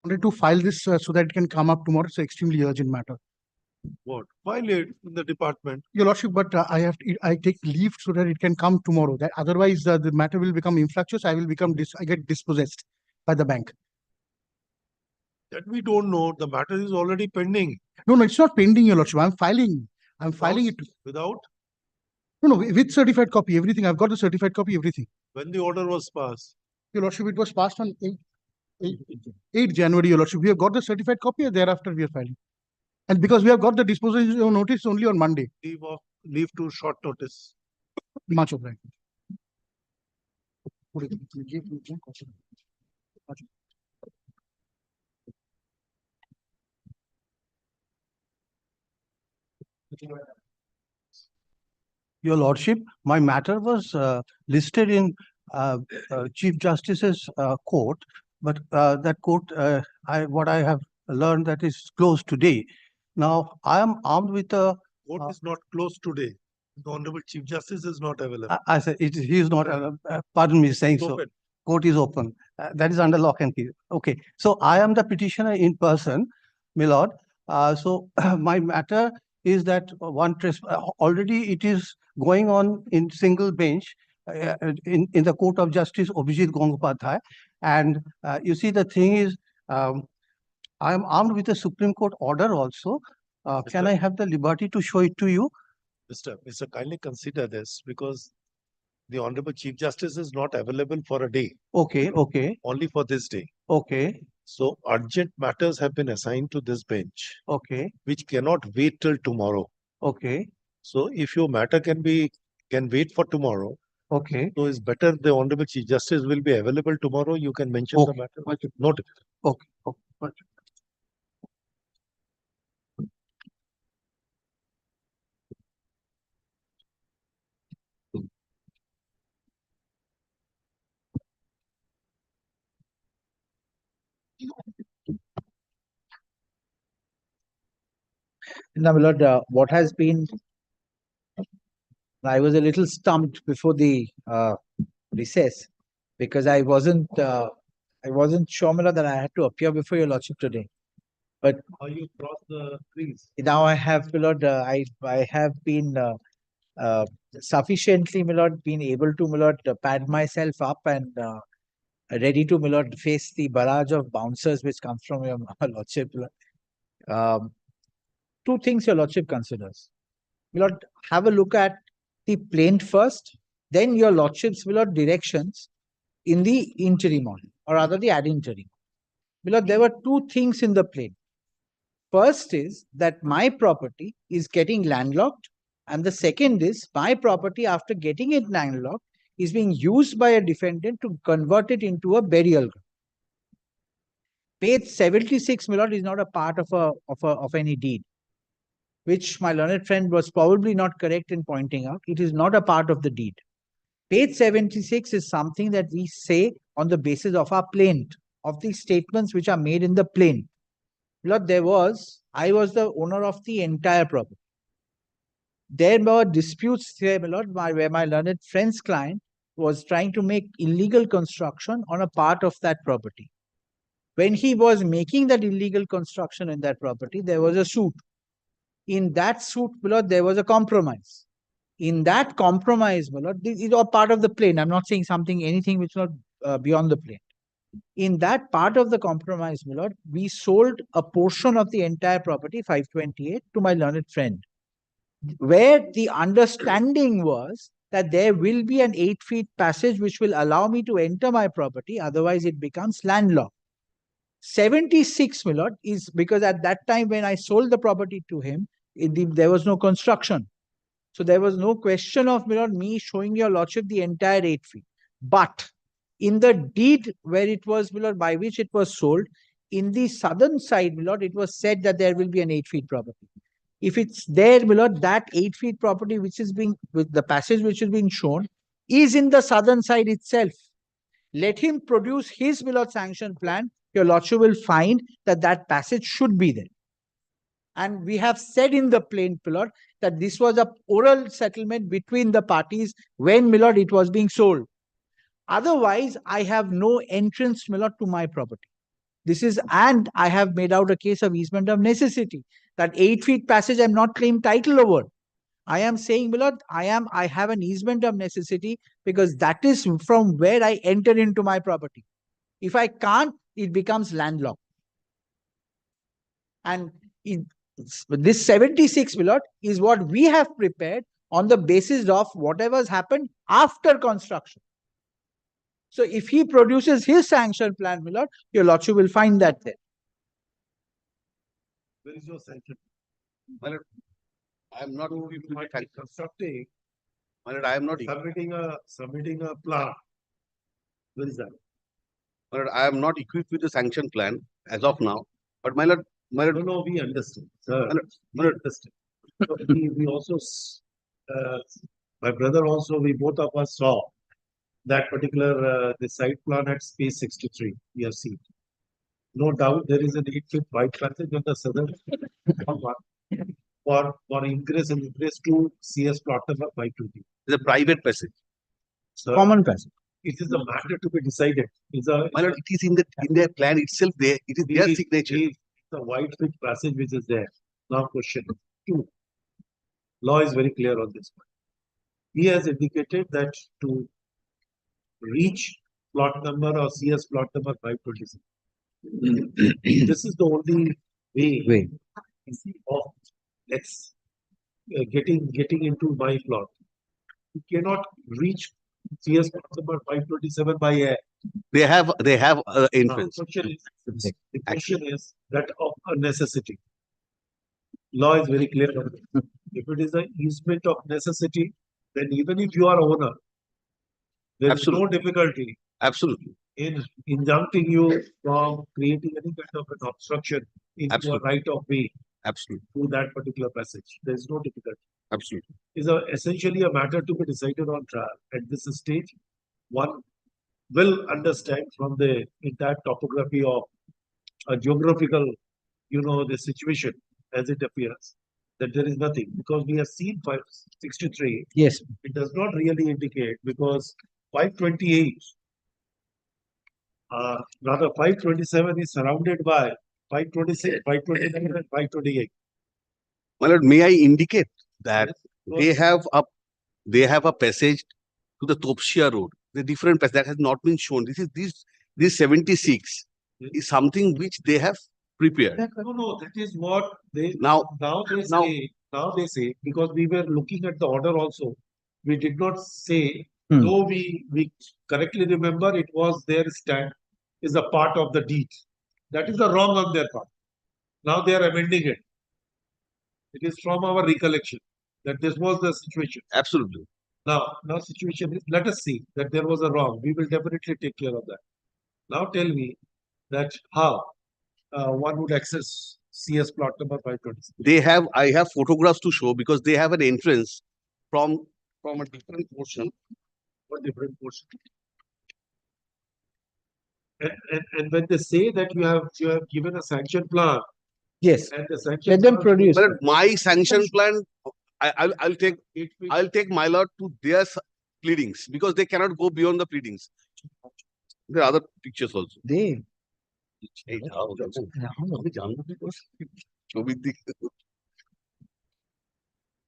wanted to file this so that it can come up tomorrow. It's an extremely urgent matter.
What? File it in the department.
Your Lordship, but I take leave so that it can come tomorrow. That otherwise the matter will become infructuous. I get dispossessed by the bank.
That we don't know. The matter is already pending.
No, it's not pending, Your Lordship. I'm filing it.
Without?
No, with certified copy, everything. I've got the certified copy, everything.
When the order was passed.
Your Lordship, it was passed on 8 January, Your Lordship. We have got the certified copy and thereafter we are filing. And because we have got the disposition notice only on Monday.
Leave to short notice.
Much of that.
Your Lordship, my matter was listed in Chief Justice's court, but that court, what I have learned that is closed today. Now, I am armed with a...
Court is not closed today. The Honorable Chief Justice is not available.
I said, he is not, pardon me saying so.
Open.
Court is open. That is under lock and key. Okay. So I am the petitioner in person, my lord. So my matter is that already it is going on in single bench in the Court of Justice Abhijit Gangopadhyay. And you see, the thing is, I am armed with a Supreme Court order also. Can I have the liberty to show it to you?
Mr. Kindly consider this because the Honorable Chief Justice is not available for a day.
Okay, okay.
Only for this day.
Okay.
So urgent matters have been assigned to this bench.
Okay.
Which cannot wait till tomorrow.
Okay.
So if your matter can wait for tomorrow.
Okay.
So it's better the Honorable Chief Justice will be available tomorrow. You can mention the matter. Noted.
Okay. Okay.
Now, my lord, what has been, I was a little stumped before the recess because I wasn't sure, my lord, that I had to appear before your lordship today. But
How you cross the trees?
now I have, my lord, I have been sufficiently, my lord, been able to, my lord, pad myself up and ready to, my lord, face the barrage of bouncers which comes from your lordship. Two things your lordship considers. My lord, have a look at the plaint first, then your lordship's, my lord, directions in the interim order, or rather the ad interim. My lord, there were two things in the plaint. First is that my property is getting landlocked, and the second is my property, after getting it landlocked, is being used by a defendant to convert it into a burial ground. Page 76, my lord, is not a part of any deed, which my learned friend was probably not correct in pointing out. It is not a part of the deed. Page 76 is something that we say on the basis of our plaint, of the statements which are made in the plaint. Lord, I was the owner of the entire property. There were disputes there, my lord, where my learned friend's client was trying to make illegal construction on a part of that property. When he was making that illegal construction in that property, there was a suit. In that suit, my lord, there was a compromise. In that compromise, my lord, this is all part of the plaint. I'm not saying anything which is not beyond the plaint. In that part of the compromise, my lord, we sold a portion of the entire property, 528, to my learned friend, where the understanding was that there will be an 8 feet passage which will allow me to enter my property, otherwise it becomes landlocked. 76, my lord, is because at that time when I sold the property to him, there was no construction. So there was no question of, my lord, me showing your lordship the entire 8 feet. But in the deed where it was, my lord, by which it was sold, in the southern side, my lord, it was said that there will be an 8 feet property. If it's there, my lord, that 8 feet property which is being, with the passage which is being shown, is in the southern side itself. Let him produce his, my lord, sanction plan. Your lordship will find that that passage should be there. And we have said in the plaint, my lord, that this was a oral settlement between the parties when, my lord, it was being sold. Otherwise, I have no entrance, my lord, to my property.
This is, and I have made out a case of easement of necessity. That 8 feet passage I'm not claimed title over. I am saying, my lord, I have an easement of necessity because that is from where I enter into my property. If I can't, it becomes landlocked. And this 76, my lord, is what we have prepared on the basis of whatever's happened after construction. So if he produces his sanction plan, my lord, your lordship will find that there.
Where is your sanction?
My lord, I am not
constructing.
My lord, I am not
submitting a plan. Where is that?
My lord, I am not equipped with the sanction plan as of now. But my lord,
no, we understand, sir. We understand. So we also, my brother also, we both of us saw that particular the site plan at space 63. We have seen. No doubt there is an 8-foot wide passage on the southern for ingress and egress to CS plot number 520.
It's a private passage.
Sir,
Common passage.
It is a matter to be decided.
My lord, it is in their plan itself there. It is their signature.
It's a wide foot passage which is there. Now question 2. Law is very clear on this point. He has indicated that to reach plot number or CS plot number 526. This is the only way of getting into my plot. You cannot reach CS plot number 527 by air.
They have entrance.
The question is that of a necessity. Law is very clear on it. If it is an easement of necessity, then even if you are owner, there is no difficulty.
Absolutely.
In injuncting you from creating any kind of an obstruction into a right of way.
Absolutely.
To that particular passage. There is no difficulty.
Absolutely.
Is essentially a matter to be decided on trial. At this stage, one will understand from the entire topography of a geographical, the situation as it appears, that there is nothing, because we have seen 563.
Yes.
It does not really indicate, because 528, rather 527 is surrounded by 526, 529 and 528.
My lord, may I indicate that they have a passage to the Topshia Road, the different passage that has not been shown. This 76 is something which they have prepared.
No, that is what they now they say, because we were looking at the order also. We did not say, though we correctly remember it was their stand is a part of the deed. That is the wrong on their part. Now they are amending it. It is from our recollection that this was the situation.
Absolutely.
Now situation is, let us see that there was a wrong. We will definitely take care of that. Now tell me that how one would access CS plot number 526.
I have photographs to show, because they have an entrance from a different portion.
What different portion? And when they say that you have given a sanction plan.
Yes.
And the sanction
Let them
plan,
produce.
But my sanction plan, I'll take my lord to their pleadings, because they cannot go beyond the pleadings. There are other pictures also.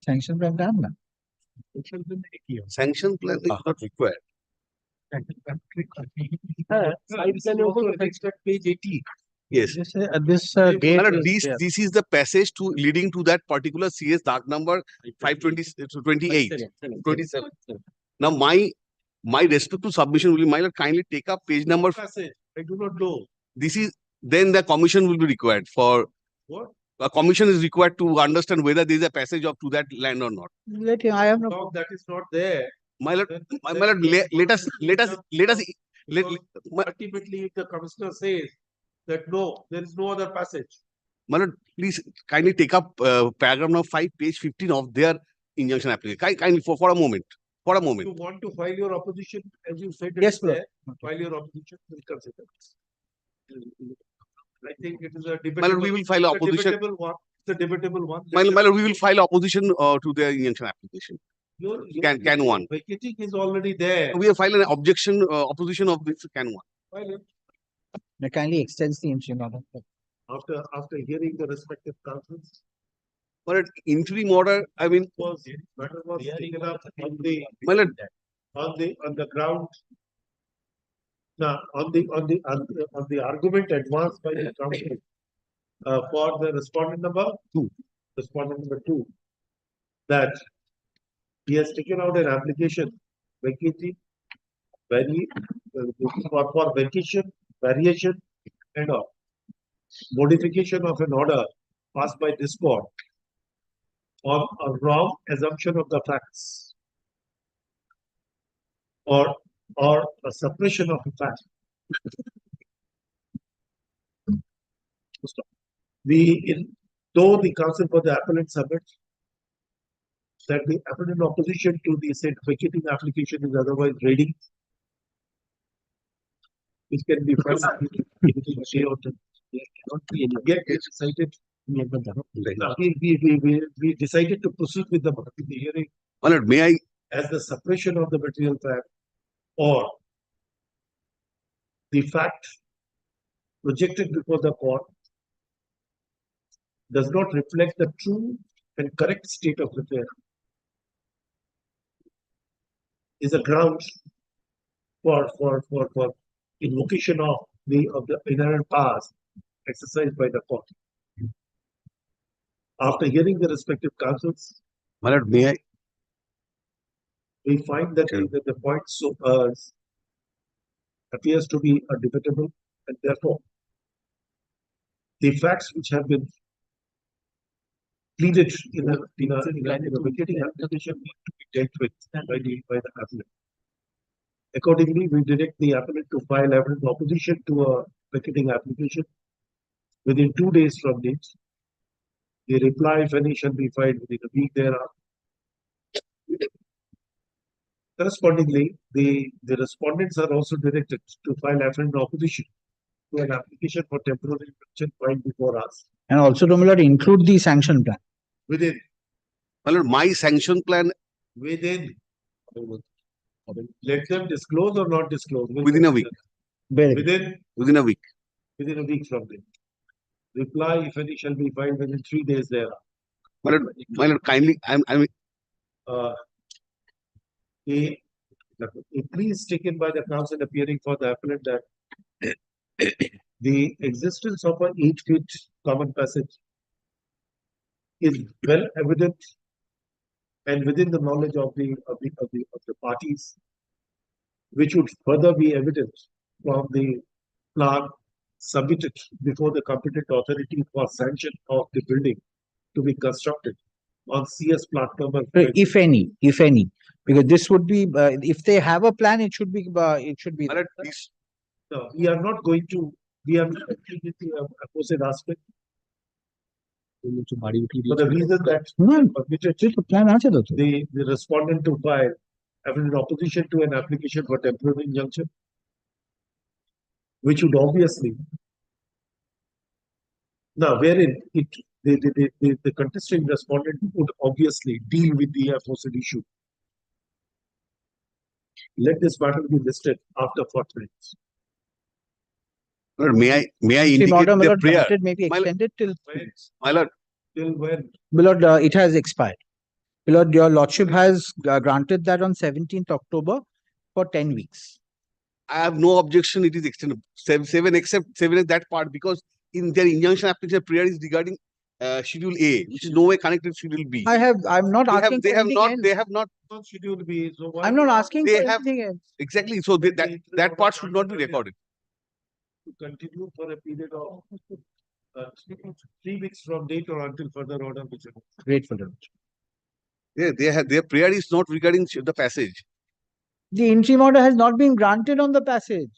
Sanction plan done na.
Sanction plan is not required.
Page 80.
Yes.
This
This is the passage leading to that particular CS dark number 528. 27. Now my respective submission will be, my lord, kindly take up page number.
Passage. I do not know.
Then the commission will be required for.
What?
A commission is required to understand whether there is a passage up to that land or not.
I have no.
That is not there.
My lord, let us.
Ultimately, if the commissioner says that no, there is no other passage.
My lord, please kindly take up paragraph number 5, page 15 of their injunction application. Kindly for a moment. For a moment.
If you want to file your opposition, as you said,
Yes,
there, file your opposition, we'll consider. I think it is a debatable.
My lord, we will file opposition.
It's a debatable one.
My lord, we will file opposition to their injunction application. Can 1.
Vacating is already there.
We have filed an objection, opposition of this can 1.
File it.
They kindly extends the interim order.
After hearing the respective counsels,
For an interim order, I mean,
matter was taken up on the,
my lord,
on the ground. Now, on the argument advanced by the counsel, for the respondent number two, that he has taken out an application, vacating, for vacation, variation, and modification of an order passed by this court on a wrong assumption of the facts or a suppression of a fact. Though the counsel for the appellant submits that the appellant opposition to the said vacating application is otherwise ready, which can be filed within a day or two. Yet it's decided. We decided to proceed with the hearing.
my lord, may I?
As the suppression of the material fact or the fact projected before the court does not reflect the true and correct state of affair is a ground for invocation of the inherent powers exercised by the court. After hearing the respective counsels,
My lord, may I?
we find that the point so appears to be debatable, and therefore the facts which have been pleaded in a vacating application need to be dealt with by the appellant. Accordingly, we direct the appellant to file evidence opposition to a vacating application within 2 days from date. The reply, if any, shall be filed within a week thereafter. Correspondingly, the respondents are also directed to file affidavit opposition to an application for temporary protection filed before us.
And also to include the sanction plan.
Within.
My lord, my sanction plan
Within. Let them disclose or not disclose.
within a week.
Within
Within a week.
a week from then. Reply, if any, shall be filed within 3 days thereafter.
My lord, kindly,
A plea is taken by the counsel appearing for the appellant that the existence of an 8 feet common passage is well evident and within the knowledge of the parties, which would further be evident from the plan submitted before the competent authority for sanction of the building to be constructed on CS plot number.
If any, because this would be, if they have a plan, it should be.
No, we are not going to. We are not the opposite aspect. For the reason that the respondent to file in opposition to an application for temporary injunction, which would obviously now wherein the contesting respondent would obviously deal with the aforesaid issue. Let this matter be listed after 40 minutes.
Lord, may I indicate the prayer?
May be extended till.
My lord.
Till when?
My lord, it has expired. My lord, your lordship has granted that on 17th October for 10 weeks.
I have no objection. It is extended 7 except 7 is that part because in their injunction application prayer is regarding Schedule A, which is no way connected to Schedule B.
I'm not asking.
They have not.
Schedule B. So why
I'm not asking
they
for
have
anything else.
exactly. So that part should not be recorded.
To continue for a period of 3 weeks from date or until further order.
Grateful.
Yeah, their prayer is not regarding the passage.
The interim order has not been granted on the passage.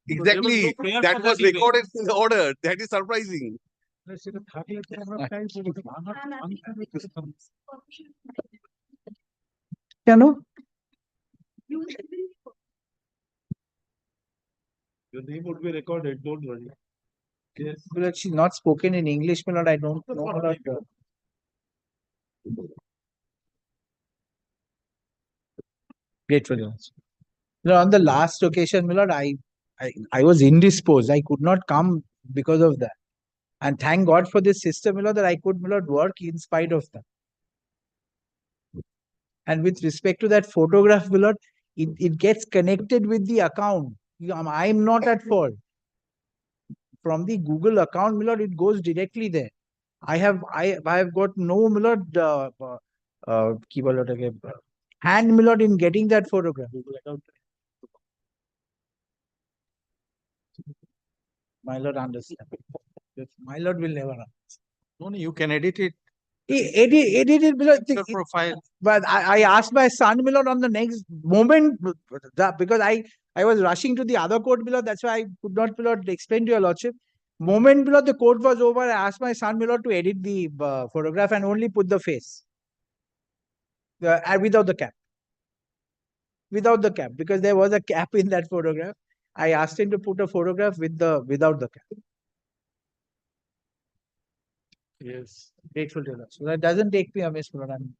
Exactly. That was recorded in the order. That is surprising.
Your name would be recorded, don't worry. Yes.
But she's not spoken in English, my lord. I don't know. Grateful. On the last occasion, my lord, I I was indisposed. I could not come because of that. And thank God for this system, my lord, that I could, my lord, work in spite of that. And with respect to that photograph, my lord, it gets connected with the account. I'm not at fault. From the Google account, my lord, it goes directly there. I have got no, my lord, ki bolo otaকে, hand, my lord, in getting that photograph. My lord understand. My lord will never understand.
No, you can edit it.
Edit it, my lord.
Your profile.
But I asked my son, my lord, on the next moment, because I was rushing to the other court, my lord, that's why I could not, my lord, explain to your lordship. Moment, my lord, the court was over, I asked my son, my lord, to edit the photograph and only put the face. Without the cap. Without the cap, because there was a cap in that photograph. I asked him to put a photograph without the cap. Yes, grateful to you. So that doesn't take me amiss, my lord.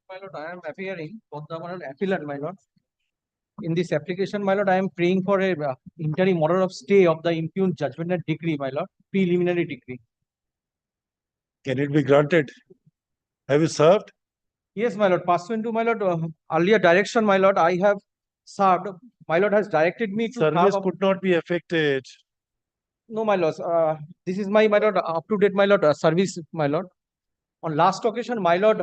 My lord, I am appearing for the my lord, appellant, my lord. In this application, my lord, I am praying for a interim order of stay of the impugned judgment and decree, my lord, preliminary decree.
Can it be granted? Have you served?
Yes, my lord, pursuant to my lord, earlier direction, my lord, I have served. My lord has directed me to
Service
serve.
could not be affected.
No, my lord, this is my lord, up to date, my lord, service, my lord. On last occasion, my lord,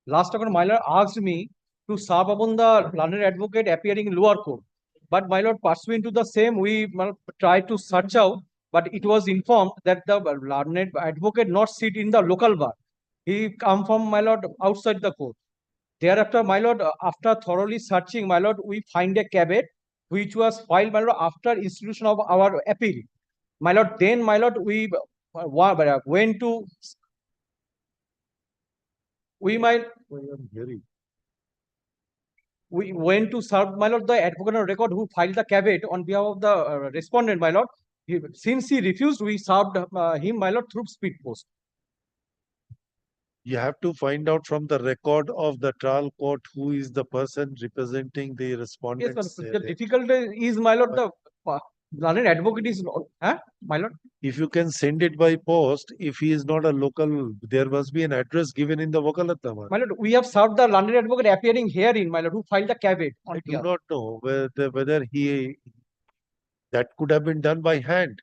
my lord asked me to serve upon the learned advocate appearing in lower court. But my lord, pursuant to the same, we tried to search out, but it was informed that the learned advocate not sit in the local bar. He come from, my lord, outside the court. Thereafter, my lord, after thoroughly searching, my lord, we find a caveat which was filed, my lord, after institution of our appeal. My lord, then, my lord, we went to we went to serve, my lord, the advocate on record who filed the caveat on behalf of the respondent, my lord. Since he refused, we served him, my lord, through speed post.
You have to find out from the record of the trial court who is the person representing the
Yes,
respondents.
the difficulty is, my lord, the learned advocate is, my lord.
If you can send it by post, if he is not a local, there must be an address given in the Vakalatnama.
My lord, we have served the learned advocate appearing herein, my lord, who filed the caveat.
I do not know whether that could have been done by hand.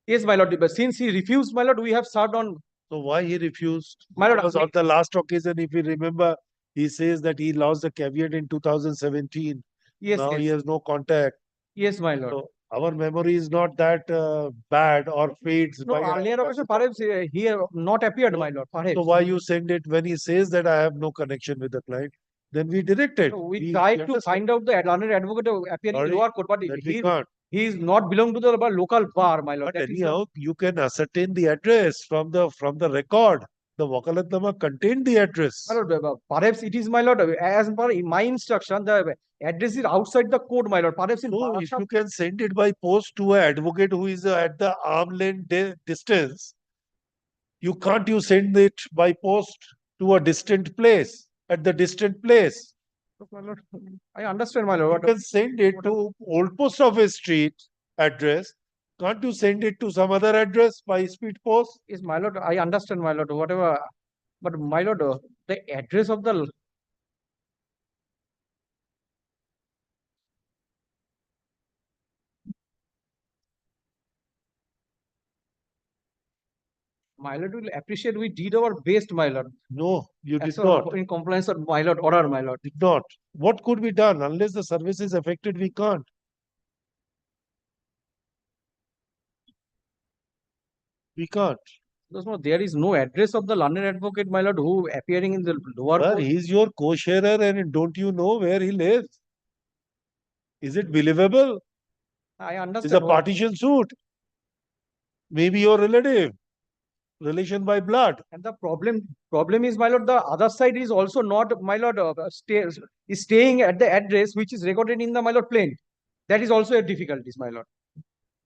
Yes, my lord, but since he refused, my lord, we have served on.
So why he refused?
My lord,
because on the last occasion, if you remember, he says that he lost the caveat in 2017.
Yes,
now
yes.
he has no contact.
Yes, my lord.
So our memory is not that bad or fades.
No, earlier occasion, perhaps he not appeared, my lord. Perhaps.
So why you send it when he says that I have no connection with the client? Then we direct it.
So we tried to find out the learned advocate appearing in lower court, but he is not belong to the local bar, my lord.
But anyhow, you can ascertain the address from the record. The Vakalatnama contained the address.
My lord, perhaps it is, my lord, as per my instruction, the address is outside the court, my lord. Perhaps in
if you can send it by post to an advocate who is at the arm length distance, you can't send it by post to a distant place, at the distant place.
My lord, I understand, my lord.
You can send it to Old Post Office Street address. Can't you send it to some other address by speed post?
Yes, my lord, I understand, my lord, whatever. But my lord, the address of the my lord will appreciate we did our best, my lord.
No, you did not.
In compliance of my lord order, my lord.
Did not. What could be done? Unless the service is affected, we can't. We can't.
There is no address of the learned advocate, my lord, who appearing in the lower court.
He is your co-sharer, and don't you know where he lives? Is it believable?
I understand.
It's a partition suit. Maybe your relative, relation by blood.
And the problem is, my lord, the other side is also not, my lord, is staying at the address which is recorded in the, my lord, plain. That is also a difficulty, my lord.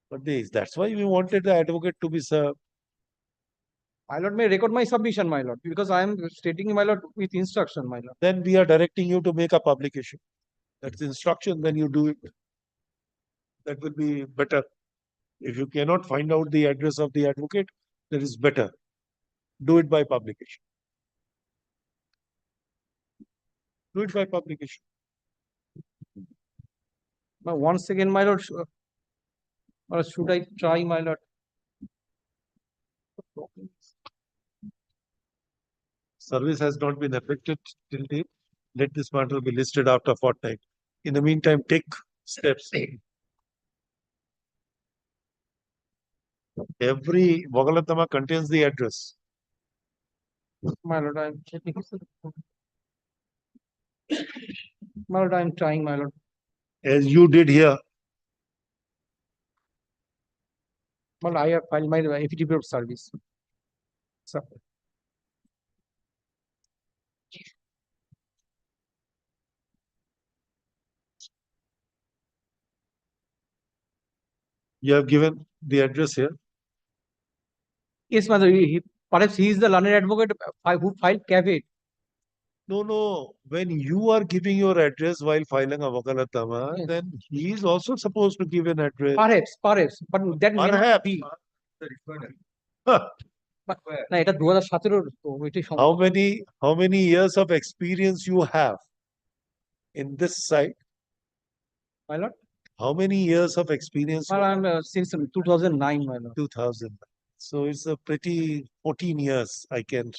But that's why we wanted the advocate to be served.
My lord may record my submission, my lord, because I am stating, my lord, with instruction, my lord.
Then we are directing you to make a publication. That's instruction, then you do it. That will be better. If you cannot find out the address of the advocate, that is better. Do it by publication. Do it by publication.
Now, once again, my lord, or should I try, my lord?
Service has not been affected till date. Let this matter be listed after fortnight. In the meantime, take steps. Every Vagalatama contains the address.
My lord, I am checking. My lord, I am trying, my lord.
As you did here.
Well, I have filed my affidavit of service. Sir.
You have given the address here.
Yes, my lord. Perhaps he is the learned advocate who filed caveat.
No. When you are giving your address while filing a Vagalatama,
Yes.
then he is also supposed to give an address.
Perhaps, but that may not
Perhaps.
be.
Huh.
না এটা 2017 তো ওইটাই
How many years of experience you have in this site?
My lord.
How many years of experience?
Well, I'm since 2009, my lord.
2000. So it's a pretty 14 years, I can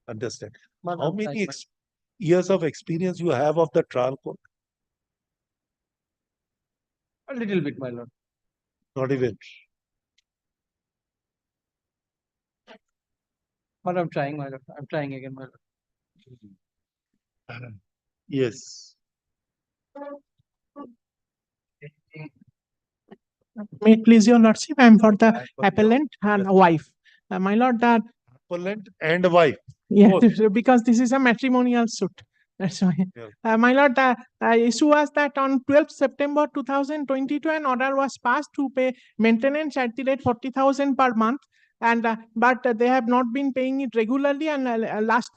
understand. How many years of experience you have of the trial court?
A little bit, my lord.
Not even.
But I'm trying, my lord. I'm trying again, my lord.
Yes.
May it please your lordship, I am for the appellant and wife. My lord, that
Appellant and wife.
yes,
Both.
because this is a matrimonial suit. That's why. My lord, the issue was that on 12th September 2022, an order was passed to pay maintenance at the rate 40,000 per month, and but they have not been paying it regularly, and last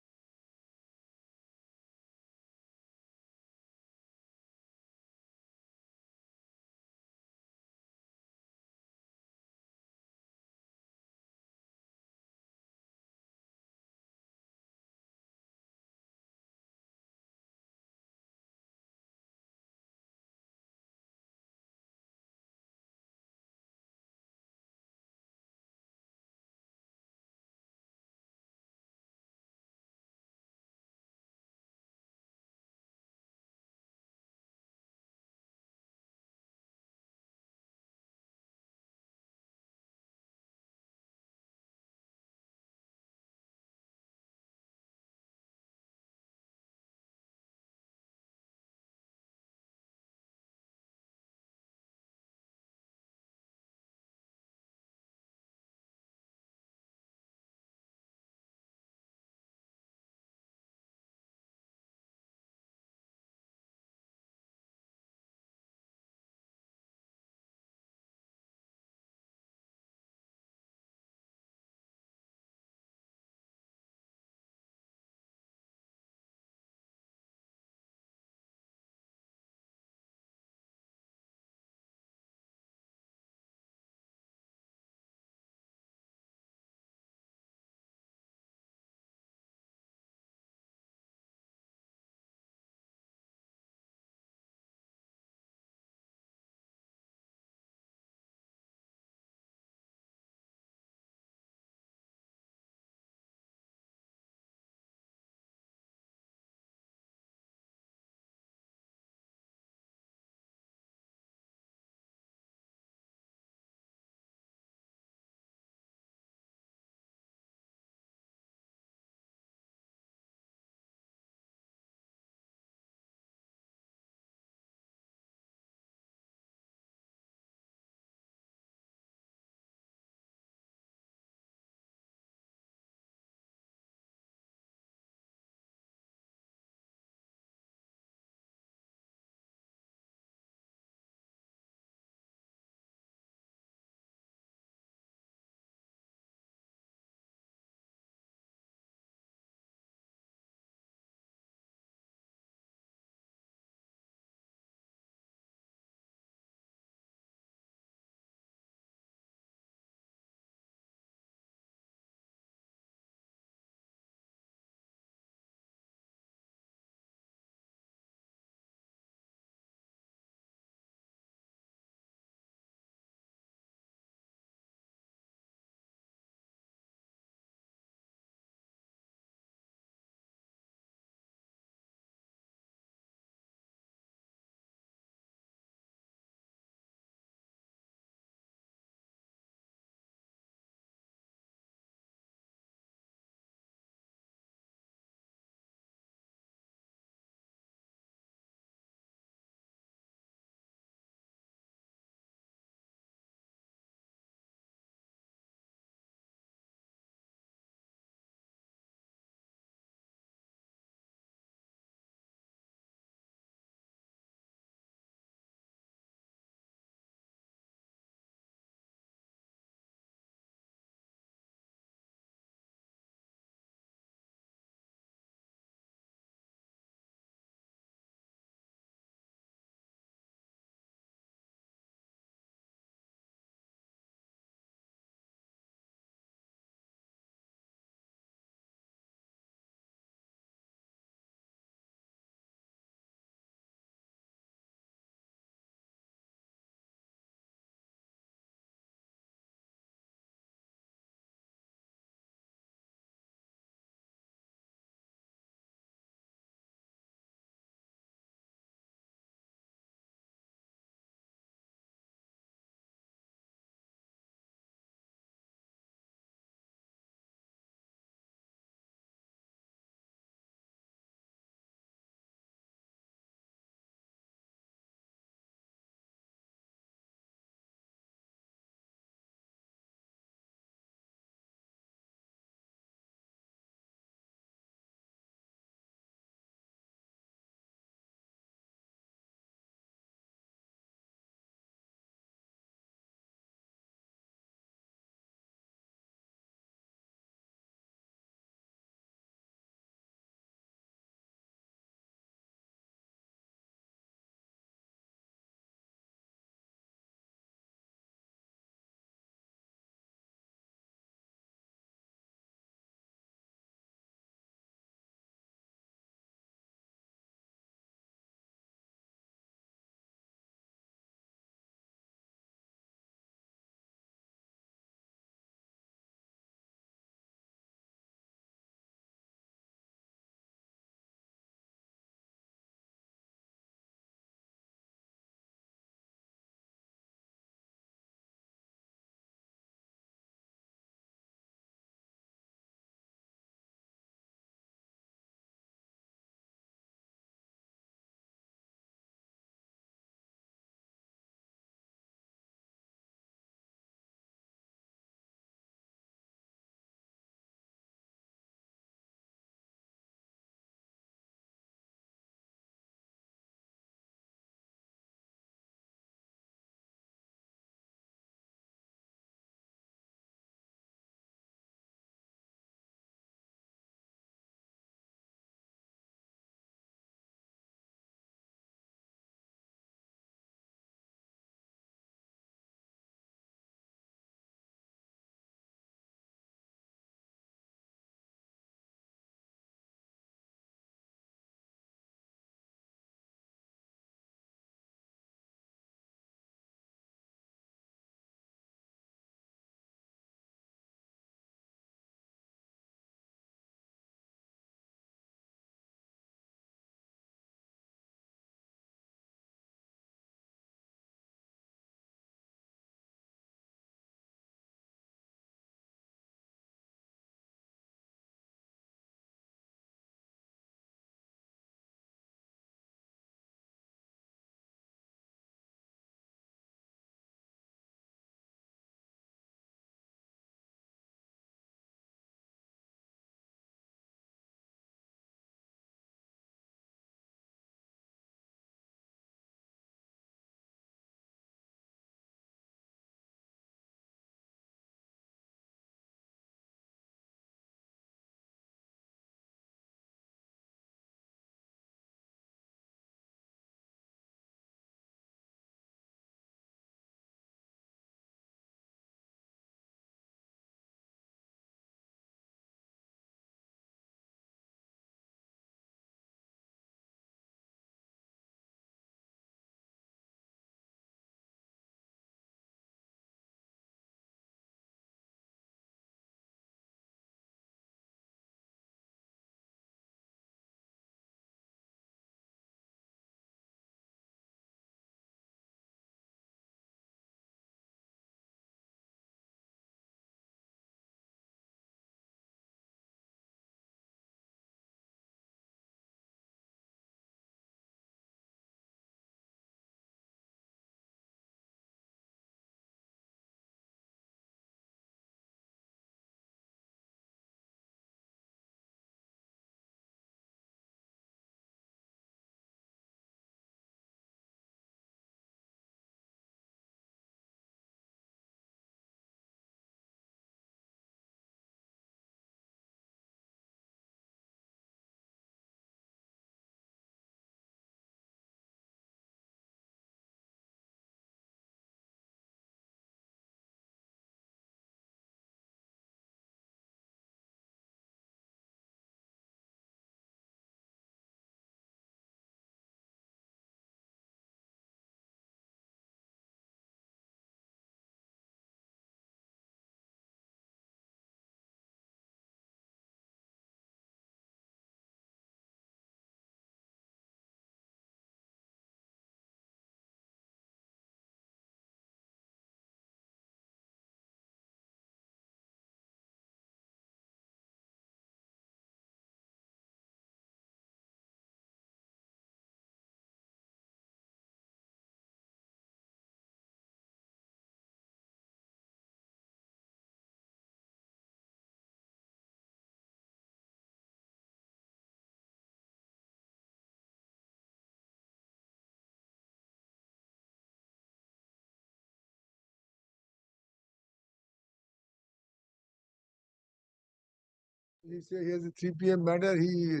He said he has a 3 p.m. matter. He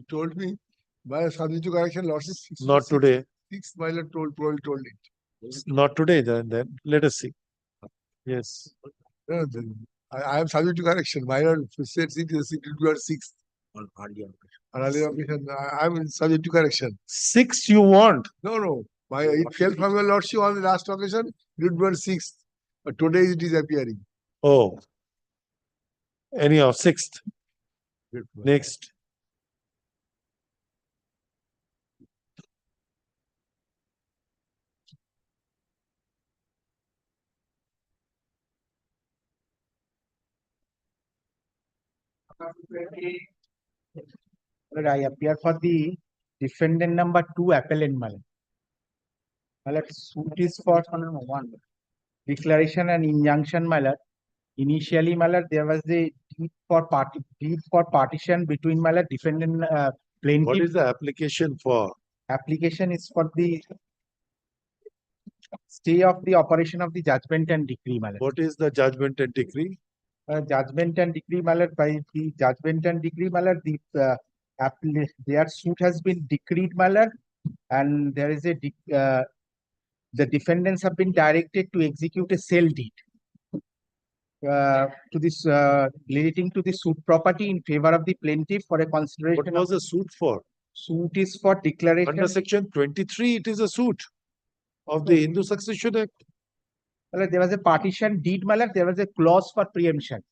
told me by subject to correction losses.
Not today.
6 my lord probably told it.
Not today, then let us see. Yes.
No, I am subject to correction. My lord said it is 6. On earlier occasion, I am subject to correction.
6 you want?
No. It fell from your lordship on the last occasion. It was 6. But today it is appearing.
Oh. Anyhow, 6th. Next.
I appear for the defendant number 2 appellant Malad. Malad suit is for 1. Declaration and injunction Malad. Initially Malad there was a deed for partition between Malad defendant plaintiff.
What is the application for?
Application is for the stay of the operation of the judgment and decree Malad.
What is the judgment and decree?
Judgment and decree Malad, by the judgment and decree Malad, their suit has been decreed Malad, and there is the defendants have been directed to execute a sale deed to this relating to the suit property in favor of the plaintiff for a consideration.
What was the suit for?
Suit is for declaration.
Under section 23, it is a suit of the Hindu Succession Act.
Well, there was a partition deed, Malak. There was a clause for preemption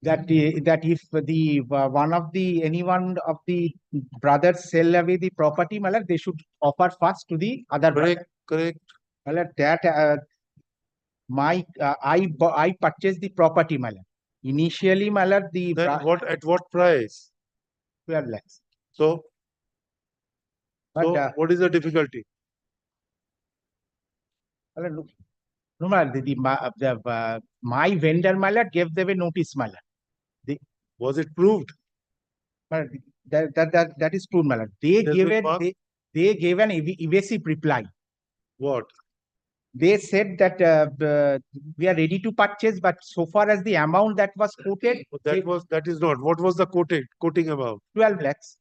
that if the any one of the brothers sell away the property, Malak, they should offer first to the other brother.
Correct.
Malak, that I purchased the property, Malak. Initially, Malak,
at what price?
12 lakhs.
So what is the difficulty?
Look, no, my vendor Malad gave them a notice Malad.
Was it proved?
That is proved Malad. They gave an evasive reply.
What?
They said that we are ready to purchase, but so far as the amount that was quoted,
that is not. What was the quoting amount?
12 lakhs.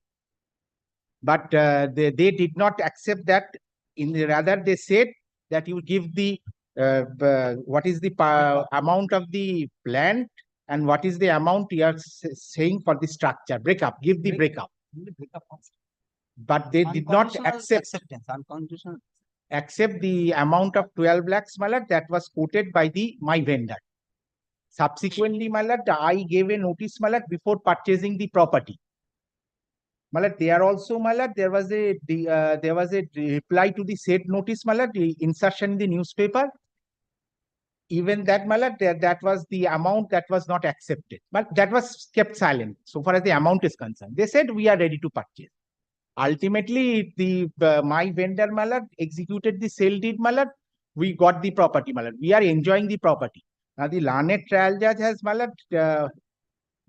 But they did not accept that. Rather, they said that you give the what is the amount of the plant and what is the amount you are saying for the structure breakup. Give the breakup. But they did not accept the amount of 12 lakhs Malad that was quoted by my vendor. Subsequently, Malad, I gave a notice Malad before purchasing the property. Malad, there also, Malad, there was a reply to the said notice, Malad, the insertion in the newspaper. Even that, Malad, that was the amount that was not accepted, but that was kept silent so far as the amount is concerned. They said we are ready to purchase. Ultimately, my vendor, Malad, executed the sale deed, Malad. We got the property, Malad. We are enjoying the property. Now, the learned trial judge has, Malad,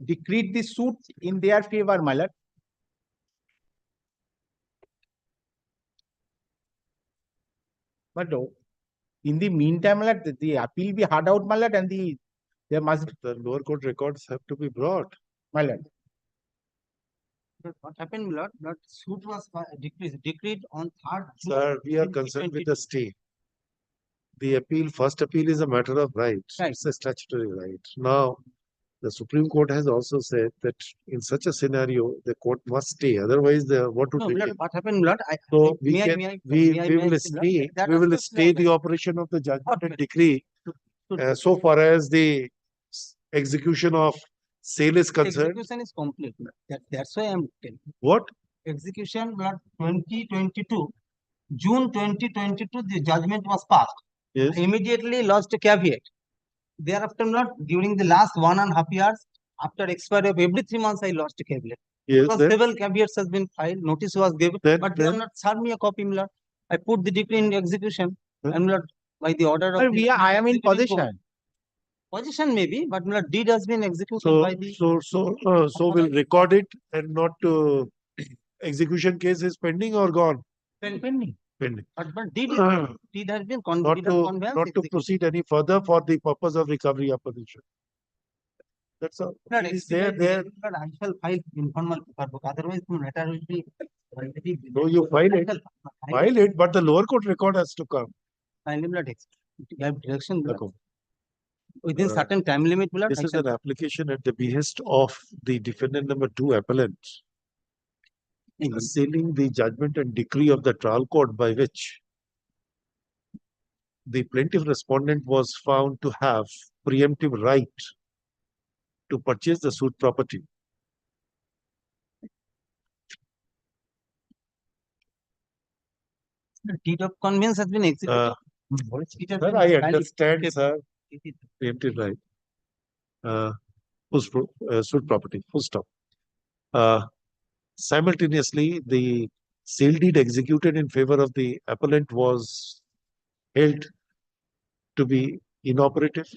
decreed the suit in their favor, Malad. But in the meantime, the appeal be heard out, Malad, and there must
the lower court records have to be brought.
Malad.
What happened, Lord? That suit was decreed on 3rd June.
Sir, we are concerned with the stay. The first appeal is a matter of right. It's a statutory right. Now, the Supreme Court has also said that in such a scenario, the court must stay. Otherwise, what would
Lord,
be?
what happened, Lord?
So we will stay the operation of the judgment and decree so far as the execution of sale is concerned.
Execution is complete. That's why I'm telling.
What?
Execution, Lord, 2022, June 2022, the judgment was passed.
Yes.
Immediately lost a caveat. Thereafter, Lord, during the last 1.5 years, after expiry of every 3 months, I lost a caveat.
Yes,
because several caveats has been filed, notice was given, but they have not served me a copy, Lord. I put the decree in execution, and Lord, by the order of
I am in possession.
Possession maybe, but Lord, deed has been executed by the.
So we'll record it and not execution case is pending or gone?
Pending.
But deed has been
not to proceed any further for the purpose of recovery of position. That's all.
Not
It is there.
But I shall file informal paper book, otherwise the matter will be already.
No, you file it. File it, but the lower court record has to come.
File it, blood you have direction blood.
Okay.
Within certain time limit, blood.
This is an application at the behest of the defendant number 2 appellant, assailing the judgment and decree of the trial court by which the plaintiff respondent was found to have preemptive right to purchase the suit property.
The deed of conveyance has been executed.
Sir, I understand, sir. Preemptive right. Suit property, full stop. Simultaneously, the sale deed executed in favor of the appellant was held to be inoperative,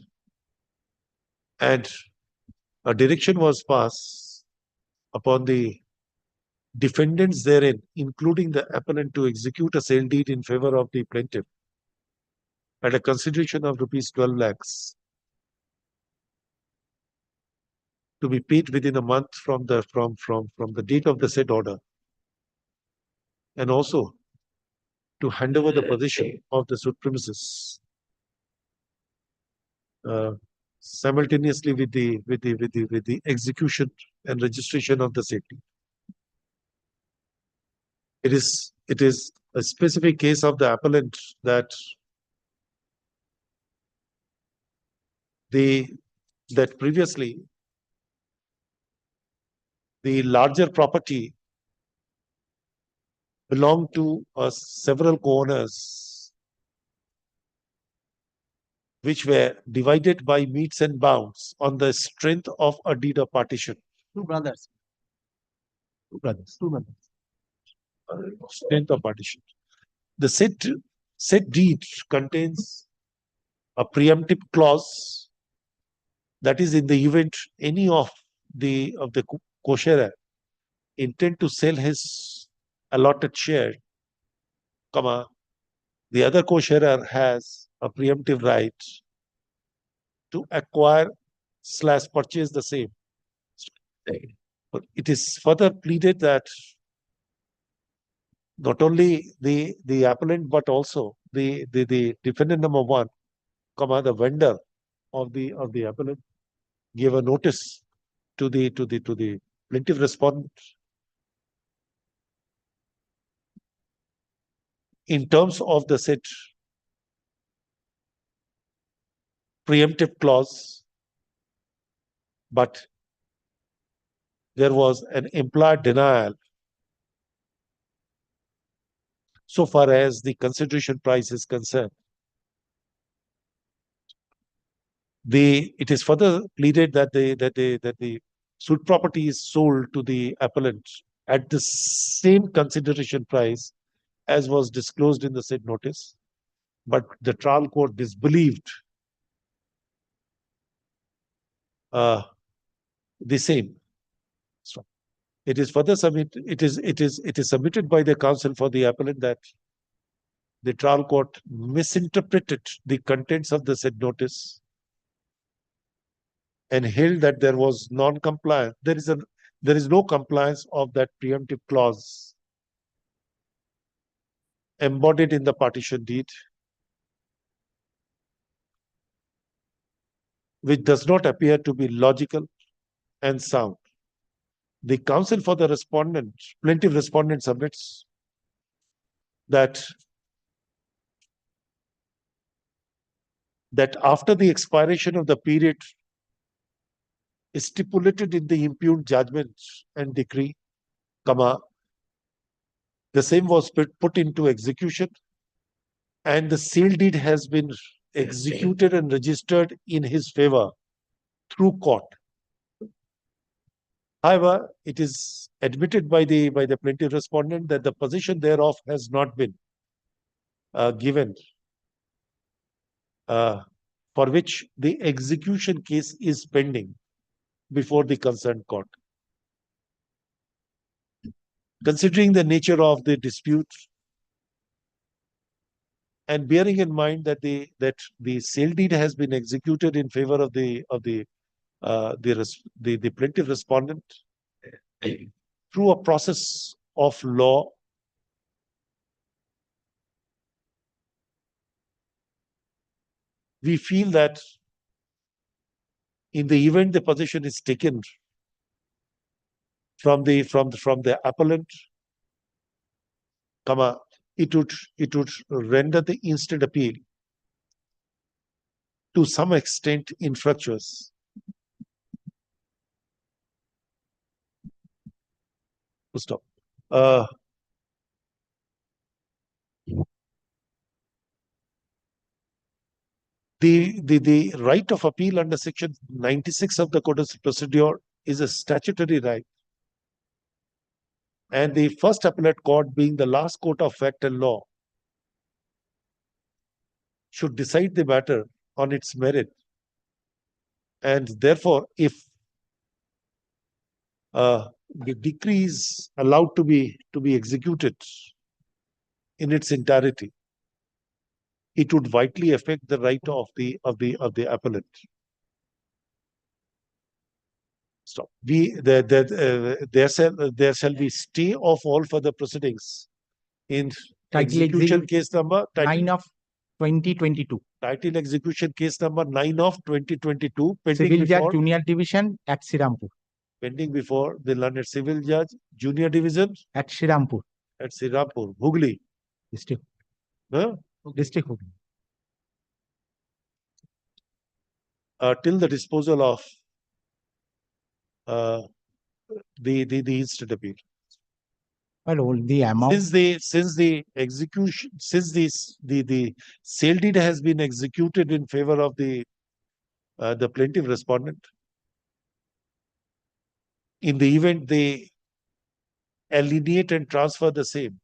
and a direction was passed upon the defendants therein, including the appellant, to execute a sale deed in favor of the plaintiff at a consideration of rupees 12 lakhs to be paid within a month from the date of the said order, and also to hand over the possession of the suit premises simultaneously with the execution and registration of the sale deed. It is a specific case of the appellant that previously the larger property belonged to several co-owners, which were divided by metes and bounds on the strength of a deed of partition.
Two brothers.
Strength of partition. The said deed contains a preemptive clause, that is, in the event any of the co-sharer intend to sell his allotted share, the other co-sharer has a preemptive right to acquire / purchase the same. But it is further pleaded that not only the appellant but also the defendant number 1, the vendor of the appellant gave a notice to the plaintiff respondent in terms of the said preemptive clause, but there was an implied denial so far as the consideration price is concerned. It is further pleaded that the suit property is sold to the appellant at the same consideration price as was disclosed in the said notice, but the trial court disbelieved the same. So it is further submitted. It is submitted by the counsel for the appellant that the trial court misinterpreted the contents of the said notice and held that there was non-compliance. There is no compliance of that preemptive clause embodied in the partition deed, which does not appear to be logical and sound. The counsel for the plaintiff respondent submits that after the expiration of the period stipulated in the impugned judgment and decree, the same was put into execution, and the sale deed has been executed and registered in his favor through court. However, it is admitted by the plaintiff respondent that the possession thereof has not been given, for which the execution case is pending before the concerned court. Considering the nature of the dispute and bearing in mind that the sale deed has been executed in favor of the the plaintiff respondent through a process of law we feel that in the event the position is taken from the appellant, it would render the instant appeal to some extent infructuous. Stop. The right of appeal under section 96 of the Code of Procedure is a statutory right. And the first appellate court, being the last court of fact and law, should decide the matter on its merit. And therefore, if the decree is allowed to be executed in its entirety, it would vitally affect the right of the appellant. Stop. There shall be stay of all further proceedings in execution case number
9 of 2022.
Title execution case number 9 of 2022,
Civil Judge Junior Division at Srirampur.
Pending before the learned Civil Judge Junior Division
at Srirampur.
At Srirampur, Hooghly
District.
District Hooghly. Till the disposal of the instant appeal.
Well, the amount
Since the sale deed has been executed in favor of the plaintiff respondent, in the event they alienate and transfer the same,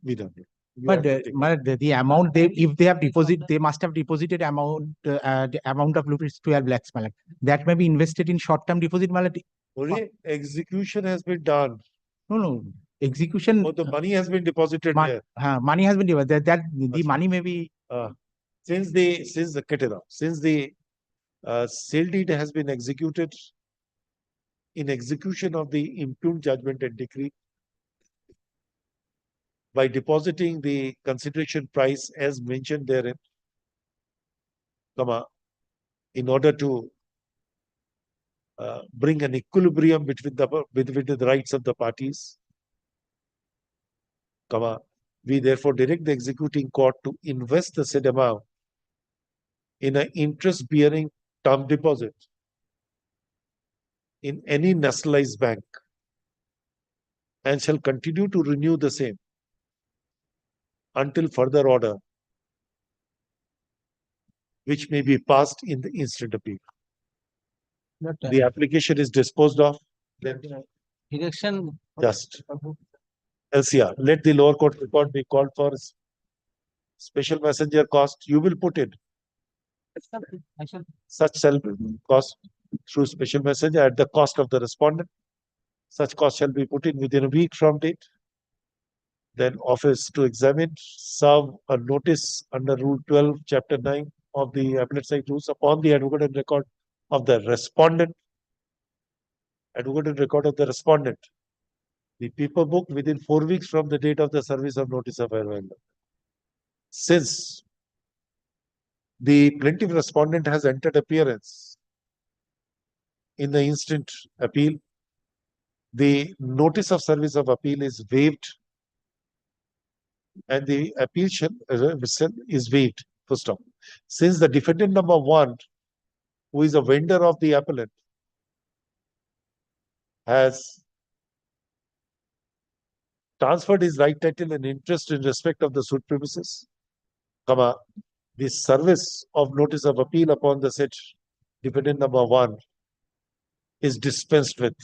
we don't know.
But the amount if they have deposited, they must have deposited the amount of rupees 12 lakhs. That may be invested in short-term deposit.
Only execution has been done.
No. Execution.
Oh, the money has been deposited there.
Money has been deposited. The money may be.
Since the sale deed has been executed in execution of the impugned judgment and decree, by depositing the consideration price as mentioned therein, in order to bring an equilibrium between the rights of the parties, we therefore direct the executing court to invest the said amount in an interest-bearing term deposit in any nationalized bank and shall continue to renew the same until further order, which may be passed in the instant appeal. The application is disposed of. Then
Direction.
just LCR. Let the lower court record be called for special messenger cost. You will put it. Such shall be cost through special messenger at the cost of the respondent. Such cost shall be put in within a week from date. Then office to examine, serve a notice under Rule 12, Chapter 9 of the Appellate Side Rules upon the advocate and record of the respondent. Advocate and record of the respondent. The paper book within 4 weeks from the date of the service of notice of arrival. Since the plaintiff respondent has entered appearance in the instant appeal, the notice of service of appeal is waived and the appeal is waived. Full stop. Since the defendant number 1, who is a vendor of the appellant, has transferred his right title and interest in respect of the suit premises, the service of notice of appeal upon the said defendant number 1 is dispensed with.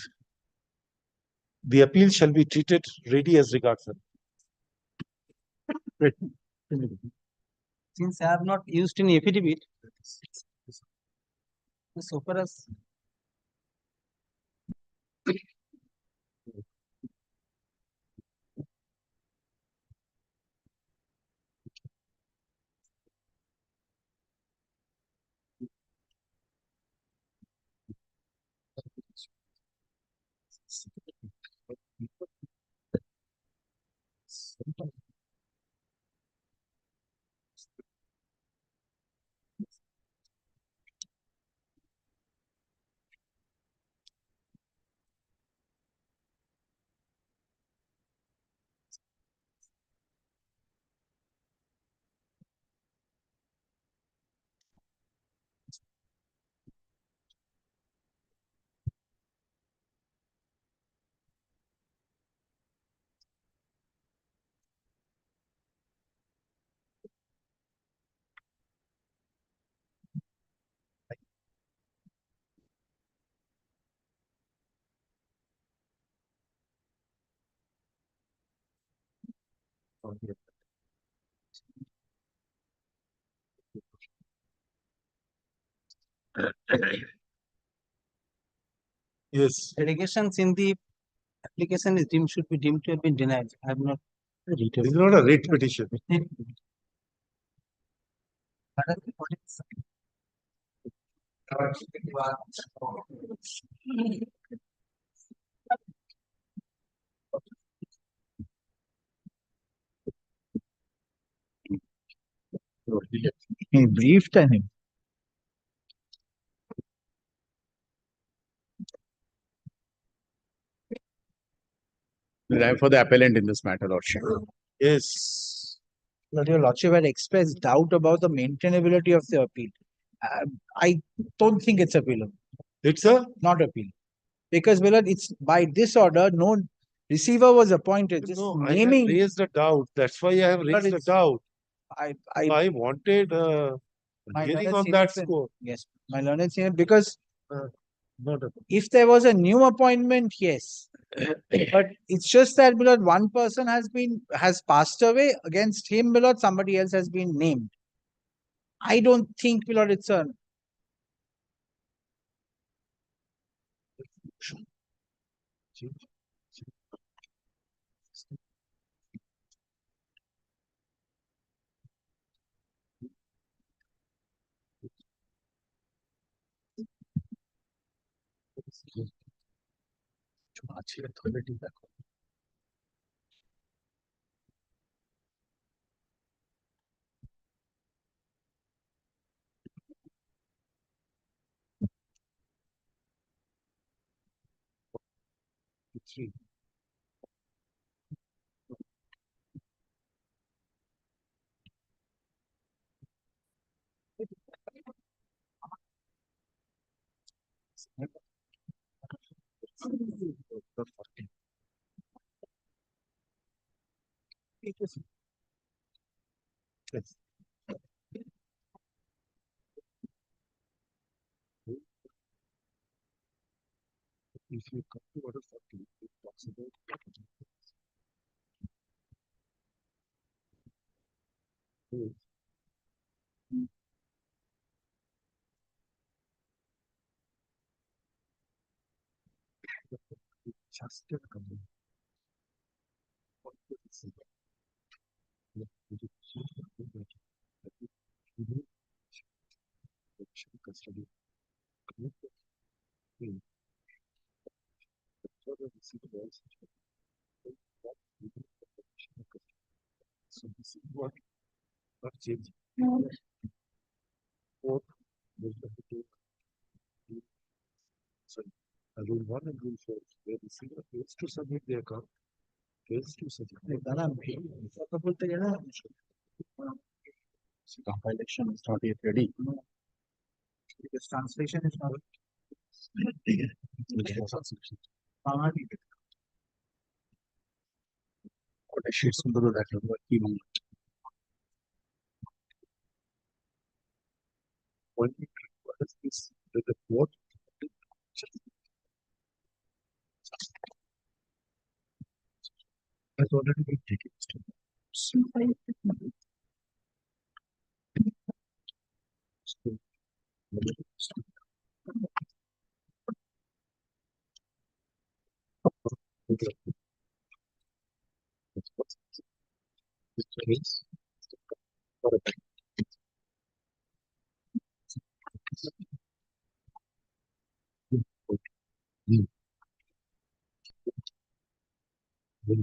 The appeal shall be treated ready as regards them.
Since I have not used any affidavit, so far as
Yes.
Allegations in the application is deemed should be deemed to have been denied. I have not read it.
It's not a writ petition.
He briefed him.
I'm for the appellant in this matter, Lordship.
Yes.
But your lordship had expressed doubt about the maintainability of the appeal. I don't think it's appealable.
It's a
not appeal. Because Willard, it's by this order, no receiver was appointed. Just
No,
naming.
I have raised a doubt. That's why I have raised a
it's-
doubt.
I
wanted
my
hearing
learned
on
senior
that
friend-
score.
Yes, my learned senior, because
Not a
if there was a new appointment, yes. But it's just that Willard, one person has passed away. Against him, Willard, somebody else has been named. I don't think, Willard, it's a
Three. Yes. If you come to order 40, it talks about just a company. Custody. So this is what not changing. Fourth, there's the sorry, rule 1 and rule 4, where the receiver fails to submit the account, fails to submit.
Compilation is not yet ready.
because translation is not.
What a shit symbol that number even.
When it requires this, the court has already been taken.
Okay,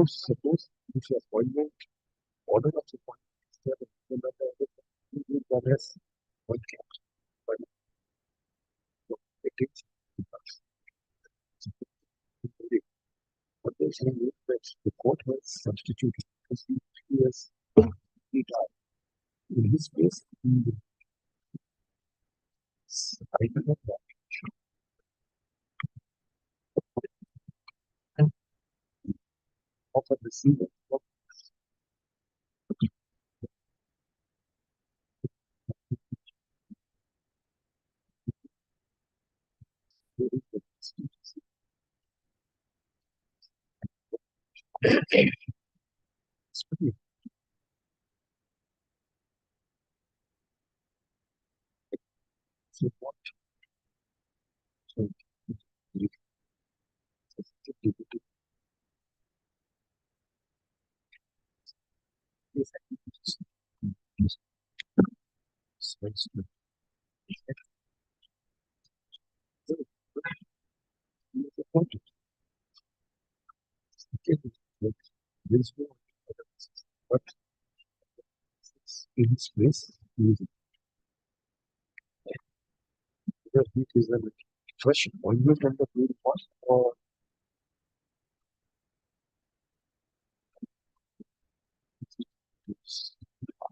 suppose if your appointment, order of appointment is there, then that has one count. But it takes what they're saying is that the court has substituted because he has in his case, I don't know that. And of a receiver. So what? So but in his place, it is a fresh appointment on the blue part or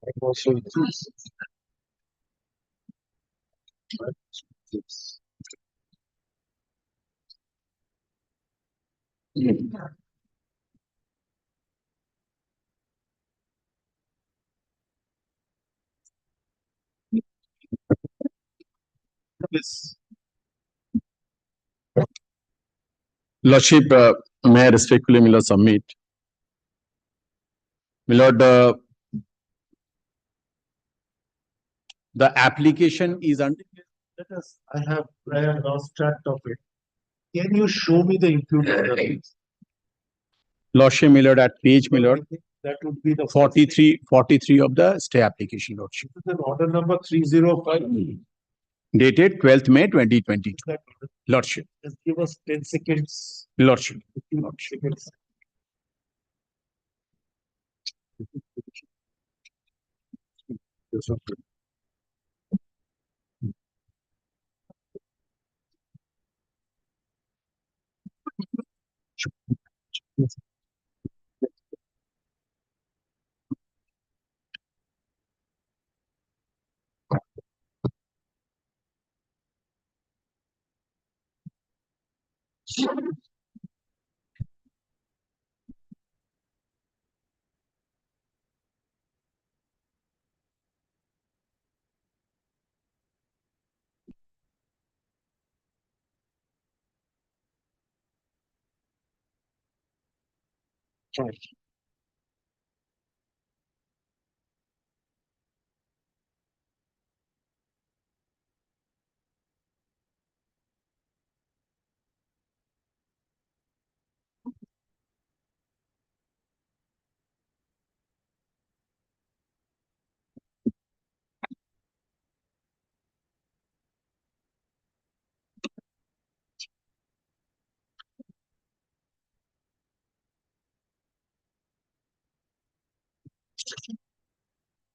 I also
Yes. Lordship, may I respectfully, Milord, submit. Milord, the application is under.
let us, I have lost track of it. Can you show me the imputed?
Lordship, Milord, at page, Milord,
That would be the
43 of the stay application, Lordship.
This is an order number 305.
Dated 12th May 2022. Lordship.
Just give us 10 seconds.
Lordship.
15 seconds.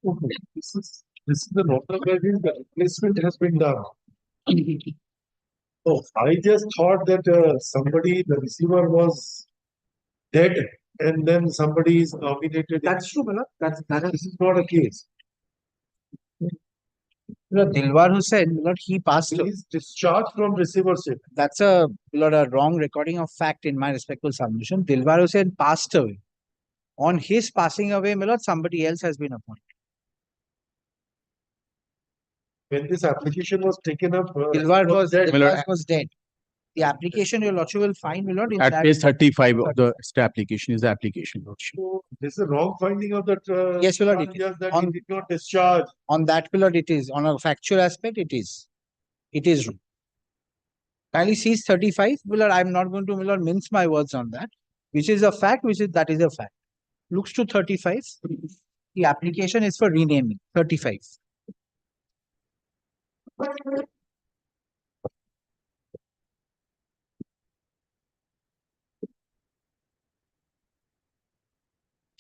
Okay, this is the order wherein the replacement has been done. Oh, I just thought that somebody, the receiver was dead and then somebody is nominated. That's true, Milord. This is not a case.
Dilwar Hussain, Milord, he passed.
He is discharged from receivership.
That's a, Milord, a wrong recording of fact in my respectful submission. Dilwar Hussain passed away. On his passing away, Milord, somebody else has been appointed.
When this application was taken up,
Dilwar
Milord,
was dead. The application, your lordship will find, Milord, in
at
that.
page 35 of the stay application is the application, Lordship.
so this is a wrong finding of that.
Yes, Milord, it
just that he did not discharge.
On that, Milord, it is. On a factual aspect, it is. It is wrong. Kindly seize 35. Milord, I'm not going to, Milord, mince my words on that. Which is a fact, that is a fact. Looks to 35. The application is for renaming, 35.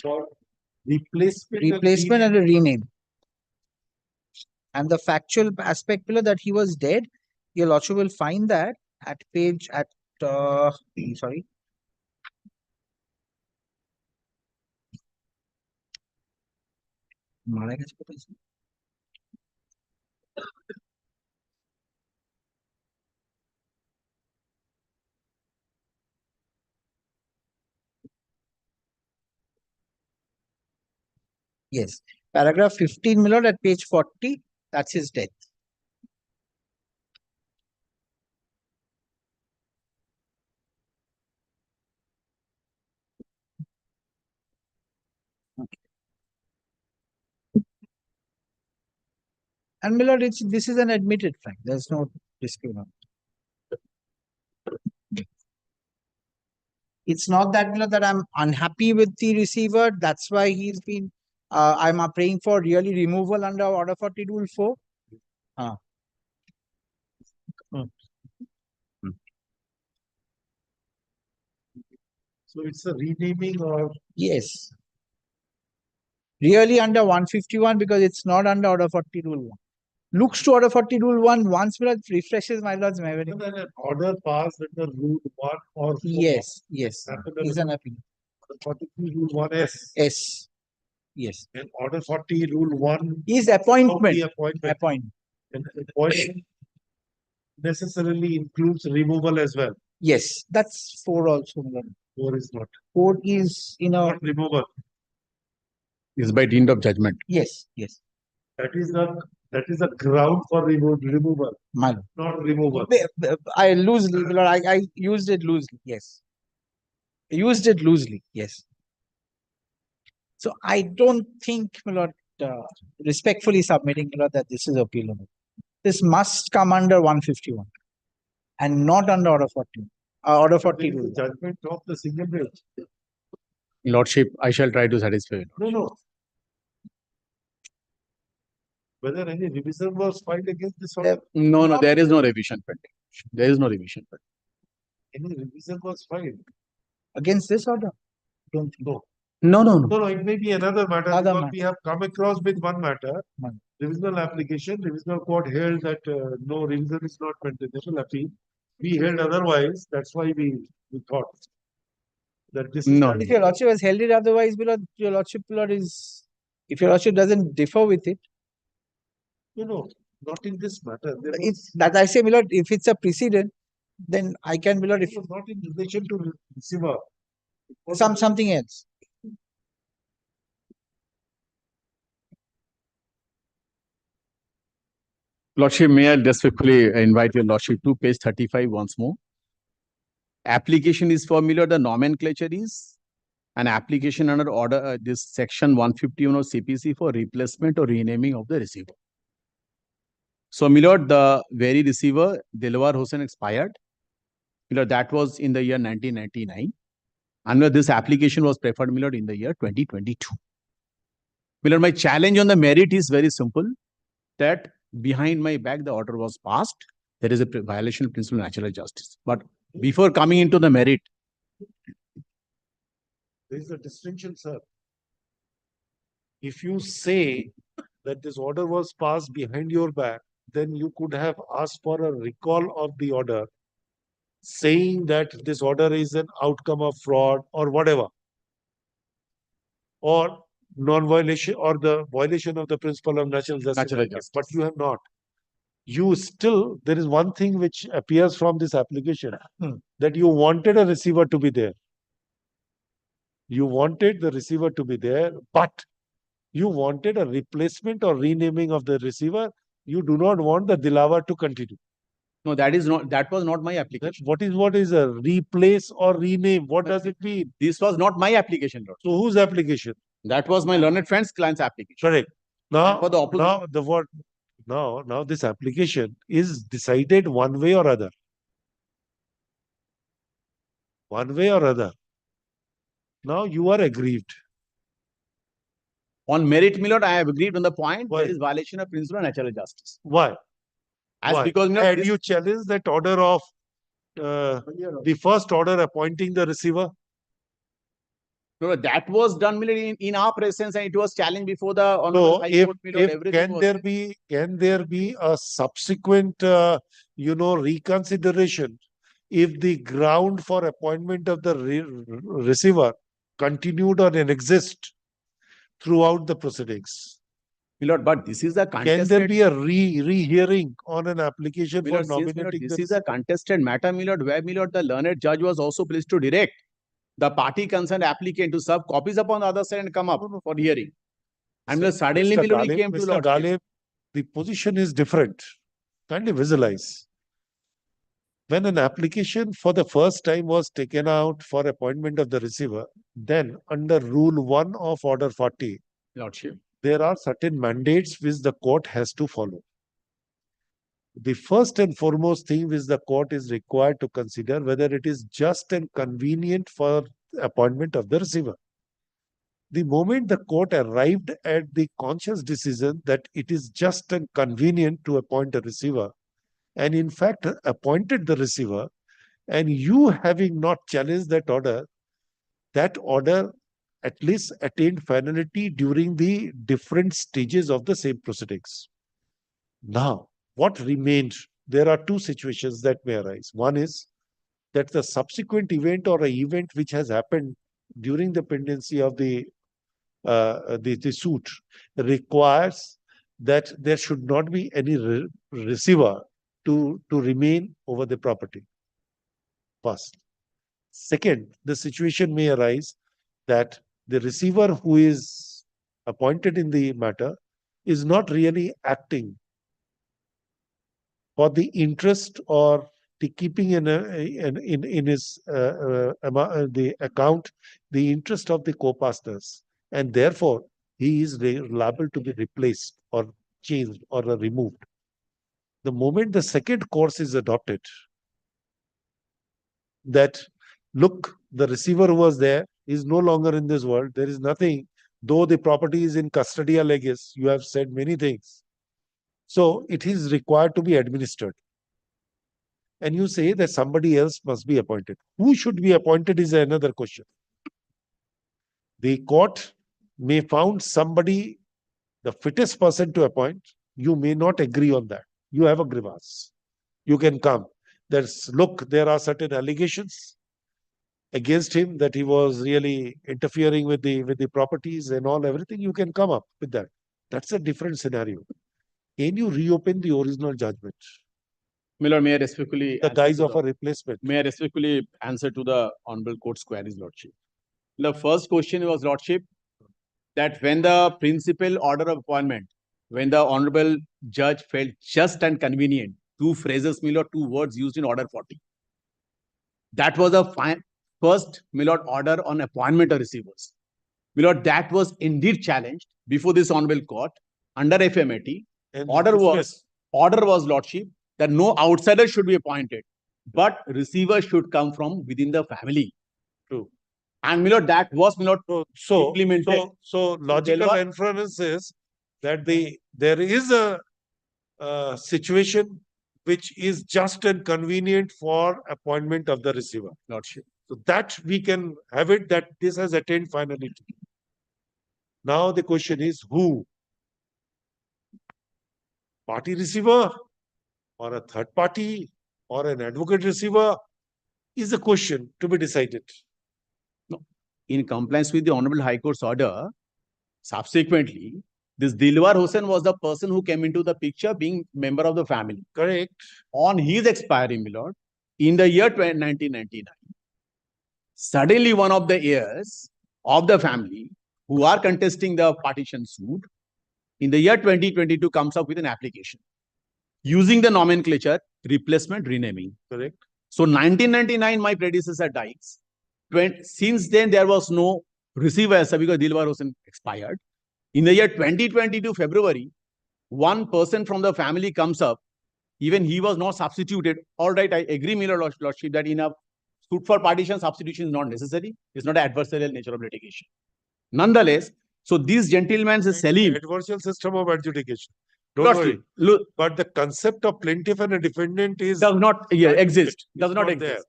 For replacement.
Replacement and a rename. And the factual aspect below that he was dead, your lordship will find that at page sorry. মারা গেছে কোথায় ছিল? Yes, paragraph 15, my lord, at page 40, that's his death. And my lord, this is an admitted fact. There's no dispute on it. It's not that, my lord, that I'm unhappy with the receiver. That's why he's been. I'm praying for really removal under Order 40 Rule 4.
So it's a renaming or?
Yes. Really under 151 because it's not under Order 40 Rule 1. Looks to Order 40 Rule 1 once, my lord, refreshes my lord's memory.
Then an order passed under Rule 1 or 4.
Yes, yes.
Happened
Is
under
an appeal.
43 Rule 1S.
S. Yes.
And Order 40 Rule 1
is appointment.
Appointment. And appointment necessarily includes removal as well.
Yes, that's 4 also. my lord.
4 is not.
4 is,
Not removal.
Is by dint of judgment.
Yes, yes.
That is a ground for removal.
My lord.
Not removal.
I loosely, my lord, I used it loosely. Yes. Used it loosely. Yes. So I don't think, my lord, respectfully submitting, my lord, that this is appealable. This must come under 151 and not under Order 40. Order 40 rule.
Judgment of the single bench.
Lordship, I shall try to satisfy you.
No. Whether any revision was filed against this order?
No, there is no revision pending. There is no revision pending.
Any revision was filed
Against this order? Don't think.
No.
No, it may be another matter because we have come across with one matter. Revisional application, revisional court held that no revision is not maintainable appeal. We held otherwise, that's why we thought that this is.
If your lordship has held it otherwise, my lord, your lordship, my lord, is, if your lordship doesn't differ with it.
No, not in this matter.
It's that I say, my lord, if it's a precedent, then I can, my lord, if
not in relation to receiver.
something else.
Lordship, may I respectfully invite your Lordship to page 35 once more. Application is for me, Lord, the nomenclature is an application under order this section 151 of CPC for replacement or renaming of the receiver. So, my lord, the very receiver, Dilwar Hussain, expired. My lord, that was in the year 1999. And this application was preferred, my lord, in the year 2022. My lord, my challenge on the merit is very simple, that behind my back, the order was passed. There is a violation of principle of natural justice. But before coming into the merit,
there is a distinction, sir. If you say that this order was passed behind your back, then you could have asked for a recall of the order, saying that this order is an outcome of fraud or whatever, or non-violation or the violation of the principle of natural justice. But you have not. You still, there is one thing which appears from this application, that you wanted a receiver to be there. You wanted the receiver to be there, but you wanted a replacement or renaming of the receiver. You do not want the Dilawar to continue.
No, that was not my application.
What is a replace or rename? What does it mean?
This was not my application, Lord.
So whose application?
That was my learned friend's client's application.
Correct. Now,
for the opposite.
Now this application is decided one way or other. One way or other. Now you are aggrieved.
On merit, my lord, I have agreed on the point.
Why?
There is violation of principle of natural justice.
Why?
As
Why?
because, my lord,
Had
this-
you challenged that order of the first order appointing the receiver?
no, that was done, my lord, in our presence, and it was challenged before the Honorable
So
High Court, my lord,
if
everything was there.
can there be a subsequent reconsideration if the ground for appointment of the receiver continued or exist throughout the proceedings?
My lord, but this is a
Can
contested.
there be a rehearing on an application
My
for
lord, since, my lord,
nominating
this
the
is a contested matter, my lord, where, my lord, the learned judge was also pleased to direct the party concerned applicant to serve copies upon the other side and come up for hearing. And my lord, suddenly, my lord, we came to
Mr.
lordship.
Galib, the position is different. Kindly visualize. When an application for the first time was taken out for appointment of the receiver, then under Rule 1 of Order 40,
Lordship.
there are certain mandates which the court has to follow. The first and foremost thing which the court is required to consider whether it is just and convenient for appointment of the receiver. The moment the court arrived at the conscious decision that it is just and convenient to appoint a receiver, and in fact appointed the receiver, and you having not challenged that order at least attained finality during the different stages of the same proceedings. Now, what remained? There are two situations that may arise. One is that the subsequent event or an event which has happened during the pendency of the suit requires that there should not be any receiver to remain over the property. First. Second, the situation may arise that the receiver who is appointed in the matter is not really acting for the interest or the keeping in his the account the interest of the co-partners, and therefore he is liable to be replaced or changed or removed. The moment the second course is adopted, that look, the receiver who was there is no longer in this world. There is nothing, though the property is in custodia legis. You have said many things. So it is required to be administered. And you say that somebody else must be appointed. Who should be appointed is another question. The court may found somebody the fittest person to appoint. You may not agree on that. You have a grievance. You can come. Look, there are certain allegations against him that he was really interfering with the properties and all, everything. You can come up with that. That's a different scenario. Can you reopen the original judgment?
My lord, may I respectfully
the guise of a replacement?
May I respectfully answer to the Honorable Court's queries, Lordship? The first question was, Lordship, that when the principal order of appointment, when the Honorable Judge felt just and convenient, two phrases, my lord, two words used in Order 40. That was the first, my lord, order on appointment of receivers. My lord, that was indeed challenged before this Honorable Court under FMAT. Order was, Lordship, that no outsider should be appointed, but receiver should come from within the family.
True.
And my lord, that was, my lord, implemented.
So logical inference is that there is a situation which is just and convenient for appointment of the receiver.
Lordship.
So that we can have it that this has attained finality. Now the question is who? Party receiver or a third party or an advocate receiver is a question to be decided.
No. In compliance with the Honorable High Court's order, subsequently, this Dilwar Hussain was the person who came into the picture being member of the family.
Correct.
On his expiry, my lord, in the year 1999, suddenly one of the heirs of the family who are contesting the partition suit in the year 2022 comes up with an application using the nomenclature replacement renaming.
Correct.
So 1999, my predecessor dies. Since then, there was no receiver as because Dilwar Hussain expired. In the year 2022 February, one person from the family comes up. Even he was not substituted. All right, I agree, Miller Lordship, that in a suit for partition, substitution is not necessary. It's not an adversarial nature of litigation. Nonetheless, So these gentlemen is selling.
Adversarial system of adjudication. Don't
Lordship,
worry.
look,
But the concept of plaintiff and a defendant is
does not exist. Does not
not
exist.
there.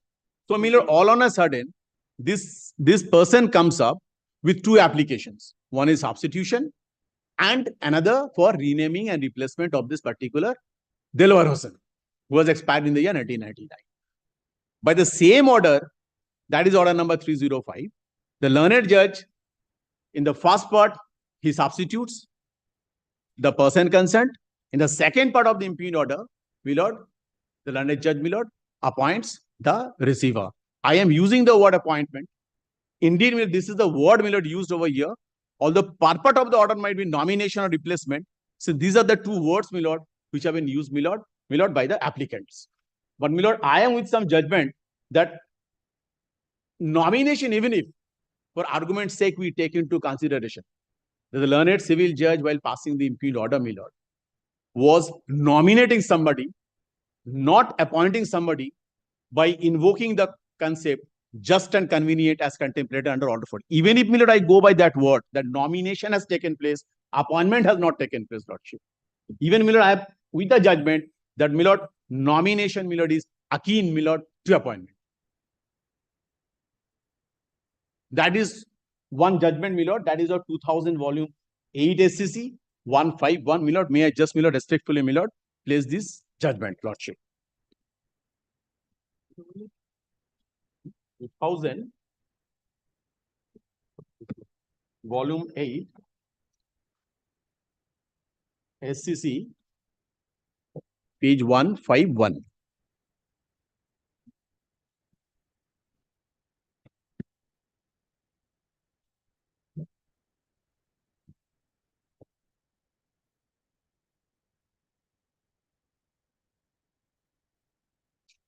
So, Miller, all on a sudden, this person comes up with two applications. One is substitution, and another for renaming and replacement of this particular Delaware Hossain, who was expired in the year 1999. By the same order, that is order number 305, the learned judge, in the first part, he substitutes the person concerned. In the second part of the impugned order, Milord, the learned judge, Milord, appoints the receiver. I am using the word appointment. Indeed, Milord, this is the word, Milord, used over here. Although purport of the order might be nomination or replacement. So these are the two words, Milord, which have been used, Milord, by the applicants. But Milord, I am with some judgment that nomination, even if for argument's sake we take into consideration that the learned civil judge, while passing the impugned order, Milord, was nominating somebody, not appointing somebody, by invoking the concept just and convenient as contemplated under order 40. Even if, Milord, I go by that word, that nomination has taken place, appointment has not taken place, Lordship. Even, Milord, I have with the judgment that, Milord, nomination, Milord, is akin, Milord, to appointment. That is one judgment, Milord. That is a 2000 volume 8 SCC 151, Milord. May I just, Milord, respectfully, Milord, place this judgment, Lordship. 2000 volume 8 SCC page 151.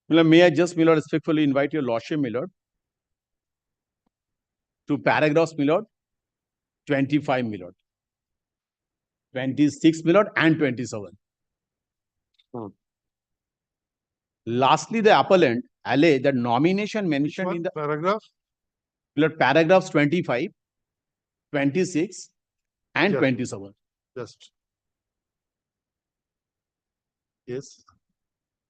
May I just, Milord, respectfully invite your Lordship, Milord, to paragraphs, Milord, 25, Milord, 26, Milord, and 27. Lastly, the appellant allege that nomination mentioned in the
paragraph,
Milord, paragraphs 25, 26, and
Yes.
27.
just. Yes.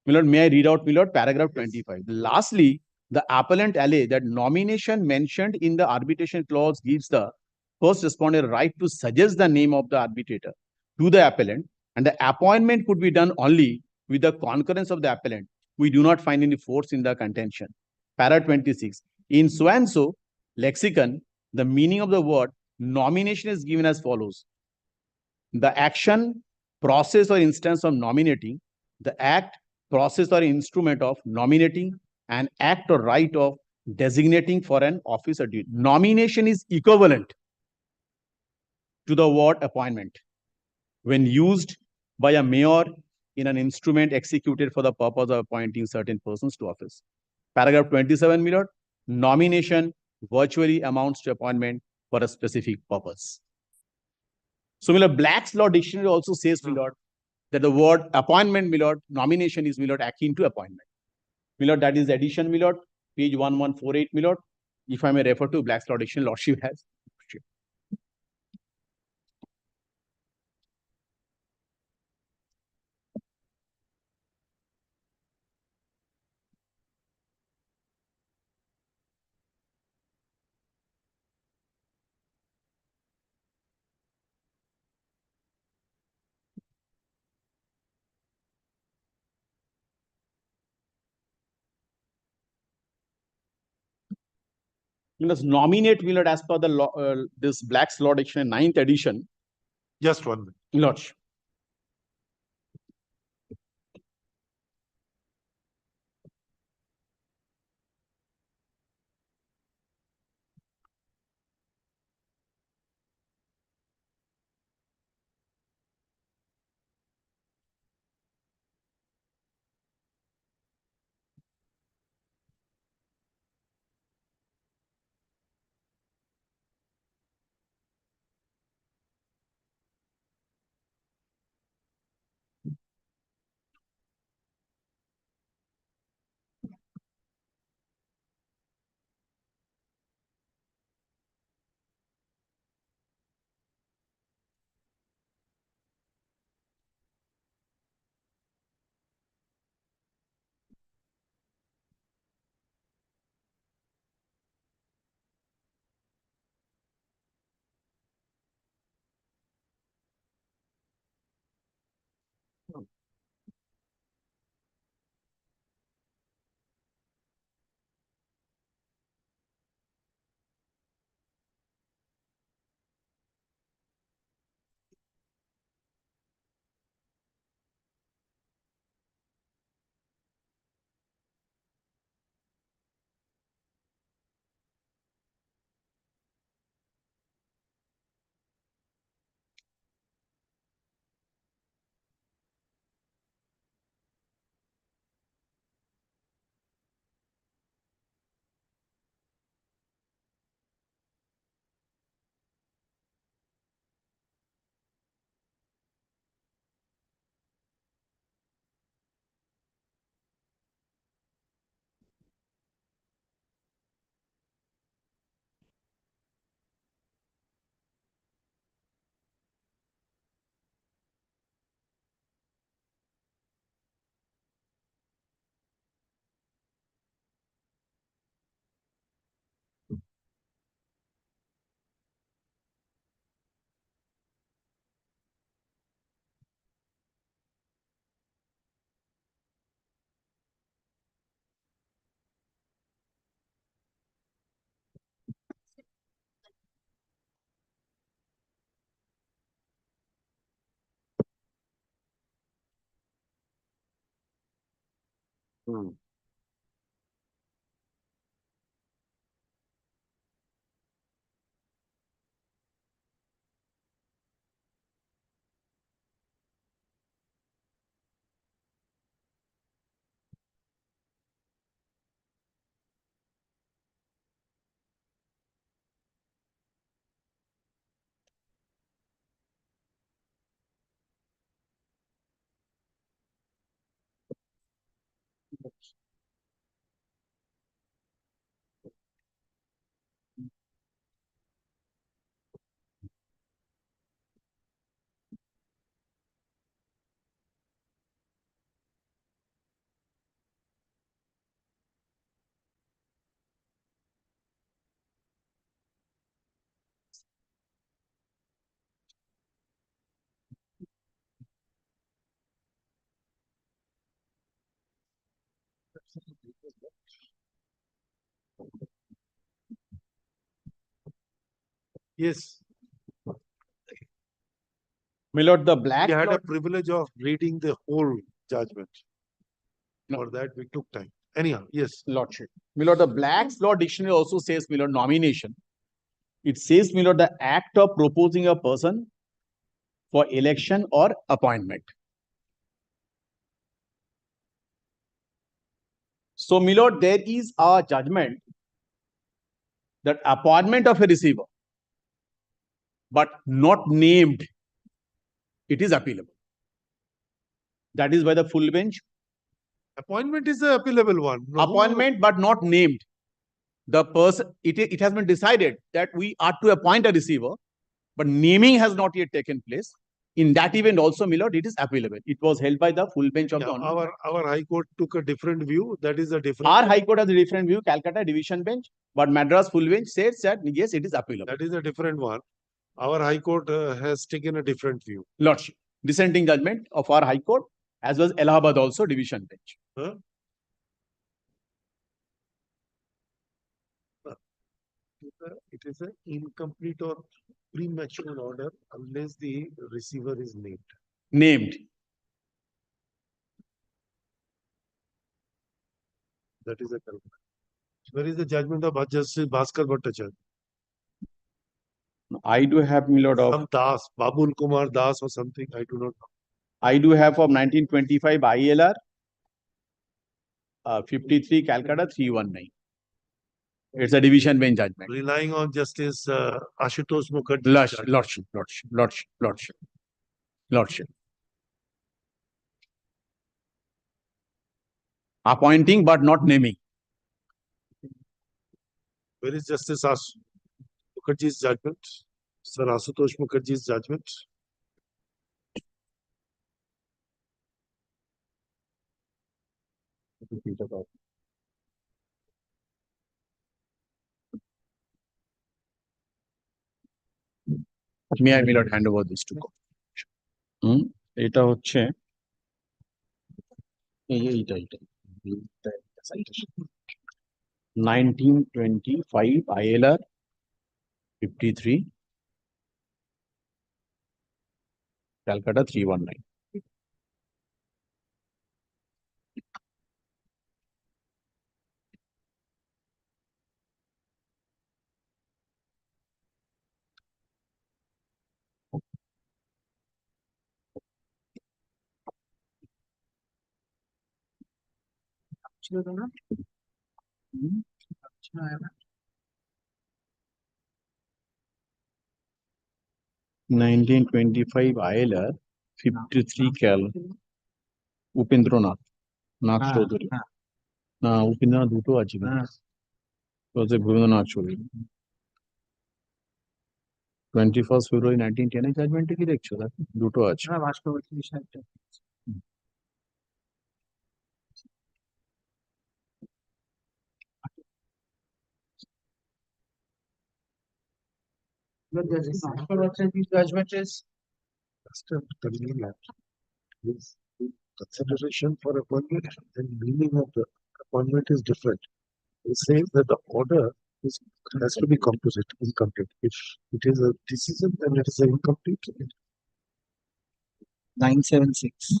Milord, may I read out, Milord, paragraph 25. Lastly, the appellant allege that nomination mentioned in the arbitration clause gives the first respondent right to suggest the name of the arbitrator to the appellant, and the appointment could be done only with the concurrence of the appellant. We do not find any force in the contention. Para 26. In so and so lexicon, the meaning of the word nomination is given as follows: the action, process, or instance of nominating, the act, process, or instrument of nominating, an act or right of designating for an office or duty. Nomination is equivalent to the word appointment when used by a mayor in an instrument executed for the purpose of appointing certain persons to office. Paragraph 27, Milord, nomination virtually amounts to appointment for a specific purpose. So, Milord, Black's Law Dictionary also says, Milord, that the word appointment, Milord, nomination is, Milord, akin to appointment. Milord, that is addition, Milord, page 1148, Milord. If I may refer to Black's Law Dictionary, Lordship has. You must nominate, Milord, as per the law, this Black's Law Dictionary 9th edition.
Just 1 minute.
Lordship.
Yes,
My lord, the black
we had a
lot-
privilege of reading the whole judgment.
No.
For that, we took time. Anyhow, yes.
Lordship. My lord, the Black's Law Dictionary also says, my lord, nomination. It says, my lord, the act of proposing a person for election or appointment. So, my lord, there is a judgment that appointment of a receiver, but not named, it is appealable. That is by the full bench.
Appointment is the appealable one. No,
Appointment, but not named. The person, it has been decided that we are to appoint a receiver, but naming has not yet taken place. In that event also, my lord, it is appealable. It was held by the full bench of the Honorable.
Our High Court took a different view. That is a different.
Our High Court has a different view, Calcutta Division Bench, but Madras full bench says that yes, it is appealable.
That is a different one. Our High Court has taken a different view.
Lordship, dissenting judgment of our High Court, as well as Allahabad also Division Bench.
Huh? It is an incomplete or premature order unless the receiver is named.
Named.
That is a correct. Where is the judgment of Justice Bhaskar Bhattacharya?
I do have, my lord, of
Some Das, Babul Kumar Das or something. I do not know.
I do have of 1925 ILR 53 Calcutta 319. It's a division bench judgment.
Relying on Justice Ashutosh Mukherjee.
Lordship. Appointing but not naming.
Where is Justice Mukherjee's judgment? Sir Ashutosh Mukherjee's judgment?
May I, my lord, hand over this to court? এটা হচ্ছে এইটা 1925 ILR 53 Calcutta 319. Nineteen 1925 ILR 53 Cal Upendranath Nath Chaudhary. না উপেন্দ্রনাথ দুটো আছে Bhupendranath Chowdhury 21st February 1910 জাজমেন্টে কি দেখছো দুটো আছে
Judgment is consideration for appointment and meaning of the appointment is different. It says that the order has to be incomplete. If it is a decision, then it is incomplete.
976.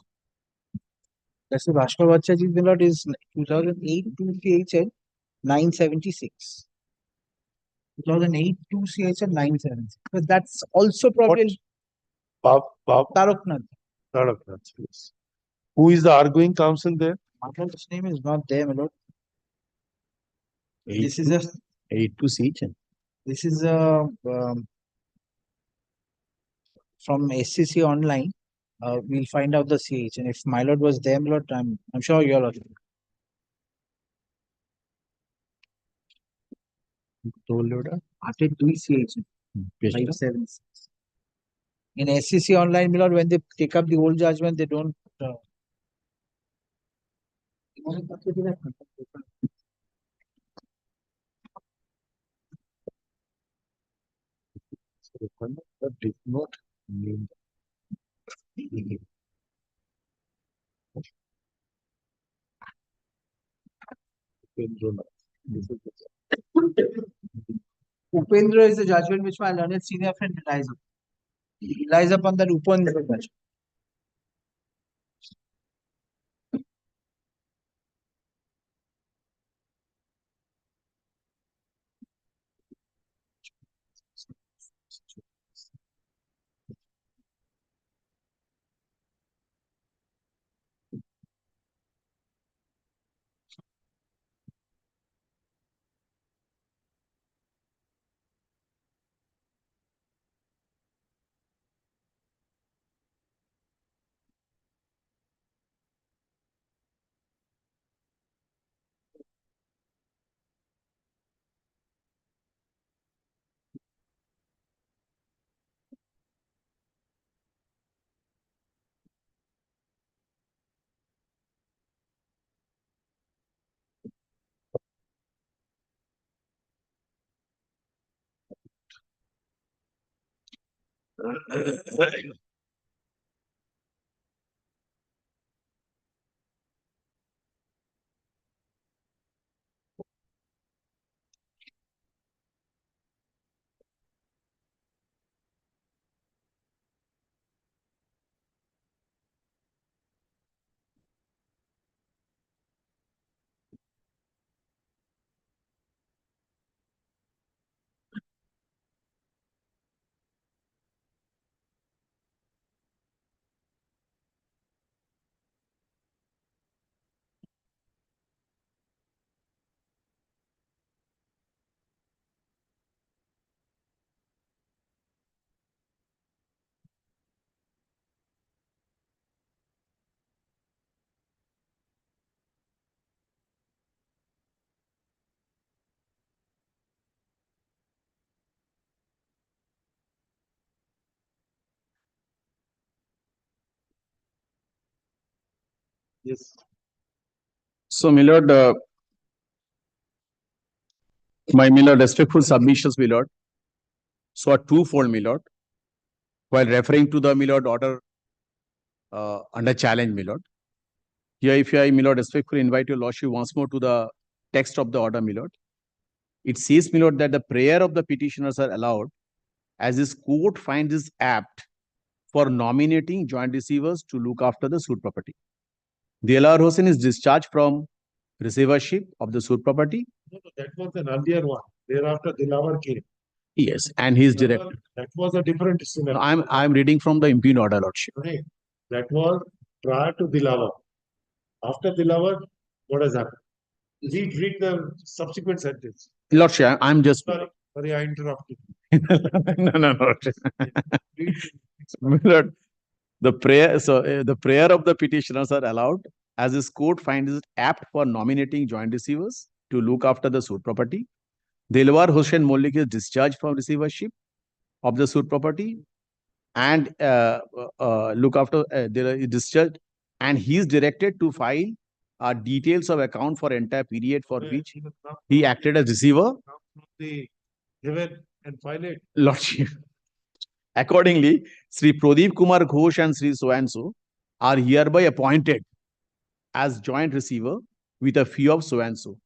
That's Bhaskar Bachchaji's Milord is 2008 to CHL 976. 2008 to CHL 976. But that's also probably Taraknath.
Taraknath, yes. Who is the arguing counsel there?
His name is not there, Milord.
Eight
This is
to-
a
8 to CHN.
this is a from SCC online. We'll find out the CH, and if my lord was there, my lord, I'm sure you're lord.
Told you that?
After 2 CH,
Paste it.
576. In SCC online, my lord, when they take up the old judgment, they don't.
That did not mean
Upendra is the judgment which my learned senior friend relies upon. He relies upon that Upendra judgment.
Yes.
So, my lord, my lord, respectful submissions, my lord. So, a twofold, my lord. While referring to the my lord order under challenge, my lord. Here, if I, my lord, respectfully invite your lordship once more to the text of the order, my lord. It says, my lord, that the prayer of the petitioners are allowed as this court finds is apt for nominating joint receivers to look after the suit property. Dilawar Hossain is discharged from receivership of the suit property.
No, that was an earlier one. Thereafter, Dilawar came.
Yes, and he is directed.
That was a different scenario.
I'm reading from the impugned order, lordship.
Right. That was prior to Dilawar. After Dilawar, what has happened? Read the subsequent sentence.
Lordship, I'm just.
Sorry, I interrupted.
No, lordship. Lord, the prayer, the prayer of the petitioners are allowed as this court finds it apt for nominating joint receivers to look after the suit property. Dilawar Hossain Mollik is discharged from receivership of the suit property and look after discharged, and he is directed to file details of account for entire period for which he acted as receiver.
Given and file it.
Lordship. Accordingly, Sri Pradeep Kumar Ghosh and Sri So are hereby appointed as joint receiver with a fee of so.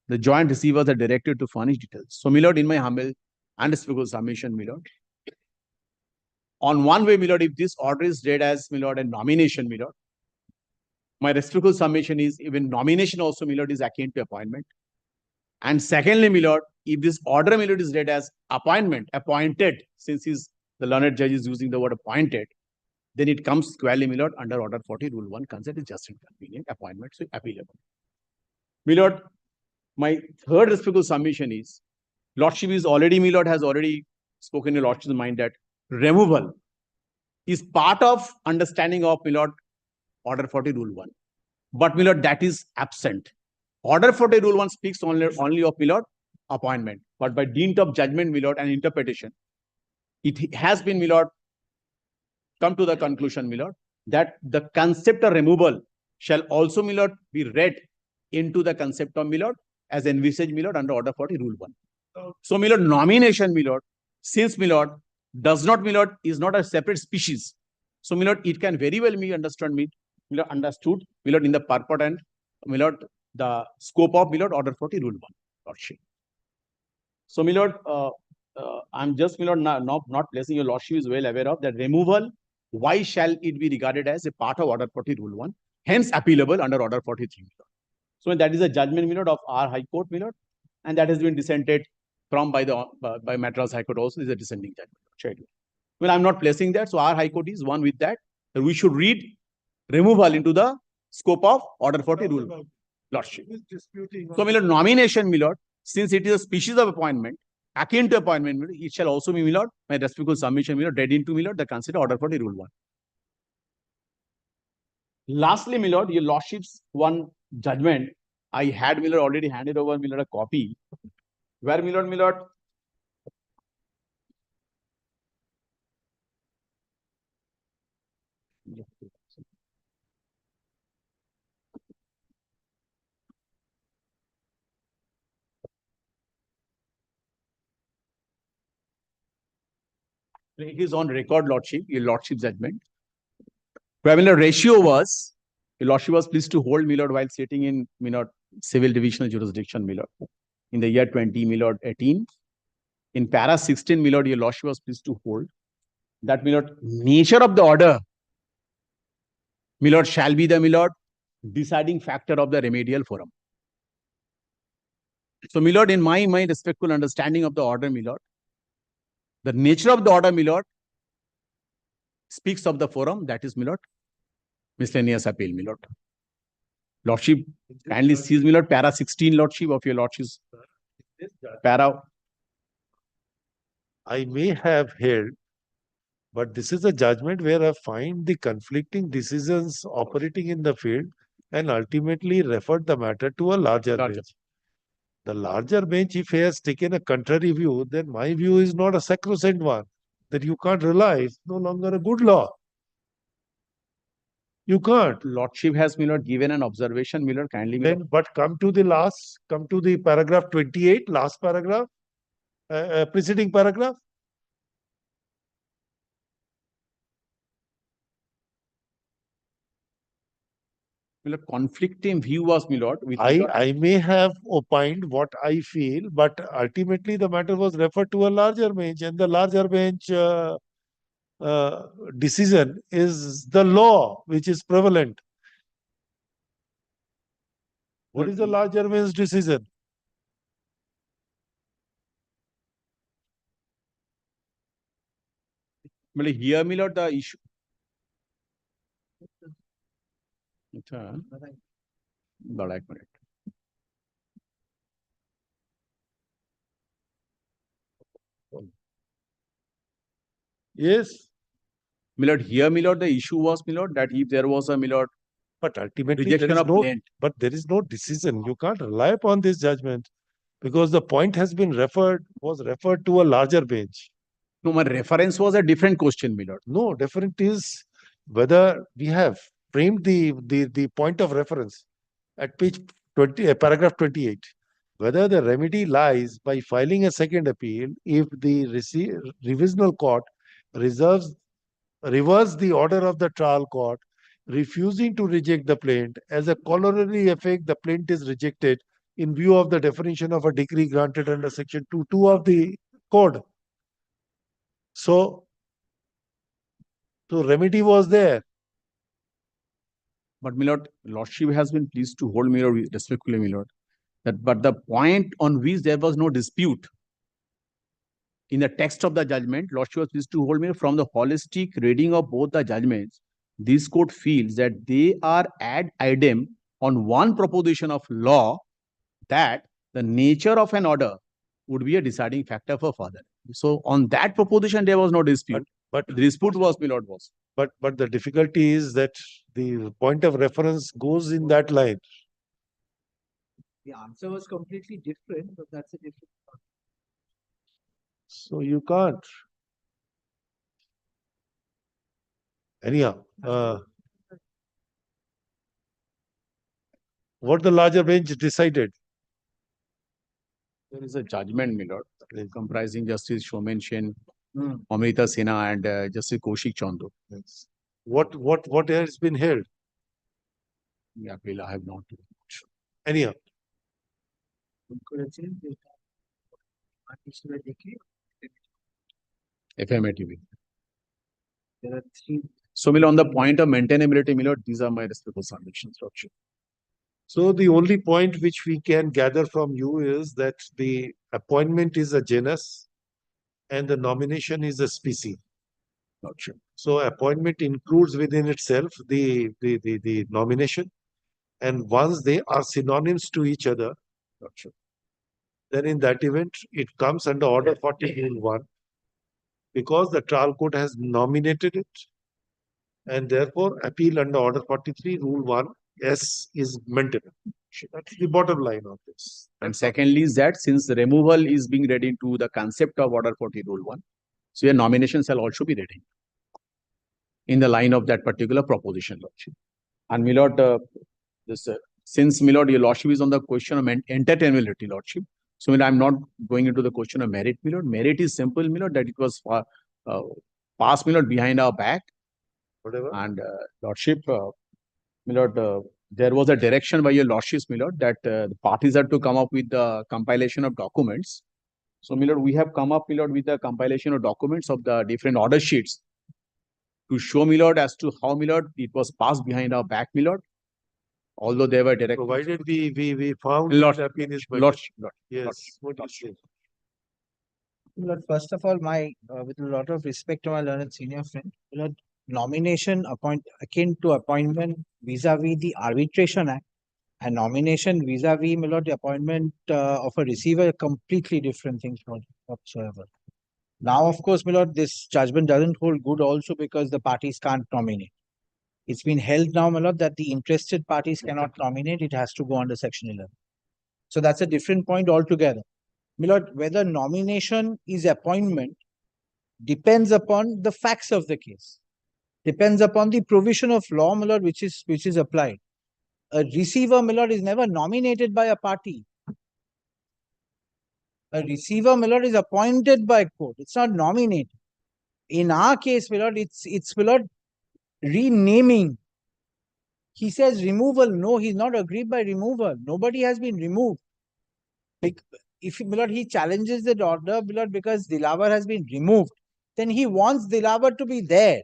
The joint receivers are directed to furnish details. So, my lord, in my humble and respectful submission, my lord, on one way, my lord, if this order is read as, my lord, a nomination, my lord, My respectful submission is even nomination also, my lord, is akin to appointment. And secondly, my lord, if this order, my lord, is read as appointment, appointed, since the learned judge is using the word appointed, then it comes squarely, my lord, under order 40, rule 1, consent is just and convenient, appointment, so appealable. My lord, my third respectful submission is, lordship is already, my lord, has already spoken in lordship's mind that removal is part of understanding of, my lord, order 40, rule 1. But, my lord, that is absent. Order 40, rule 1 speaks only of, my lord, appointment. But by dint of judgment, my lord, and interpretation, it has been, my lord, come to the conclusion, my lord, that the concept of removal shall also, my lord, be read into the concept of, my lord, as envisaged, my lord, under order 40, rule 1. So, my lord, nomination, my lord, since, my lord, does not, my lord, is not a separate species. So, my lord, it can very well be understood, my lord, my lord, in the purport and, my lord, the scope of, my lord, order 40, rule 1, lordship. So, my lord, I'm just, my lord, not placing your lordship is well aware of that removal. Why shall it be regarded as a part of order 40, rule 1? Hence, appealable under order 43, my lord. So, that is a judgment, my lord, of our High Court, my lord, and that has been dissented from by Madras High Court also is a dissenting judgment. Well, I'm not placing that. So, our High Court is one with that. We should read removal into the scope of order 40, rule 1, lordship. So, my lord, nomination, my lord, since it is a species of appointment, akin to appointment, my lord, it shall also be, my lord, my respectful submission, my lord, read into, my lord, the consider order 40, rule 1. Lastly, my lord, your lordship's one judgment, I had, my lord, already handed over, my lord, a copy, where, my lord, it is on record, lordship, your lordship judgment, where, my lord, ratio was, your lordship was pleased to hold, my lord, while sitting in, my lord, civil divisional jurisdiction, my lord, in the year 20, my lord, 18. In para 16, my lord, your lordship was pleased to hold that, my lord, nature of the order, my lord, shall be the, my lord, deciding factor of the remedial forum. So, my lord, in my respectful understanding of the order, my lord, the nature of the order, my lord, speaks of the forum, that is, my lord, miscellaneous appeal, my lord. Lordship kindly sees, my lord, para 16, lordship, of your lordship's para.
I may have held, but this is a judgment where I find the conflicting decisions operating in the field and ultimately referred the matter to a larger bench. The larger bench, if he has taken a contrary view, then my view is not a sacrosanct one, that you can't rely. It's no longer a good law. You can't.
Lordship has, my lord, given an observation, my lord, kindly.
Then, but come to the paragraph 28, last paragraph, preceding paragraph.
My lord, conflicting view was, my lord.
I may have opined what I feel, but ultimately the matter was referred to a larger bench, and the larger bench decision is the law which is prevalent. What is the larger bench decision?
Here, my lord, the issue. बड़ा एक minute
Yes.
Milord, here, Milord, the issue was, Milord, that if there was a, Milord,
but ultimately
rejection of plaint.
But there is no decision. You can't rely upon this judgment because the point has been was referred to a larger bench.
No, my reference was a different question, Milord.
No, different is whether we have framed the point of reference at page 20, paragraph 28. Whether the remedy lies by filing a second appeal if the revisional court reverse the order of the trial court, refusing to reject the plaint. As a corollary effect, the plaint is rejected in view of the definition of a decree granted under section 2.2 of the code. So remedy was there.
But my lord, lordship has been pleased to hold my lord respectfully, my lord, that but the point on which there was no dispute in the text of the judgment, lordship was pleased to hold me from the holistic reading of both the judgments. This court feels that they are ad idem on one proposition of law, that the nature of an order would be a deciding factor for further. So on that proposition, there was no dispute.
But
the dispute was, my lord, was.
But the difficulty is that the point of reference goes in that line.
The answer was completely different, but that's a different.
So you can't. Anyhow, what the larger bench decided?
There is a judgment, my lord, comprising Justice Shomen Shen, Amrita Sinha, and Justice Kaushik Chandu.
Yes. What has been held?
Yeah, well, I have not.
Anyhow.
FMATV.
There are three.
So, my lord, on the point of maintainability, my lord, these are my respectful submissions, lordship.
So the only point which we can gather from you is that the appointment is a genus and the nomination is a species.
Lordship.
So appointment includes within itself the nomination, and once they are synonyms to each other,
Lordship,
then in that event it comes under Order 40 Rule 1, because the trial court has nominated it, and therefore appeal under Order 43 Rule 1 S is maintainable. That's the bottom line of this.
And secondly is that since the removal is being read into the concept of Order 40 Rule 1, so your nomination shall also be read in the line of that particular proposition, lordship. And my lord, since my lord, your lordship is on the question of entertainability, lordship. So I'm not going into the question of merit, my lord. Merit is simple, my lord, that it was passed, my lord, behind our back.
Whatever.
And lordship, my lord, there was a direction by your lordships, my lord, that the parties are to come up with the compilation of documents. So, my lord, we have come up, my lord, with the compilation of documents of the different order sheets to show, my lord, as to how, my lord, it was passed behind our back, my lord. Although they were direct.
Provided we found
Lord,
that appeal is
Lord,
yes. What do you say?
Lord, first of all, with a lot of respect to my learned senior friend, Lord, nomination akin to appointment vis-a-vis the Arbitration Act, and nomination vis-a-vis, my lord, the appointment of a receiver are completely different things whatsoever. Now, of course, my lord, this judgment doesn't hold good also because the parties can't nominate. It's been held now, my lord, that the interested parties cannot nominate. It has to go under Section 11. So that's a different point altogether. My lord, whether nomination is appointment depends upon the facts of the case. Depends upon the provision of law, my lord, which is applied. A receiver, my lord, is never nominated by a party. A receiver, my lord, is appointed by court. It's not nominated. In our case, my lord, it's my lord, renaming. He says removal. No, he's not agreed by removal. Nobody has been removed. If my lord, he challenges the order, my lord, because Dilawar has been removed, then he wants Dilawar to be there.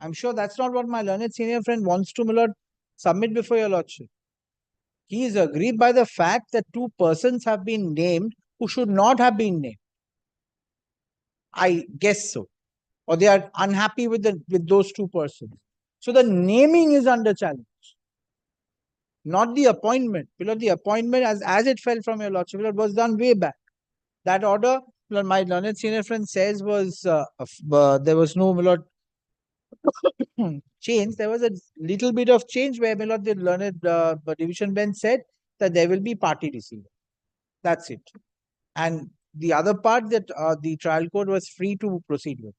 I'm sure that's not what my learned senior friend wants to, my lord, submit before your lordship. He is aggrieved by the fact that two persons have been named who should not have been named. I guess so. Or they are unhappy with those two persons. So the naming is under challenge, not the appointment. Because the appointment, as it fell from your lordship, was done way back. That order, my learned senior friend says, was there was no, my lord, change. There was a little bit of change where, my lord, the learned division bench said that there will be party receiver. That's it. And the other part that the trial court was free to proceed with.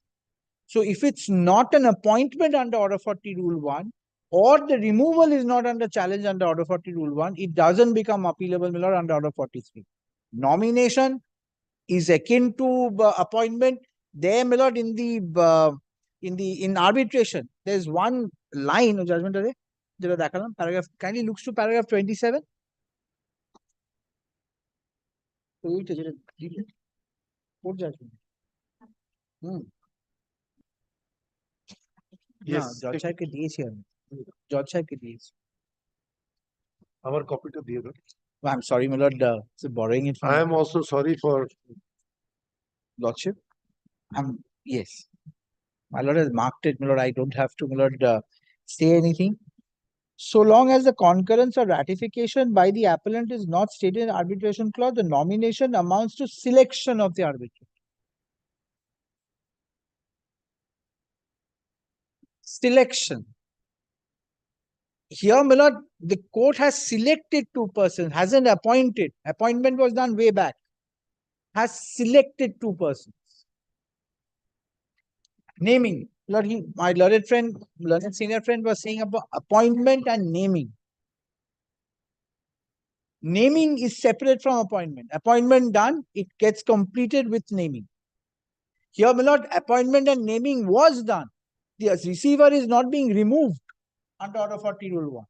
So if it's not an appointment under Order 40 Rule 1, or the removal is not under challenge under Order 40 Rule 1, it doesn't become appealable, my lord, under Order 43. Nomination is akin to appointment. There, my lord, in arbitration, there's one line of judgment. Paragraph, kindly looks to paragraph 27. Court judgment.
Yes.
Judge साहब के दिए George Sahib ki please.
আমার কপিটা দিয়ে দাও।
I'm sorry, my lord, so borrowing it from
I am also sorry for
lordship. Yes. My lord has marked it, my lord. I don't have to, my lord, say anything. So long as the concurrence or ratification by the appellant is not stated in arbitration clause, the nomination amounts to selection of the arbitrator. Selection. Here, my lord, the court has selected two persons, hasn't appointed. Appointment was done way back. Has selected two persons. Naming. Lord, my learned friend, learned senior friend was saying about appointment and naming. Naming is separate from appointment. Appointment done, it gets completed with naming. Here, my lord, appointment and naming was done. The receiver is not being removed under Order 40 Rule 1.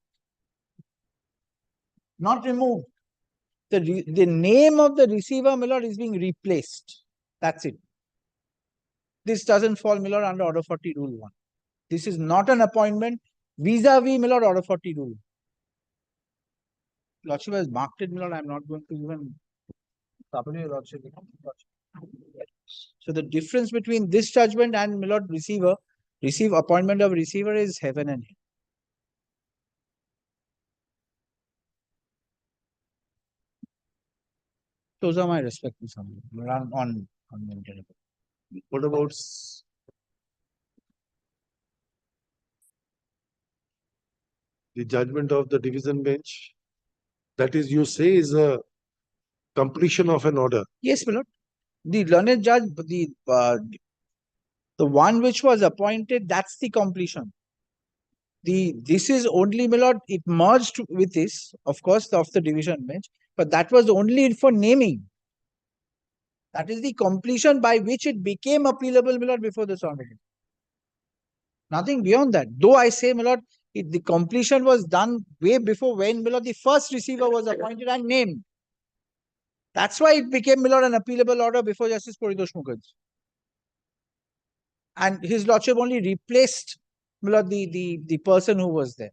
Not removed. The name of the receiver, my lord, is being replaced. That's it. This doesn't fall, my lord, under Order 40 Rule 1. This is not an appointment vis-a-vis, my lord, Order 40 Rule. Lordship has marked it, my lord. I'm not going to even trouble your lordship. So the difference between this judgment and, my lord, appointment of receiver is heaven and hell. Those are my respectful summary on
what about the judgment of the division bench? That is, you say, is a completion of an order.
Yes, my lord. The learned judge, the one which was appointed, that's the completion. This is only, my lord, it merged with this, of course, of the division bench, but that was only for naming. That is the completion by which it became appealable, my lord, before the sovereign. Nothing beyond that. Though I say, my lord, the completion was done way before when, my lord, the first receiver was appointed and named. That's why it became, my lord, an appealable order before Justice Paritosh Mukherjee. And his lordship only replaced, my lord, the person who was there.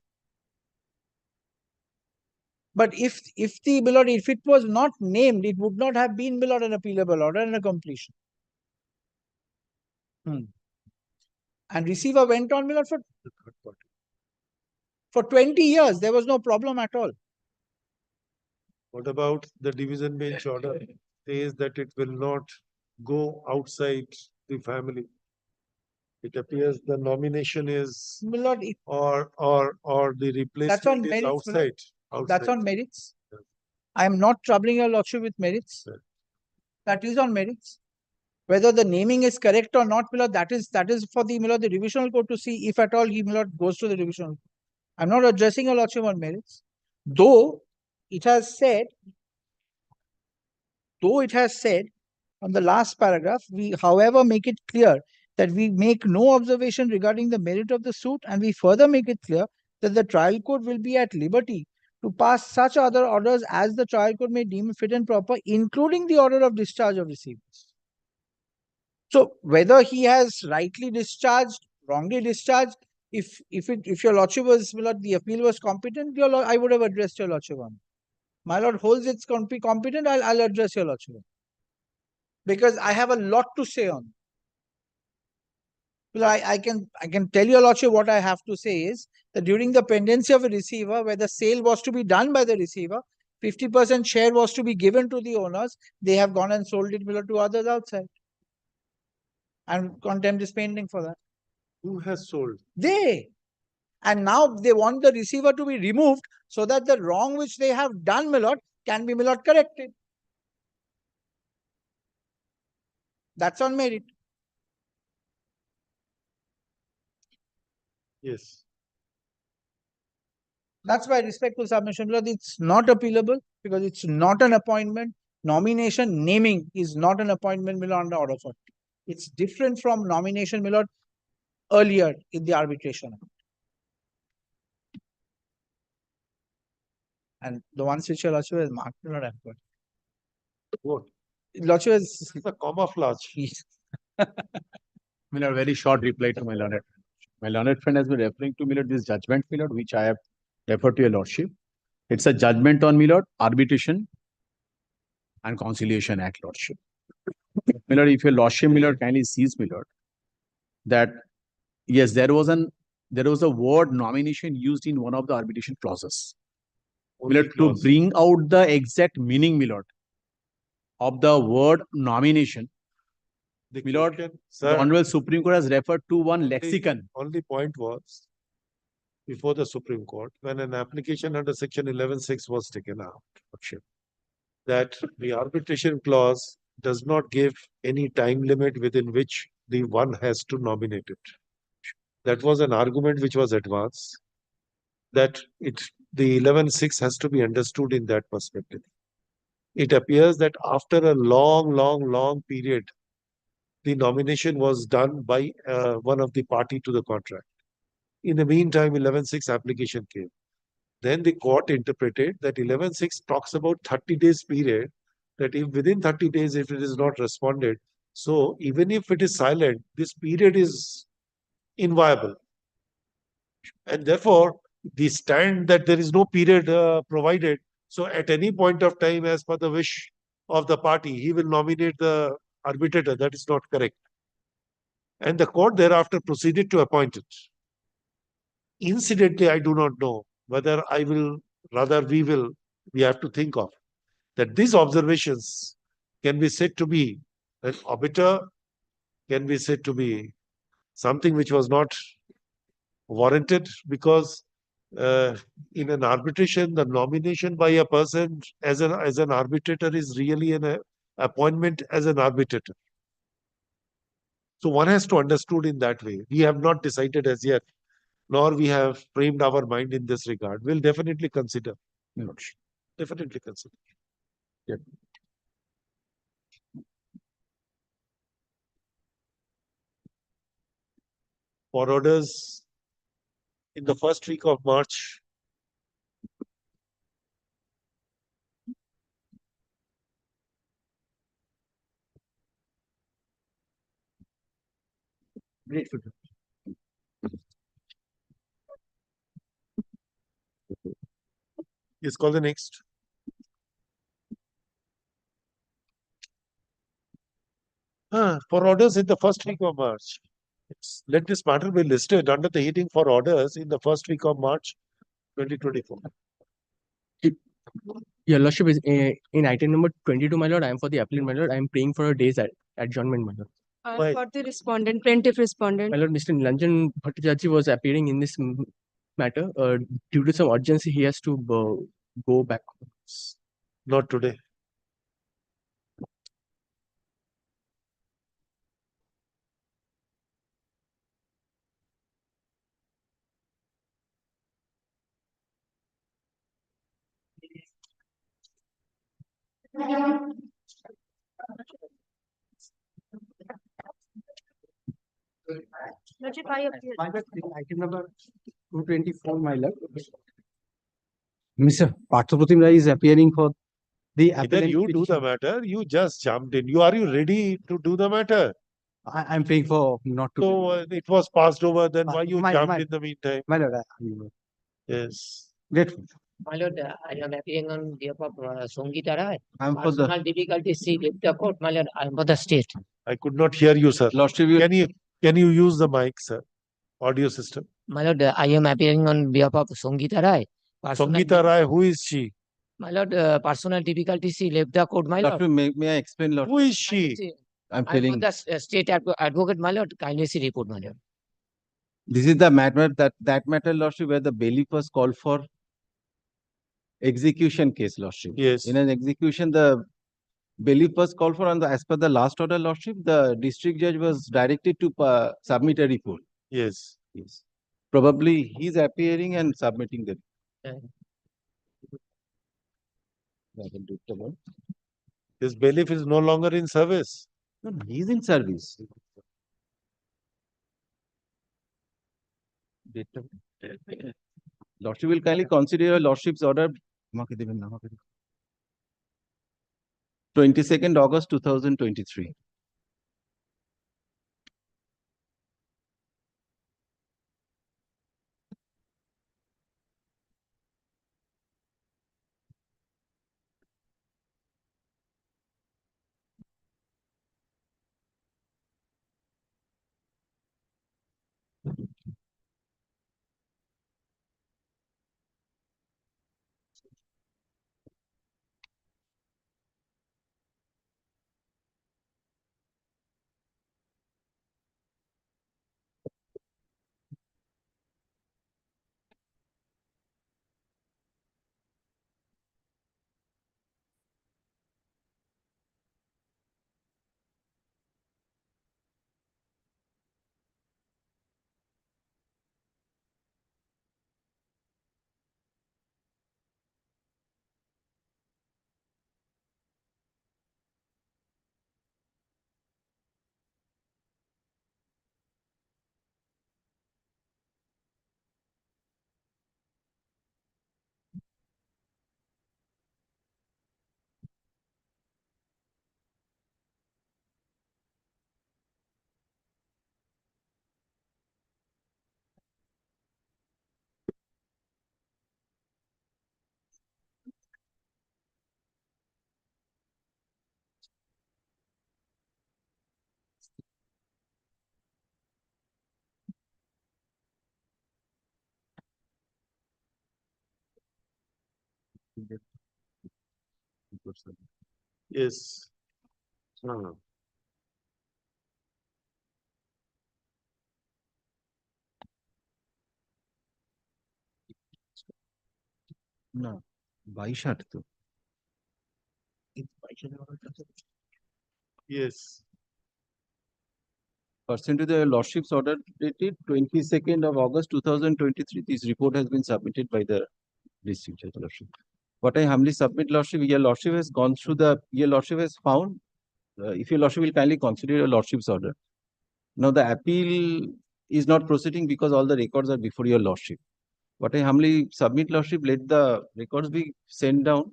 But if my lord, if it was not named, it would not have been, my lord, an appealable order and a completion. And receiver went on, my lord, for 20 years. There was no problem at all.
What about the division bench order? Says that it will not go outside the family. It appears the nomination is,
my lord,
or the replacement is
merits,
outside.
That's on merits. I am not troubling your lordship with merits. That is on merits. Whether the naming is correct or not, my lord, that is for the, my lord, the divisional court to see if at all he, my lord, goes to the divisional court. I'm not addressing your lordship on merits. Though it has said on the last paragraph, we, however, make it clear that we make no observation regarding the merit of the suit, and we further make it clear that the trial court will be at liberty to pass such other orders as the trial court may deem fit and proper, including the order of discharge of receivers. So whether he has rightly discharged, wrongly discharged, if your lordship was, my lord, the appeal was competent, I would have addressed your lordship on it. My lord holds it's competent, I'll address your lordship on it. Because I have a lot to say on it. Well, I can tell your lordship what I have to say is that during the pendency of a receiver, where the sale was to be done by the receiver, 50% share was to be given to the owners. They have gone and sold it, my lord, to others outside. And contempt is pending for that.
Who has sold?
They. And now they want the receiver to be removed so that the wrong which they have done, my lord, can be, my lord, corrected. That's on merit.
Yes.
That's why respectful submission, my lord, it's not appealable because it's not an appointment. Nomination, naming is not an appointment, my lord, under Order 40. It's different from nomination, my lord, earlier in the arbitration. And the ones which your lordship has marked, my lord, I've got.
What?
Lordship is
a camouflage.
I mean, a very short reply to my lord. My learned friend has been referring to, my lord, this judgment, my lord, which I have referred to your lordship. It's a judgment on, my lord, arbitration and conciliation act, lordship. My lord, if your lordship, my lord, kindly sees, my lord, that yes, there was a word nomination used in one of the arbitration clauses. My lord, to bring out the exact meaning, my lord, of the word nomination, my lord, the Honorable Supreme Court has referred to one lexicon.
Only point was, before the Supreme Court, when an application under section 11.6 was taken out, that the arbitration clause does not give any time limit within which the one has to nominate it. That was an argument which was advanced, that the 11.6 has to be understood in that perspective. It appears that after a long period, the nomination was done by one of the party to the contract. In the meantime, 11.6 application came. Then the court interpreted that 11.6 talks about 30 days period, that if within 30 days, if it is not responded, so even if it is silent, this period is inviolable. And therefore, the stand that there is no period provided, so at any point of time, as per the wish of the party, he will nominate the arbitrator. That is not correct. And the court thereafter proceeded to appoint it. Incidentally, I do not know whether we have to think of that these observations can be said to be an arbiter, can be said to be something which was not warranted, because in an arbitration, the nomination by a person as an arbitrator is really an appointment as an arbitrator. So one has to understood in that way. We have not decided as yet, nor we have framed our mind in this regard. We'll definitely consider. Definitely consider. Yeah. For orders in the first week of March.
Grateful.
Yes, call the next. For orders in the first week of March. Let this matter be listed under the heading for orders in the first week of March 2024.
Your Lordship is in item number 22, my lord. I am for the appellant, my lord. I am praying for a day's adjournment, my lord.
I'm for the respondent, plaintiff respondent.
My lord, Mr. Nilanjan Bhattacharjee was appearing in this matter. Due to some urgency, he has to go back.
Not today.
Lordship, I appeal.
Item number 224, my lord. Mr. Parthapratim Rai is appearing for the
Either
appellant.
you do the matter, you just jumped in. Are you ready to do the matter?
I'm praying for not to.
So it was passed over, then why you jumped in the meantime?
My lord,
yes.
Grateful.
My lord, I am appearing on behalf of Songita Rai.
I'm for the-
Personal difficulties, see the court, my lord, I am for the state.
I could not hear you, sir. Can you use the mic, sir? Audio system.
My lord, I am appearing on behalf of Songita Rai.
Songita Rai, who is she?
My lord, personal difficulties, she left the court, my lord.
May I explain, Lord?
Who is she?
I'm
I am
feeling
for the state advocate, my lord. Kindly see report, my lord.
this is the matter that matter, Lordship, where the bailiff was called for execution case, Lordship.
Yes.
In an execution, the bailiff was called for, and as per the last order, Lordship, the district judge was directed to submit a report.
Yes.
Yes. Probably he's appearing and submitting the report.
This bailiff is no longer in service.
No, he's in service. Lordship will kindly consider your Lordship's order. 22nd August 2023.
Yes. No.
না 22/8 তো
Yes.
Pursuant to the Lordship's order dated 22nd of August 2023, this report has been submitted by the District Judge Lordship. What I humbly submit, Lordship, your Lordship has gone through your Lordship has found, if your Lordship will kindly consider your Lordship's order. Now, the appeal is not proceeding because all the records are before your Lordship. What I humbly submit, Lordship, let the records be sent down.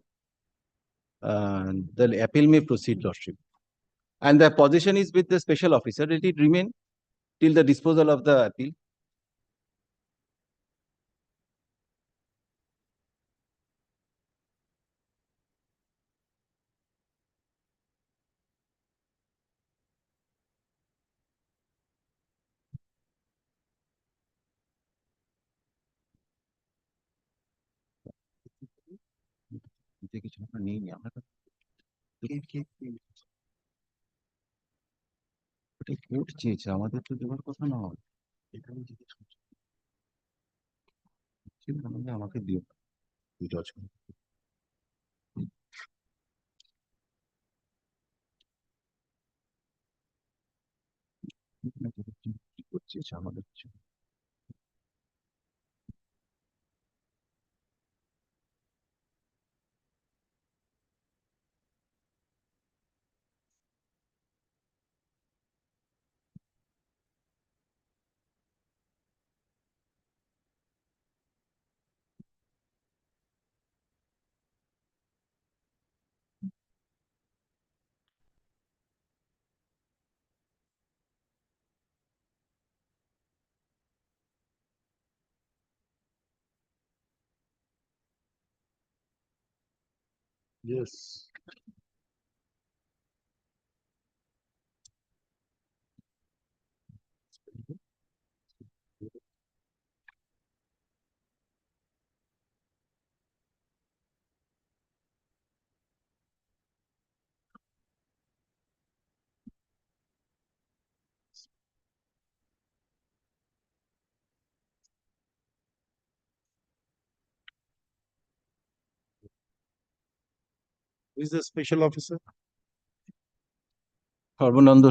The appeal may proceed, Lordship. And the position is with the special officer. Let it remain till the disposal of the appeal. কিছু আমরা নেই আমরা ওটা court চেয়েছে আমাদের তো দেওয়ার কথা না হয় এটা আমি জিজ্ঞেস করছি আমাকে দিও জজ কি করছে আমাদের কিছু
Yes. Who is the special officer?
সর্বনন্দ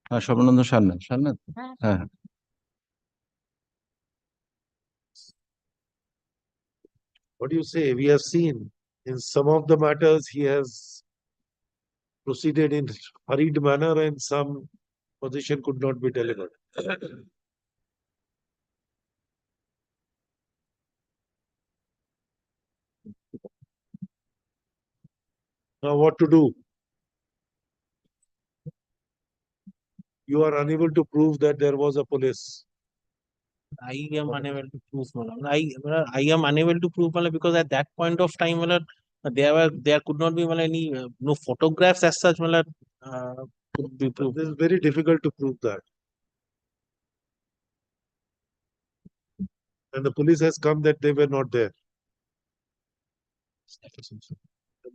হ্যাঁ সর্বনন্দ সান্নাল সান্নাল হ্যাঁ
What do you say? We have seen in some of the matters he has proceeded in hurried manner and some position could not be delivered. Now what to do? You are unable to prove that there was a police.
I am unable to prove, Malam. I am unable to prove, Malam, because at that point of time, Malam, there could not be, Malam, any no photographs as such, Malam, could be proved.
It is very difficult to prove that. And the police has come that they were not there.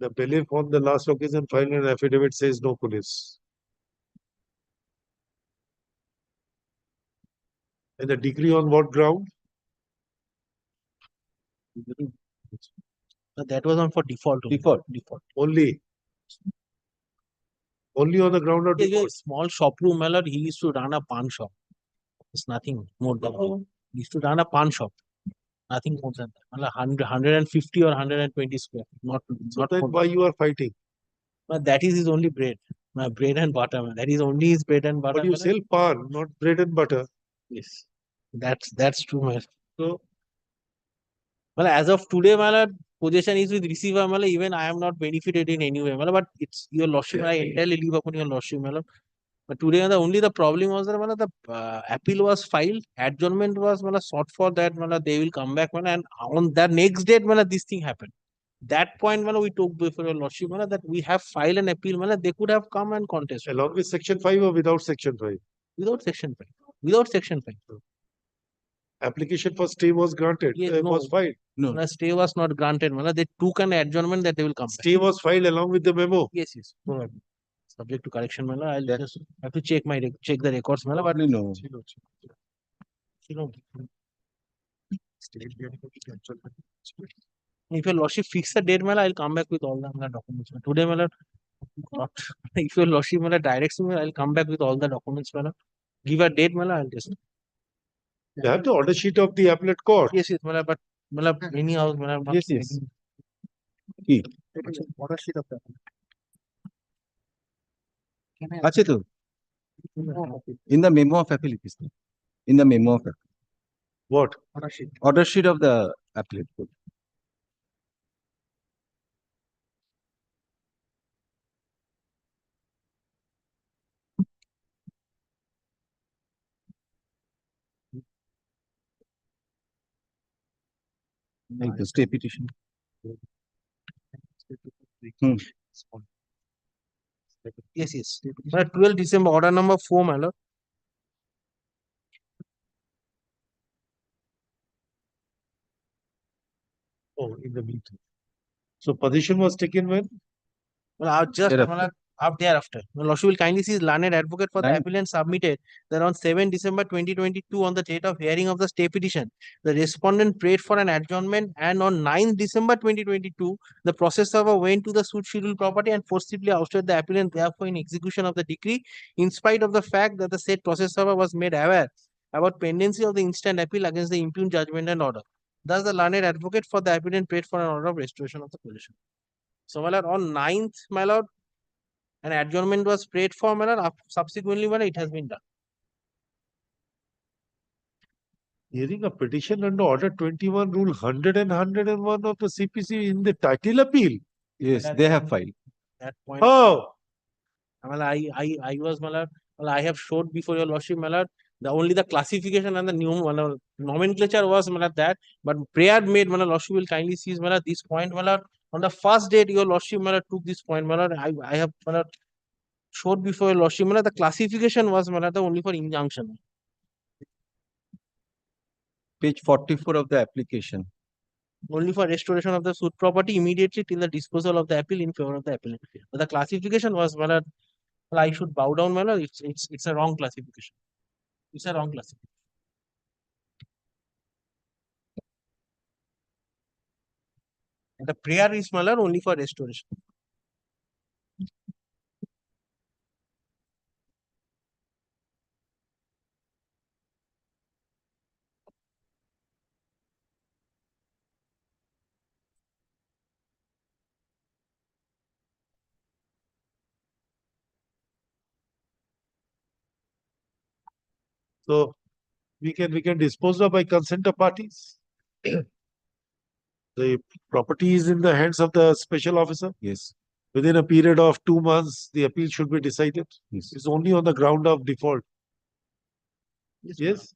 The bailiff on the last occasion filed an affidavit says no police. And the decree on what ground?
That was on for default.
Default.
Only. Only on the ground of
A
default.
small shop room, Malam, he used to run a pan shop. It's nothing more than that. He used to run a pan shop. Nothing more than that. Malam, 150 or 120 square. Not
then
more.
why you are fighting?
But that is his only bread. Bread and butter. Man. That is only his bread and butter.
But you
Malam.
sell pan, not bread and butter.
Yes, that's true, man.
So,
Well, as of today, Malam, possession is with receiver, Malam. Even I am not benefited in any way, Malam. But it's your lordship. I entirely leave upon your lordship, Malam. But today, only the problem was that, Malam, the appeal was filed, adjournment was, Malam, sought for that, Malam. They will come back, Malam. And on that next date, Malam, this thing happened. That point, Malam, we took before your lordship, Malam, that we have filed an appeal, Malam. They could have come and contested.
along with section 5 or without section 5?
Without section 5. Without section 5.
Application for stay was granted,
Yes,
was filed.
No.
The stay was not granted, Malad. They took an adjournment that they will come back.
Stay was filed along with the memo.
Yes, yes, probably. Subject to correction, Malad. I'll just have to check check the records, Malad. But
Probably no.
If your lordship fix the date, Malad, I'll come back with all the documents. Today, Malad, if your lordship Malad directs me, I'll come back with all the documents, Malad. Give a date, Malad. I'll just.
You have the order sheet of the appellate court.
Yes, yes, Malad. But Malad, anyhow, Malad.
Yes, yes. Key.
Order sheet of the.
আছে তো in the memo of appeal it is there. In the memo of appeal.
What?
Order sheet of the appellate court. Like the stay petition.
Yes, yes. 12 December, order number 4, my lord.
Oh, in the meeting. So position was taken when?
Well, up thereafter. My lordship will kindly see his learned advocate for the appellant submitted that on 7 December 2022 on the date of hearing of the stay petition, the respondent prayed for an adjournment, and on 9 December 2022, the process server went to the suit schedule property and forcibly ousted the appellant therefore in execution of the decree, in spite of the fact that the said process server was made aware about pendency of the instant appeal against the impugned judgment and order. Thus, the learned advocate for the appellant prayed for an order of restoration of the position. So, my lord, on 9th, my lord, an adjournment was prayed for, my lord. Subsequently, my lord, it has been done.
Hearing a petition under order 21 rule 100 and 101 of the CPC in the title appeal.
Yes, they have filed.
That point.
Oh,
Well, I was, my lord. Well, I have showed before your lordship, my lord. Only the classification and the new nomenclature was, my lord, that. But prayer made, my lordship will kindly seize, my lord, this point, my lord. On the first date, your lordship, my lord, took this point, my lord. I have, my lord, showed before your lordship, my lord, the classification was, my lord, only for injunction.
Page 44 of the application.
Only for restoration of the suit property immediately till the disposal of the appeal in favor of the appellant. But the classification was, my lord, well, I should bow down, my lord. It's a wrong classification. It's a wrong classification. And the prayer is, my lord, only for restoration.
so we can dispose of by consent of parties. The property is in the hands of the special officer.
Yes.
Within a period of 2 months, the appeal should be decided.
Yes.
It's only on the ground of default. Yes.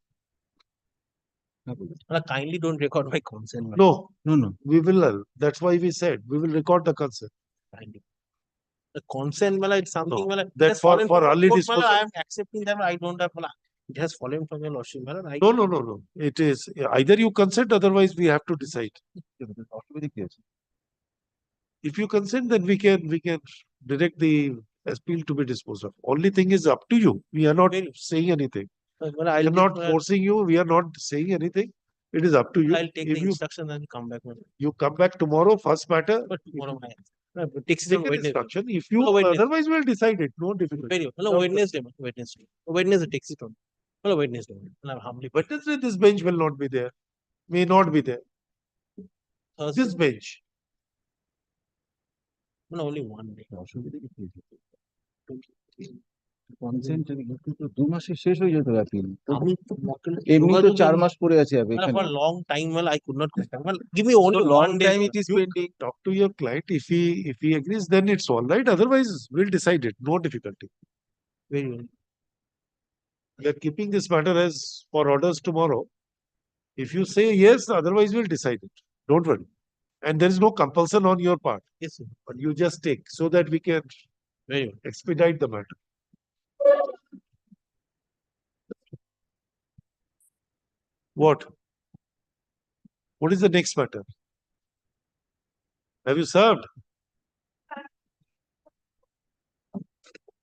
Kindly don't record my consent.
No,
No.
we will. That's why we said we will record the consent.
Kindly. The consent, mala, it's something, mala,
That
it has
for
fallen from
early
the court, mala,
disposal.
I am accepting that. I don't have, mala, it has fallen from your lordship, mala.
No. It is either you consent, otherwise we have to decide. If you consent, then we can direct the appeal to be disposed of. Only thing is up to you. We are not saying anything. We are not forcing you. We are not saying anything. It is up to you.
I'll take the instruction and come back.
You come back tomorrow, first matter.
But tomorrow, takes
Take an instruction. If you otherwise we'll decide it. No difficulty.
Very well. Wednesday. Wednesday takes it on. Well, Wednesday.
Wednesday, this bench will not be there. May not be there.
Thursday.
This bench.
No, only one day.
Consent তো 2 মাসে শেষ হয়ে যেত appeal. এমনি তো 4 মাস পড়ে আছে এখানে.
For a long time, well, I could not. Well, give me only
long
one day.
time it is pending.
Talk to your client. If he agrees, then it's all right. Otherwise, we'll decide it. No difficulty.
Very well.
We are keeping this matter as for orders tomorrow. If you say yes, otherwise we'll decide it. Don't worry. And there is no compulsion on your part.
Yes, sir.
But you just take so that we can
Very well.
expedite the matter. What? What is the next matter? Have you served?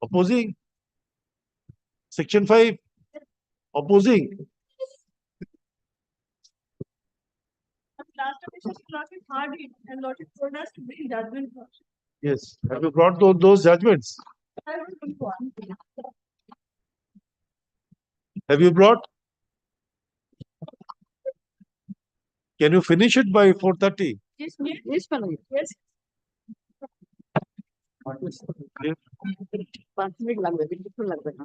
Opposing? Section 5? Opposing? Yes. Have you brought those judgments? Have you brought? Can you finish it by 4:30?
Yes, yes, yes. 5 minute লাগবে, বেশিক্ষণ লাগবে না।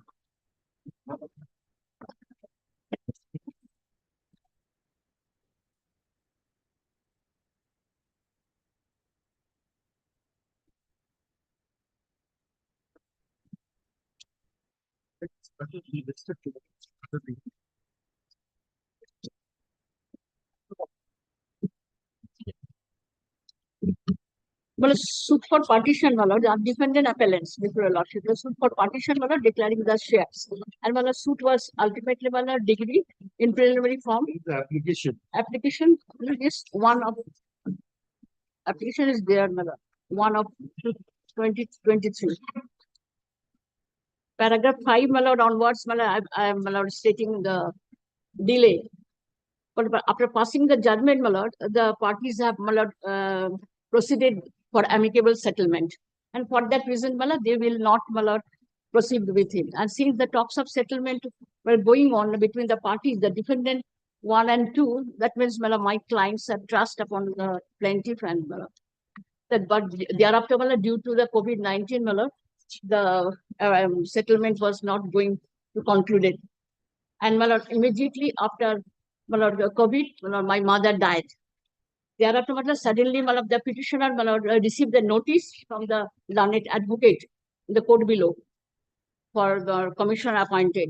Well, suit for partition, my lord, are defendant appellants before your lordship. The suit for partition, my lord, declaring the shares. And my lord, suit was ultimately, my lord, degree in preliminary form.
The application.
Application is one of application is there, my lord, one of 2023. Paragraph 5, my lord, onwards, my lord, I am, my lord, stating the delay. But after passing the judgment, my lord, the parties have, my lord, proceeded for amicable settlement. And for that reason, my lord, they will not, my lord, proceed with it. And since the talks of settlement were going on between the parties, the defendant 1 and 2, that means, my lord, my clients have trust upon the plaintiff and, my lord, that, but thereafter, my lord, due to the COVID-19, my lord, the settlement was not going to conclude it. And, my lord, immediately after, my lord, COVID, my lord, my mother died. Thereafter, my lord, suddenly, my lord, the petitioner, my lord, received the notice from the learned advocate in the court below for the commissioner appointed.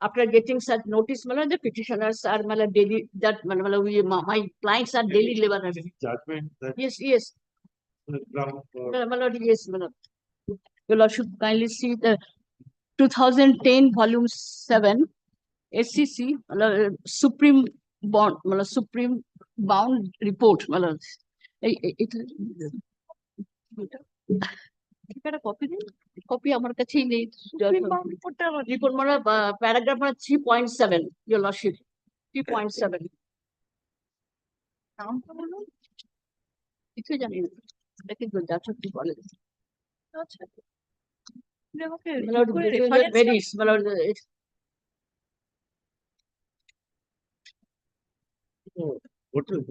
After getting such notice, my lord, the petitioners are, my lord, daily, that, my lord, my clients are daily laborers.
Judgment.
Yes, yes. My lord, yes, my lord. Your lord should kindly see the 2010 volume 7 SCC, Supreme Bond, Supreme Bound Report. Copy আমার কাছেই নেই report মানে paragraph মানে 3.7 your lordship 3.7 নামটা বলুন কিছু জানি না এটাকে যাচ্ছ কি বলে আচ্ছা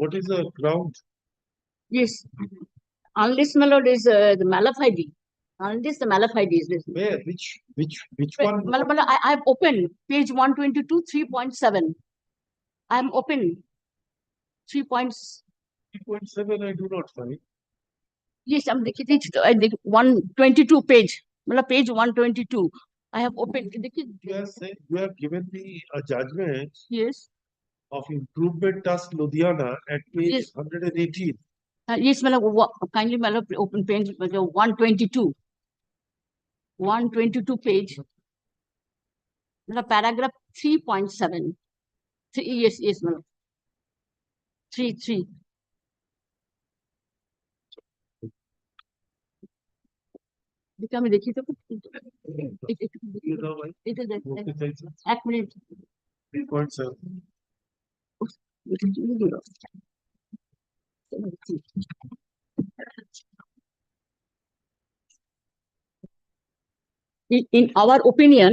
What is the ground?
Yes, unless, my lord, is the malafide. Unless the malafide is this.
Where? Which one?
My lord, I have opened page 122, 3.7. I am open
3.7 I do not find.
Yes, I'm the 122 page. Page 122. I have opened.
You have given me a judgment.
Yes.
Of improvement task Ludhiana at page
Yes.
118.
Yes, my lord, kindly, my lord, open page 122. 122 page. Paragraph 3.7. Yes, yes, my lord. 3. আমি দেখি তো এক minute
3.7.
In our opinion,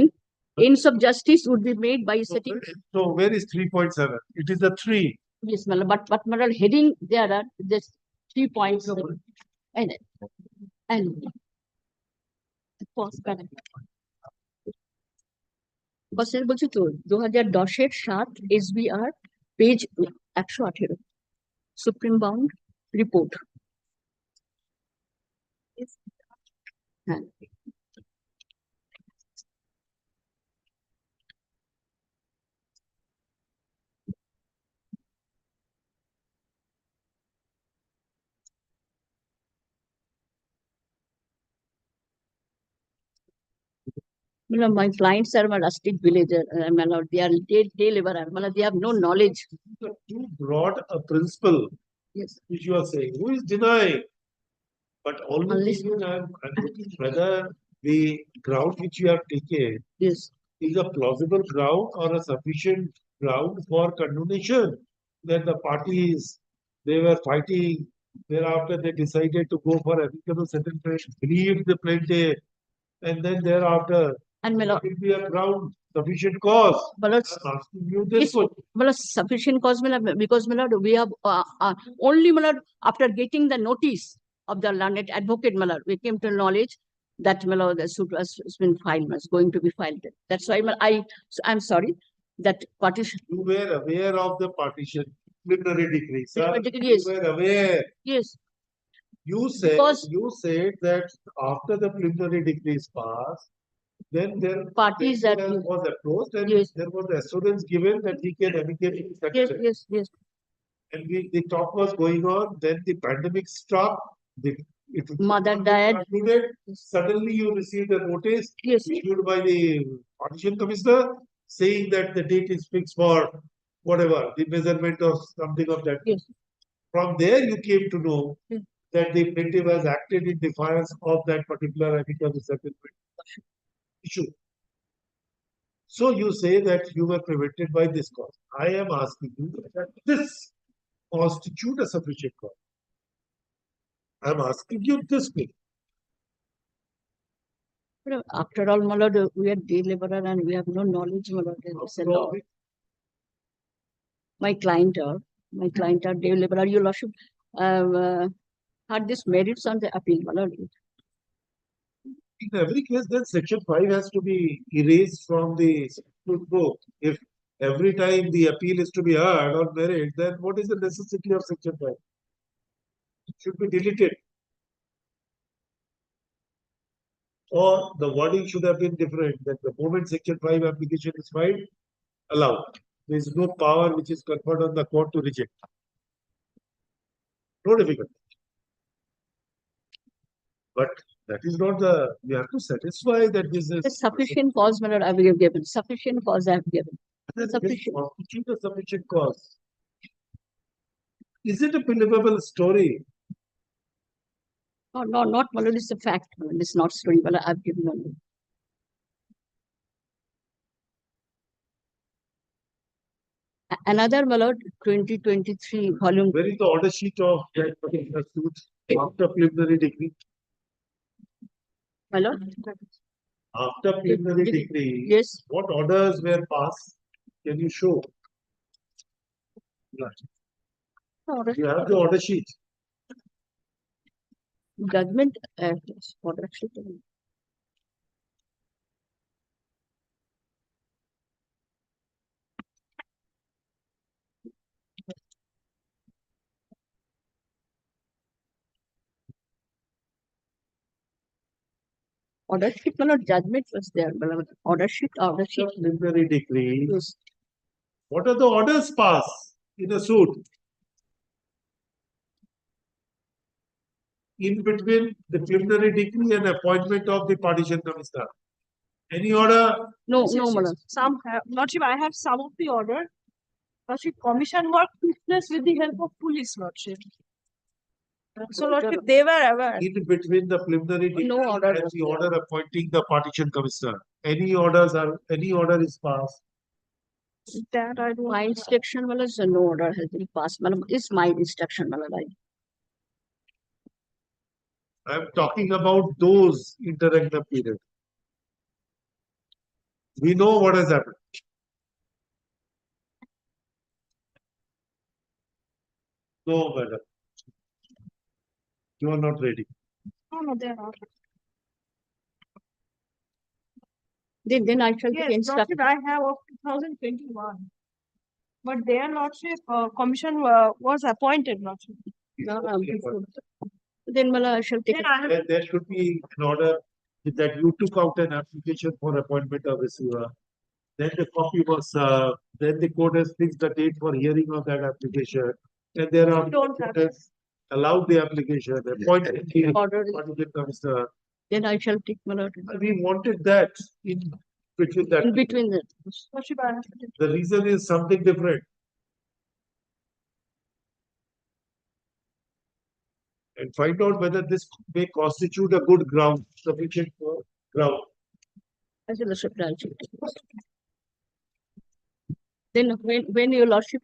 ends of justice would be made by setting.
So where is 3.7? It is the 3.
Yes, my lord, but my lord, heading there are just 3 points. And pause paragraph. বসের বলছি তো 2010-এর 7 SBR page 118 supreme bound report হ্যাঁ My clients are my rustic villager, they are day laborer, they have no knowledge.
Too broad a principle.
Yes.
Which you are saying, who is denying? But only
Unless-
thing I'm looking whether the ground which you have taken
is
a plausible ground or a sufficient ground for condemnation. That the parties, they were fighting, thereafter they decided to go for amicable settlement, believed the plaintiff, and then thereafter
and
it will be a ground sufficient cause.
But
I'm asking you this question.
sufficient cause because we have only after getting the notice of the learned advocate, we came to knowledge that the suit has been filed, was going to be filed. That's why I'm sorry that partition.
You were aware of the partition preliminary decree, sir.
Preliminary decree, yes.
You were aware.
Yes.
You said
Because-
you said that after the preliminary decree is passed, then there
Parties
then
are-
there was approached and
Yes.
there was assurance given that he can amicably
Yes,
settle.
yes.
And the talk was going on. Then the pandemic struck. It was
Mother
not
died.
concluded. Suddenly, you received a notice
Yes.
issued by the partition commissioner saying that the date is fixed for whatever the measurement or something of that.
Yes.
From there, you came to know
Yes.
that the plaintiff has acted in defiance of that particular amicable settlement issue. So you say that you were prevented by this cause. I am asking you that this constitute a sufficient cause. I am asking you this way.
After all, we are day laborer and we have no knowledge. It's a law. My client are day laborer. Your lordship had this merits on the appeal.
In every case, then section 5 has to be erased from the book. If every time the appeal is to be heard or merit, then what is the necessity of section 5? It should be deleted. Or the wording should have been different, that the moment section 5 application is filed, allowed. There is no power which is conferred on the court to reject. No difficulty. But that is not you have to satisfy that this is
The sufficient cause, I have given. Sufficient cause I have given.
Sufficient. A sufficient cause. Is it a believable story?
No, not it's a fact. It's not story, but I have given only. Another 2023 volume.
Where is the order sheet of that particular suit after preliminary decree?
My lord?
After preliminary decree,
yes.
What orders were passed? Can you show? You have the order sheet.
Judgment order sheet. Order sheet, judgment was there. Order sheet.
Preliminary decree. Yes. What are the orders passed in a suit? In between the preliminary decree and appointment of the partition commissioner. Any order?
No,
Some have, Lordship, I have some of the order. Lordship, commission work witness with the help of police, Lordship. So, Lordship, they were aware.
In between the preliminary decree
No order
and the order appointing the partition commissioner. Any order is passed.
That I don't.
My instruction, no order has been passed. Is my instruction,
I'm talking about those interregnum period. We know what has happened. No, madam. You are not ready.
No, they are not.
Then I shall take
Yes,
instruction.
Lordship, I have of 2021. But their Lordship, commission was appointed, Lordship.
Then I shall take.
There should be an order that you took out an application for appointment of receiver. Then the copy was, then the court has fixed the date for hearing of that application. And there are
Don't have
allowed the application, appointed the
Order.
partition commissioner.
then I shall take my lord.
We wanted that in between that.
In between that.
Lordship, I have to take-
The reason is something different. And find out whether this may constitute a good ground, sufficient ground.
As a lordship, I'll check. Then when your lordship